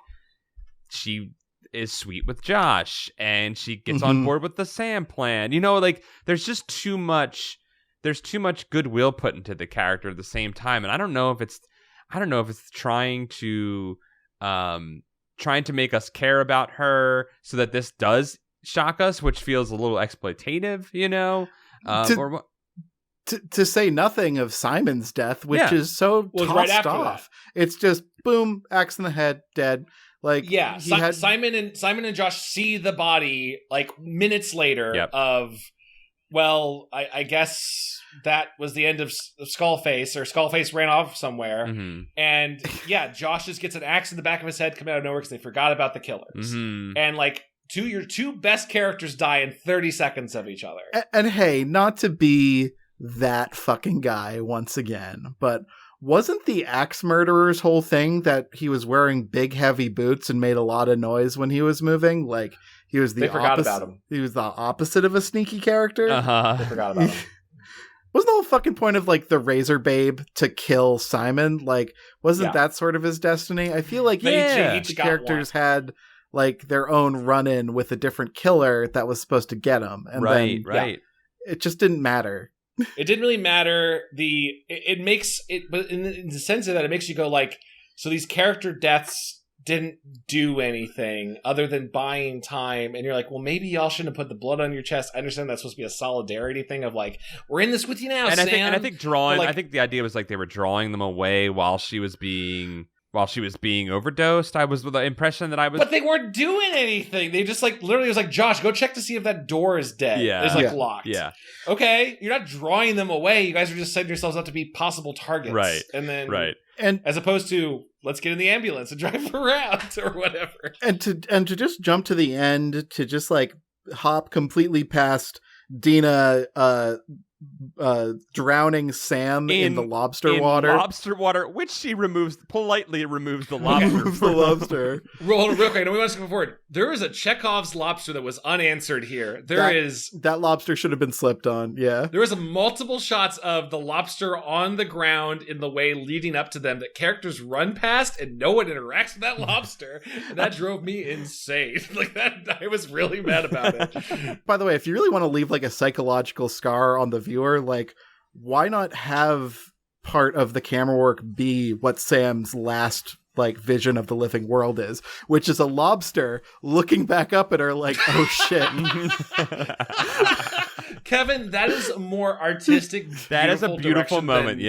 she is sweet with Josh, and she gets on board with the Sam plan. Like there's just too much. There's too much goodwill put into the character at the same time, and I don't know if it's trying to make us care about her so that this does shock us, which feels a little exploitative, to say nothing of Simon's death, which is so tossed off. It's just boom, axe in the head, dead. Like, Simon and Josh see the body like minutes later of. Well, I guess that was the end of Skullface, or Skullface ran off somewhere. And Josh just gets an axe in the back of his head coming out of nowhere because they forgot about the killers. And like your two best characters die in 30 seconds of each other. And hey, not to be that fucking guy once again, but wasn't the axe murderer's whole thing that he was wearing big heavy boots and made a lot of noise when he was moving? Like, he was they forgot about him. He was the opposite of a sneaky character. They forgot about him. Wasn't the whole fucking point of like the Razor Babe to kill Simon? Like, wasn't that sort of his destiny? I feel like each characters had like their own run-in with a different killer that was supposed to get him, and it just didn't matter. It didn't really matter. It makes it, but in the sense of that, it makes you go like, so these character deaths didn't do anything other than buying time, and you're like, well, maybe y'all shouldn't have put the blood on your chest. I understand that's supposed to be a solidarity thing of like, we're in this with you now, and Sam. I think I think the idea was like they were drawing them away while she was being overdosed. I was with the impression that I was, but they weren't doing anything. They just like literally was like, Josh, go check to see if that door is dead. It's like locked. Yeah. Okay, you're not drawing them away. You guys are just setting yourselves up to be possible targets. Right. And then and as opposed to let's get in the ambulance and drive around or whatever. And to just jump to the end, to just like hop completely past Deena drowning Sam in the lobster water. Lobster water, which she politely removes the lobster. Removes the lobster. Real quick, I know we want to go forward. There is a Chekhov's lobster that was unanswered here. That lobster should have been slept on, yeah. There was multiple shots of the lobster on the ground in the way leading up to them that characters run past and no one interacts with that lobster. And that drove me insane. Like that, I was really mad about it. By the way, if you really want to leave like a psychological scar on the viewer, like, why not have part of the camera work be what Sam's last like vision of the living world is, which is a lobster looking back up at her like, oh shit. Kevin, that is a more artistic, that is a beautiful moment,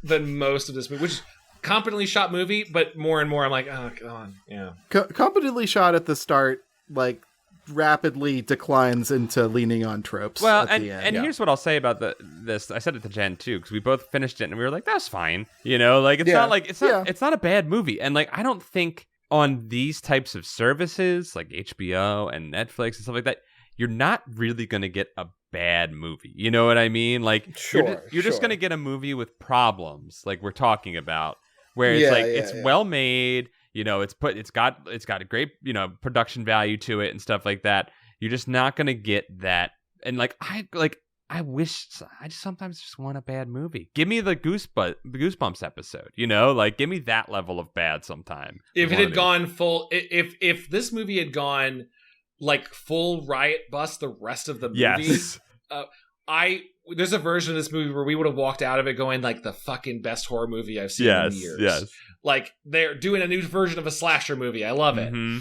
than most of this movie, which is competently shot movie, but more and more I'm like, oh god, yeah. Competently shot at the start, like rapidly declines into leaning on tropes. Well, and here's what I'll say about this. I said it to Jen too, because we both finished it and we were like, "That's fine," you know. Like it's not a bad movie, and like I don't think on these types of services like HBO and Netflix and stuff like that, you're not really going to get a bad movie. You know what I mean? Like you're just going to get a movie with problems, like we're talking about, where it's it's well made. You know, it's got a great, you know, production value to it and stuff like that. You're just not gonna get that. And I sometimes just want a bad movie. Give me the Goosebumps episode. You know, like give me that level of bad sometime. If it had gone full, if this movie had gone like full riot bus the rest of the movie, yes. There's a version of this movie where we would have walked out of it going like the fucking best horror movie I've seen in years. Yes. Like they're doing a new version of a slasher movie. I love it. Mm-hmm.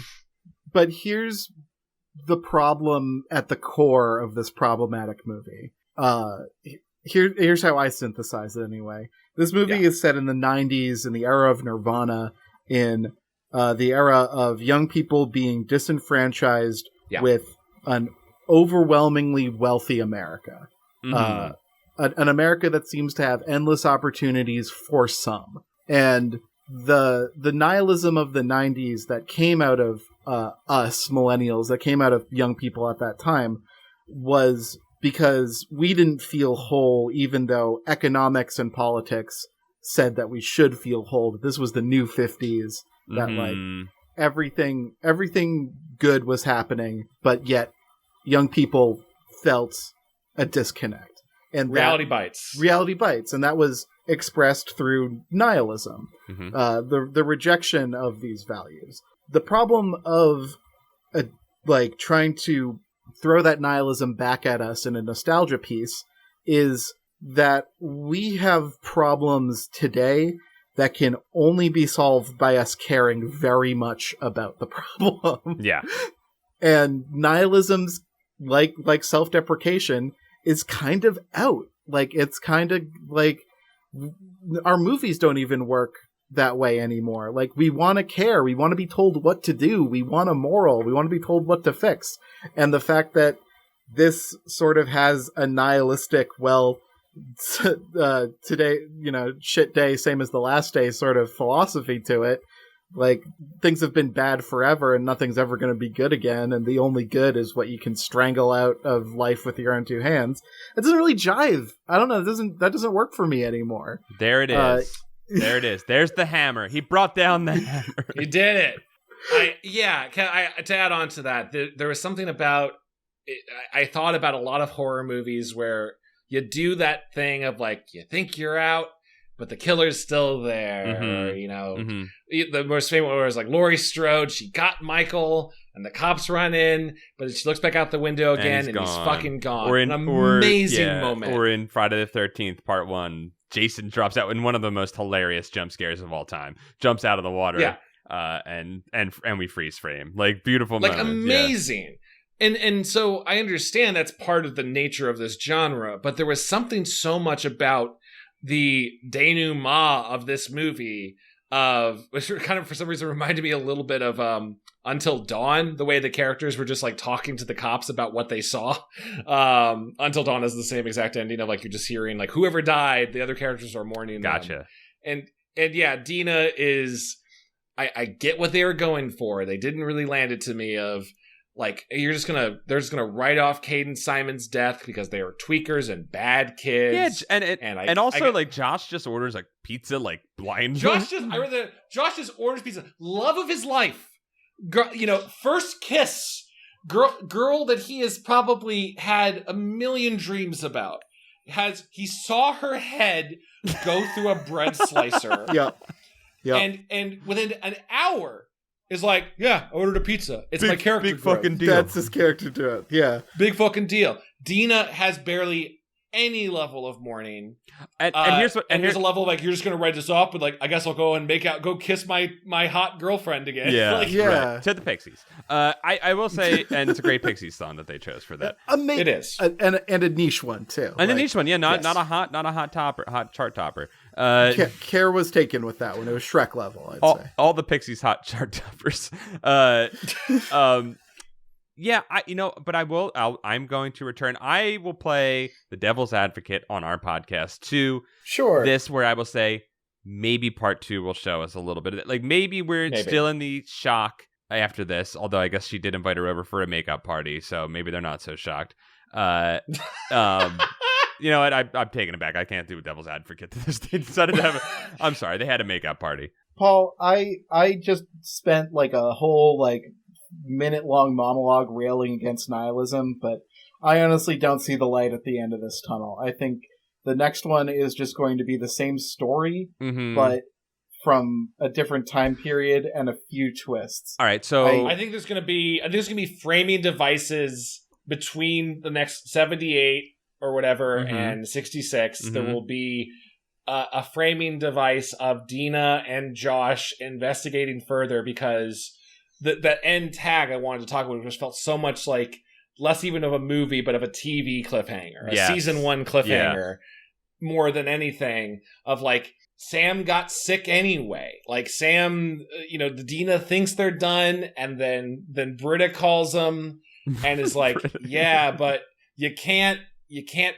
But here's the problem at the core of this problematic movie. Here's how I synthesize it anyway. This movie is set in the 90s in the era of Nirvana, in the era of young people being disenfranchised with an overwhelmingly wealthy America. Mm-hmm. An America that seems to have endless opportunities for some. And the nihilism of the 90s that came out of us millennials, that came out of young people at that time, was because we didn't feel whole, even though economics and politics said that we should feel whole. This was the new 50s, that like everything good was happening, but yet young people felt a disconnect. And reality bites. And that was expressed through nihilism, the rejection of these values. The problem of trying to throw that nihilism back at us in a nostalgia piece is that we have problems today that can only be solved by us caring very much about the problem. Yeah. And nihilism's like self-deprecation is kind of out. Like, it's kind of like our movies don't even work that way anymore. Like, we want to care. We want to be told what to do. We want a moral. We want to be told what to fix. And the fact that this sort of has a nihilistic, today, you know, shit day, same as the last day sort of philosophy to it. Like, things have been bad forever and nothing's ever going to be good again, and the only good is what you can strangle out of life with your own two hands. It doesn't really jive. I don't know. That doesn't work for me anymore. There it is. There it is. There's the hammer. He brought down the hammer. He did it. To add on to that, there was something about it, I thought about a lot of horror movies where you do that thing of like, you think you're out, but the killer's still there. Or, you know, the most famous one was like Laurie Strode. She got Michael, and the cops run in, but she looks back out the window again, and he's fucking gone. An amazing moment. Or in Friday the 13th, Part 1, Jason drops out in one of the most hilarious jump scares of all time. Jumps out of the water. Yeah. And we freeze frame. Like, beautiful moment. Like, amazing. Yeah. And so I understand that's part of the nature of this genre, but there was something so much about the denouement of this movie which kind of for some reason reminded me a little bit of Until Dawn, the way the characters were just like talking to the cops about what they saw. Until Dawn has the same exact ending of like you're just hearing like whoever died, the other characters are mourning them. And yeah, Deena is I get what they were going for. They didn't really land it to me of like they're just gonna write off Cade and Simon's death because they were tweakers and bad kids. Yeah, and also like Josh just orders like pizza like blind. Josh just orders pizza. Love of his life. Girl, first kiss. Girl that he has probably had a million dreams about. He saw her head go through a bread slicer. Yep. And within an hour is like, yeah, I ordered a pizza. It's my character. Big fucking deal. That's his character to it. Yeah. Big fucking deal. Deena has barely any level of mourning. And here's a level of like, you're just gonna write this off, but like I guess I'll go and go kiss my hot girlfriend again. Yeah. Yeah. Right. To the Pixies. I will say, and it's a great Pixies song that they chose for that. It is. And a niche one too. And a niche one, yeah, not a hot chart topper. Care was taken with that one. It was Shrek level, I'd say. All the Pixies hot chart toppers. Yeah, I'm going to return. I will play the devil's advocate on our podcast to this, where I will say maybe part 2 will show us a little bit of it. Like maybe we're still in the shock after this, although I guess she did invite her over for a makeup party, so maybe they're not so shocked. You know what? I'm taking it back. I can't do a devil's advocate to this. They decided to have I'm sorry, they had a makeup party. Paul, I just spent like a whole minute-long monologue railing against nihilism, but I honestly don't see the light at the end of this tunnel. I think the next one is just going to be the same story, but from a different time period and a few twists. All right, so I think there's going to be framing devices between the next 78 or whatever and 66. There will be a framing device of Deena and Josh investigating further, because the end tag I wanted to talk about just felt so much like less even of a movie, but of a TV cliffhanger, a season 1 cliffhanger, more than anything, of like, Sam got sick anyway. Like Sam, the Deena thinks they're done, and then Britta calls them and is like, yeah, but you can't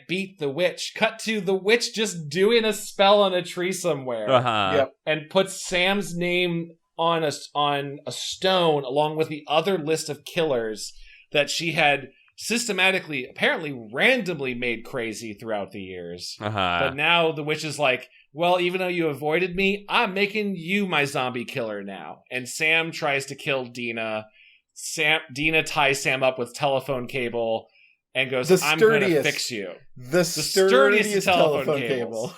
beat the witch. Cut to the witch just doing a spell on a tree somewhere. And puts Sam's name on a stone along with the other list of killers that she had systematically, apparently randomly made crazy throughout the years. But now the witch is like, well, even though you avoided me, I'm making you my zombie killer now. And Sam tries to kill Deena. Deena ties Sam up with telephone cable and goes, I'm going to fix you. The sturdiest telephone cable.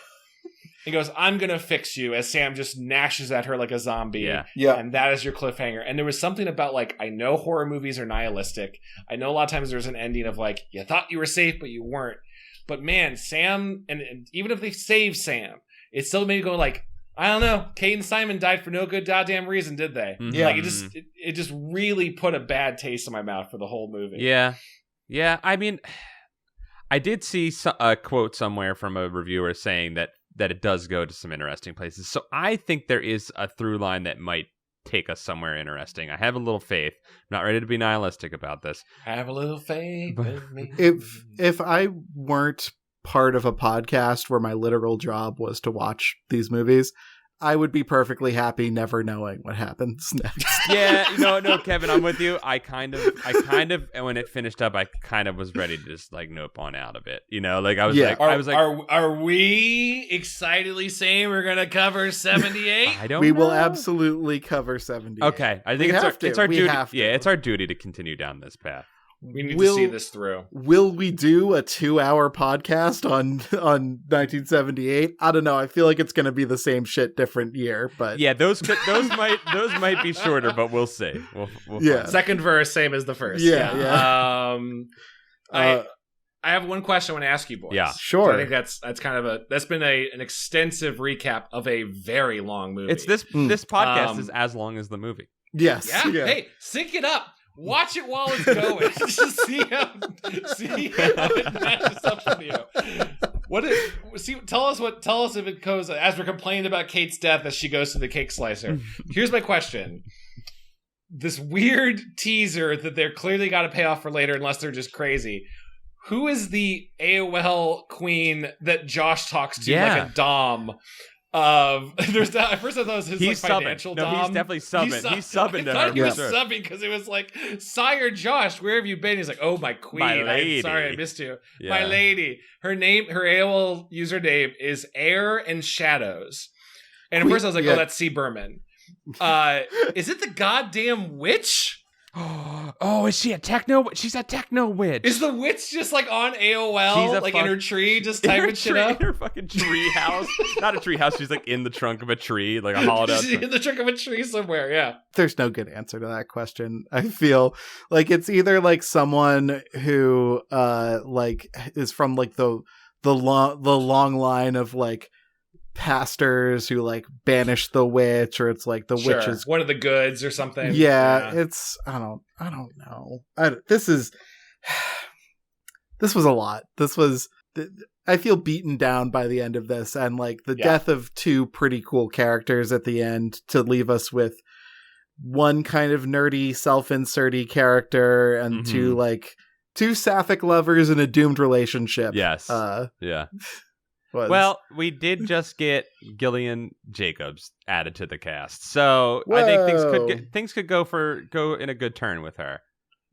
He goes, I'm going to fix you, as Sam just gnashes at her like a zombie. Yeah. And that is your cliffhanger. And there was something about, like, I know horror movies are nihilistic. I know a lot of times there's an ending of, like, you thought you were safe, but you weren't. But, man, Sam, and even if they save Sam, it still made me go, like, I don't know. Cade and Simon died for no good goddamn reason, did they? Yeah. Like, it just really put a bad taste in my mouth for the whole movie. Yeah. Yeah, I mean, I did see a quote somewhere from a reviewer saying that it does go to some interesting places. So I think there is a through line that might take us somewhere interesting. I have a little faith. I'm not ready to be nihilistic about this. Have a little faith with me. If I weren't part of a podcast where my literal job was to watch these movies, I would be perfectly happy never knowing what happens next. Yeah, no, Kevin, I'm with you. I kind of, and when it finished up, I kind of was ready to just like nope on out of it. Like I was are we excitedly saying we're gonna cover 78? I don't. We know. will absolutely cover 78. Okay, I think it's our duty. Yeah, it's our duty to continue down this path. We need to see this through. Will we do a 2-hour podcast on 1978? I don't know. I feel like it's going to be the same shit, different year. But yeah, those might be shorter, but we'll see. We'll second verse, same as the first. Yeah. I have one question I want to ask you, boys. Yeah, sure. So I think that's kind of that's been an extensive recap of a very long movie. It's this podcast is as long as the movie. Yes. Yeah. Hey, sync it up. Watch it while it's going. Just see how it matches up for you. Tell us if it goes as we're complaining about Kate's death as she goes to the cake slicer. Here's my question. This weird teaser that they're clearly got to pay off for later unless they're just crazy. Who is the AOL queen that Josh talks to like a dom? There's that. At first I thought it was his financial dom. No, he's definitely subbing. He's subbing to her. He was subbing because it was like, Sire Josh, where have you been? He's like, oh, my queen. I'm sorry I missed you. Yeah. My lady. Her AOL username is Air and Shadows. And at first I was like, oh, that's C. Berman. Is it the goddamn witch? Oh, is she a techno? She's a techno witch. Is the witch just like on AOL, like in her tree, just typing shit up? In her fucking tree house. Not a tree house. She's like in the trunk of a tree, like a hollowed out. She's in the trunk of a tree somewhere. Yeah. There's no good answer to that question. I feel like it's either like someone who like is from like the long line of like pastors who like banish the witch, or it's like the witch is one of the goods or something. It's I don't know. This was a lot. I feel beaten down by the end of this, and like the death of two pretty cool characters at the end to leave us with one kind of nerdy self-inserty character and two sapphic lovers in a doomed relationship. Yes. Well, we did just get Gillian Jacobs added to the cast, so I think things could go in a good turn with her.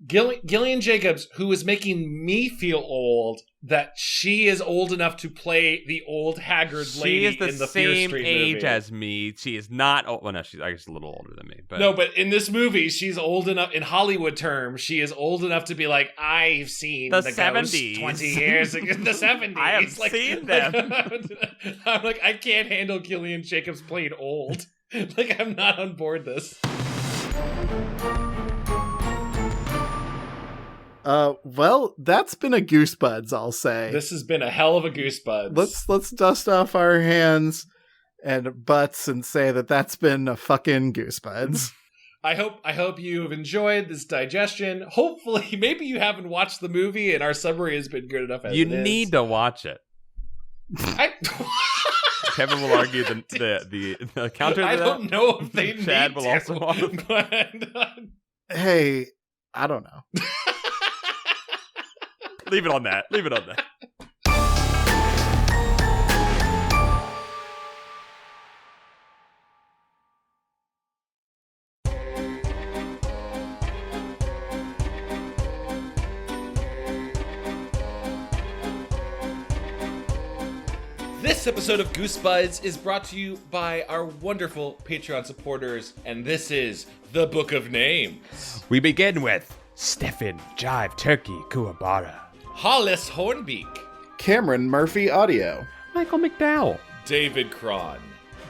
Gillian Jacobs, who is making me feel old, that she is old enough to play the old haggard lady in the Fear Street movie. She is the same age as me. She is not old. Well, no, she's I guess a little older than me. But... No, but in this movie, she's old enough, in Hollywood terms, she is old enough to be like, I've seen the 70s. 20 years ago. The 70s. I have seen them. I'm like, I can't handle Gillian Jacobs playing old. Like, I'm not on board this. Well, that's been a Goosebuds, I'll say. This has been a hell of a Goosebuds. Let's dust off our hands and butts and say that that's been a fucking Goosebuds. I hope you have enjoyed this digestion. Hopefully, maybe you haven't watched the movie and our summary has been good enough as you need to watch it. Kevin will argue the counter to that. I don't know if they Chad will also watch it. Hey, I don't know. Leave it on that. This episode of Goosebuds is brought to you by our wonderful Patreon supporters, and this is the Book of Names. We begin with Stefan Jive Turkey Kuwabara, Hollis Hornbeak, Cameron Murphy Audio, Michael McDowell, David Cron,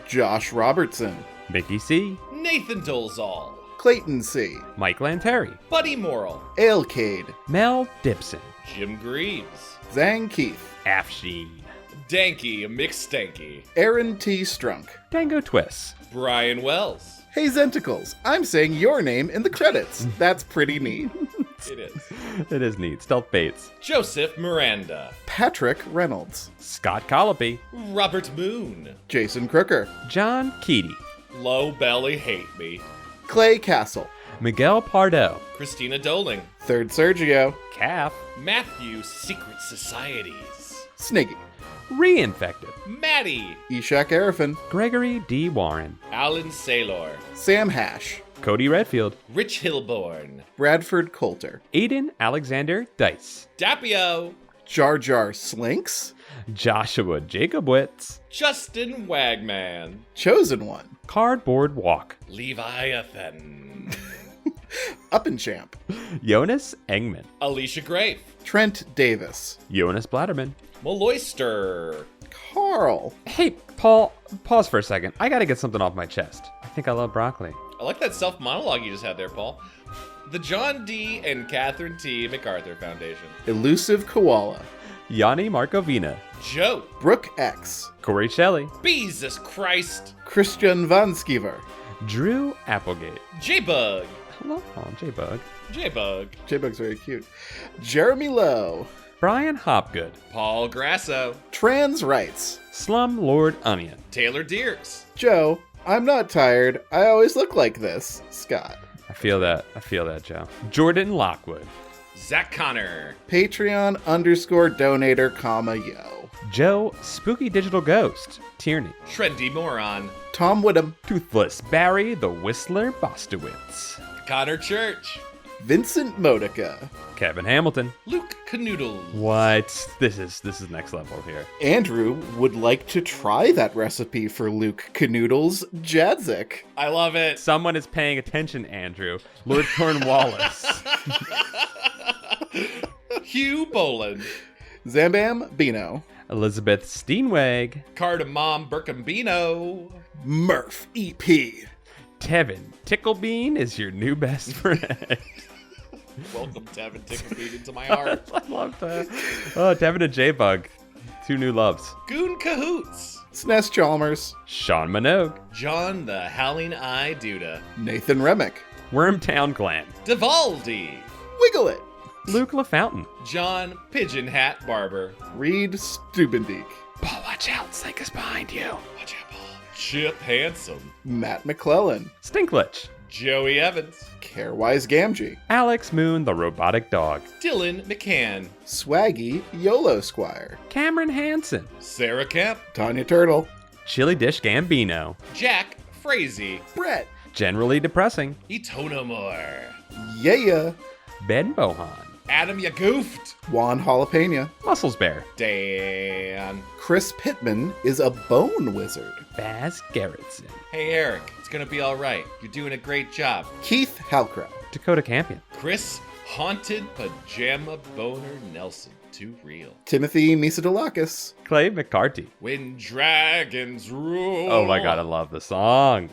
Josh Robertson, Mickey C, Nathan Dolezal, Clayton C, Mike Lanteri, Buddy Morrill, Ailcade, Mel Dibson, Jim Greaves, Zang Keith, Afsheen, Danky McStanky, Aaron T. Strunk, Dango Twists, Brian Wells. Hey Zenticles, I'm saying your name in the credits. That's pretty neat. It is. It is neat. Stealth Bates, Joseph Miranda, Patrick Reynolds, Scott Colopy, Robert Moon, Jason Crooker, John Keaty, Low Belly Hate Me, Clay Castle, Miguel Pardo, Christina Doling, Third Sergio, Calf, Matthew Secret Societies, Sniggy, Reinfected, Maddie, Ishak Arifin, Gregory D. Warren, Alan Saylor, Sam Hash, Cody Redfield, Rich Hilborn, Bradford Coulter, Aiden Alexander Dice, Dapio, Jar Jar Slinks, Joshua Jacobwitz, Justin Wagman, Chosen One, Cardboard Walk, Leviathan, Up and Champ, Jonas Engman, Alicia Grafe, Trent Davis, Jonas Blatterman, Maloyster, Carl. Hey, Paul, pause for a second. I gotta get something off my chest. I think I love broccoli. I like that self-monologue you just had there, Paul. The John D. and Catherine T. MacArthur Foundation, Elusive Koala, Yanni Markovina, Joe, Brooke X, Corey Shelley, Jesus Christ, Christian Van Skeever, Drew Applegate, J-Bug, hello, J-Bug, J-Bug, J-Bug's very cute, Jeremy Lowe, Brian Hopgood, Paul Grasso, Trans Rights, Slum Lord Onion, Taylor Deers, Joe, I'm not tired, I always look like this, Scott. I feel that, Joe. Jordan Lockwood, Zach Connor, Patreon _donator, yo. Joe, spooky digital ghost. Tierney. Trendy moron. Tom Whittam. Toothless Barry, the Whistler Bostowitz. Connor Church. Vincent Modica. Kevin Hamilton. Luke Canoodles. What? This is next level here. Andrew would like to try that recipe for Luke Canoodles Jadzik. I love it. Someone is paying attention, Andrew. Lord Cornwallis. Hugh Boland. Zambam Bino. Elizabeth Steenweg. Cardamom Berkambino. Murph EP. Tevin Ticklebean is your new best friend. Welcome, Tevin Ticklebean, into my heart. I love that. Oh, Tevin and J-Bug. 2 new loves. Goon Cahoots. Sness Chalmers. Sean Minogue. John the Howling Eye Duda. Nathan Remick. Wormtown Glen. Devaldi. Wiggle It. Luke LaFountain. John Pigeon Hat Barber. Reed Stubendieck. Paul, watch out. Snake is behind you. Watch out, Paul. Chip Handsome. Matt McClellan. Stinklich. Joey Evans. Carewise Gamgee. Alex Moon, the robotic dog. Dylan McCann. Swaggy YOLO Squire. Cameron Hansen. Sarah Kemp. Tanya Turtle. Chili Dish Gambino. Jack Frazee. Brett. Generally depressing. Etonomore. Yeah. Ben Bohan. Adam Ya Goofed. Juan Jalapena. Muscles Bear. Dan. Chris Pittman is a bone wizard. Baz Gerritsen. Hey, Eric. It's gonna be all right. You're doing a great job. Keith Halcrow. Dakota Campion. Chris Haunted Pajama Boner Nelson. Too real. Timothy Misadolakis. Clay McCarty. When dragons rule. Oh my god, I love the song.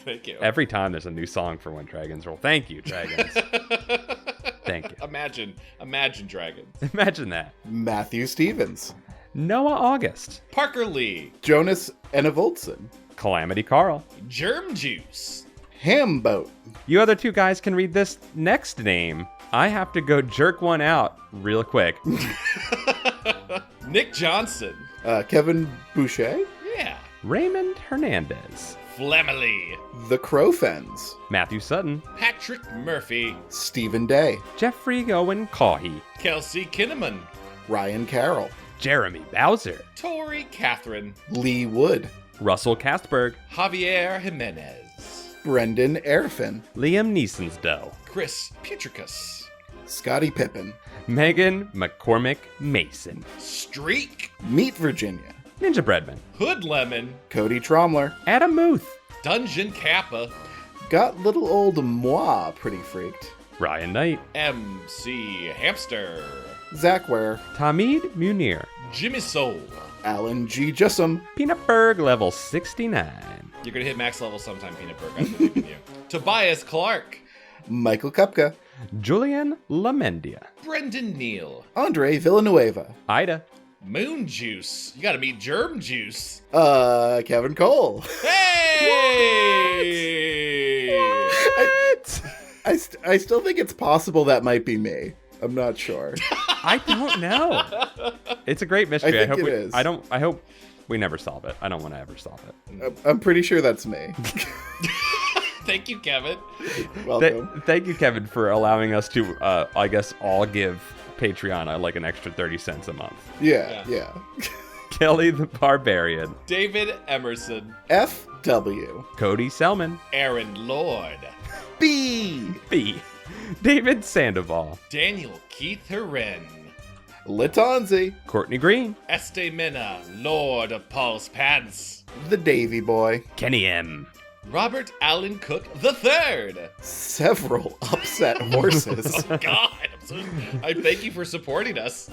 Thank you. Every time there's a new song for When Dragons Roll. Thank you, Dragons. Thank you. Imagine dragons. Imagine that. Matthew Stevens. Noah August. Parker Lee. Jonas Enevoldsen. Calamity Carl. Germ Juice. Hamboat. You other 2 guys can read this next name. I have to go jerk one out real quick. Nick Johnson. Kevin Boucher. Yeah. Raymond Hernandez. Flemily. The Crowfens. Matthew Sutton. Patrick Murphy. Stephen Day. Jeffrey Owen Cawhey. Kelsey Kinnaman. Ryan Carroll. Jeremy Bowser. Tori Catherine. Lee Wood. Russell Castberg. Javier Jimenez. Brendan Erfin. Liam Neeson's Doe. Chris Putricus. Scotty Pippen. Megan McCormick Mason. Streak. Meet Virginia. Ninja Breadman. Hood Lemon. Cody Tromler. Adam Muth. Dungeon Kappa. Got little old moi pretty freaked. Ryan Knight. MC Hamster. Zach Ware. Tamid Munir. Jimmy Soul. Alan G. Jussum. Peanutberg level 69. You're gonna hit max level sometime, Peanutberg. I believe in you. Tobias Clark. Michael Kupka. Julian Lamendia. Brendan Neal. Andre Villanueva. Ida. Moon Juice. You gotta meet Germ Juice. Kevin Cole. Hey! What? I still think it's possible that might be me. I'm not sure. I don't know. It's a great mystery. I think it is. I hope we never solve it. I don't want to ever solve it. I'm pretty sure that's me. Thank you, Kevin. Welcome. Thank you, Kevin, for allowing us to, I guess, all give Patreon like an extra 30 cents a month. Yeah. Kelly the Barbarian. David Emerson. FW. Cody Selman. Aaron Lord. B. David Sandoval. Daniel Keith Herren. Latanzi. Courtney Green. Este Mena, Lord of Paul's Pants. The Davy Boy. Kenny M. Robert Allen Cook III. Several upset horses. Oh, God. I thank you for supporting us.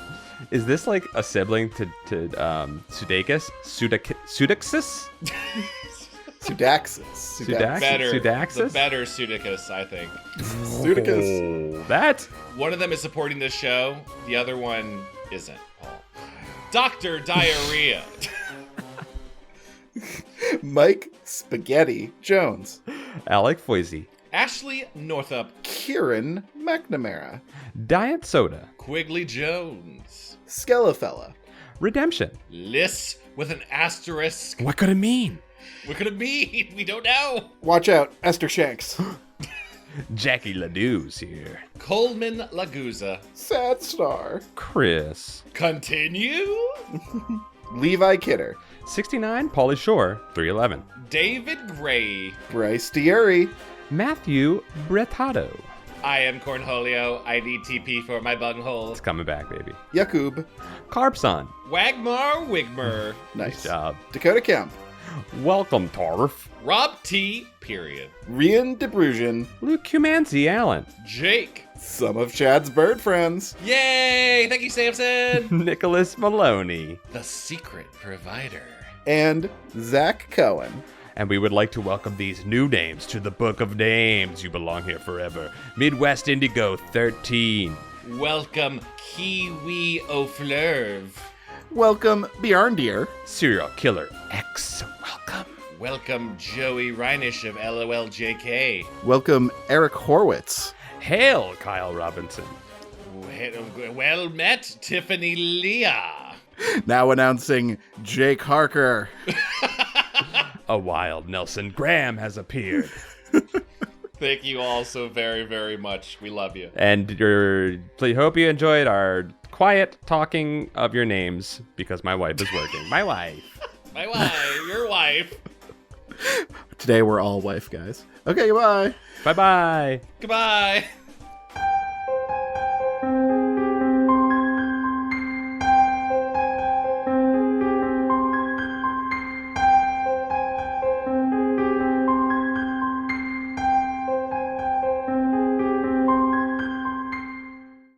Is this like a sibling to Sudaxis? Sudaxis? Sudaxis. Better. Sudaxis? The better Pseudicus, I think. Pseudicus. Oh, that? One of them is supporting this show. The other one isn't. Paul. Dr. Diarrhea. Mike Spaghetti Jones. Alec Foisey. Ashley Northup. Kieran McNamara. Diet Soda. Quigley Jones. Skelefella. Redemption. Liss with an asterisk. What could it mean? What could it mean? We don't know. Watch out, Esther Shanks. Jackie Ladou's here. Coleman Laguza. Sad Star. Chris. Continue. Levi Kidder. 69, Pauly Shore, 311. David Gray. Bryce Dieri. Matthew Bretado. I am Cornholio. I need TP for my bunghole. It's coming back, baby. Yakub. Carpson. Wagmar Wigmer. Nice job. Dakota Kemp. Welcome, Tarf. Rob T. Period. Rian DeBrugen. Luke Humanzi Allen. Jake. Some of Chad's bird friends. Yay! Thank you, Samson. Nicholas Maloney. The secret provider. And Zach Cohen. And we would like to welcome these new names to the Book of Names. You belong here forever. Midwest Indigo 13. Welcome, Kiwi O'Flurve. Welcome, Bjarndir. Serial Killer X. Welcome. Welcome, Joey Reinish of LOLJK. Welcome, Eric Horwitz. Hail, Kyle Robinson. Well met, Tiffany Leah. Now announcing Jake Harker. A wild Nelson Graham has appeared. Thank you all so very, very much. We love you. And we hope you enjoyed our quiet talking of your names because my wife is working. My wife. My wife. Your wife. Today we're all wife guys. Okay, goodbye. Bye-bye. Goodbye.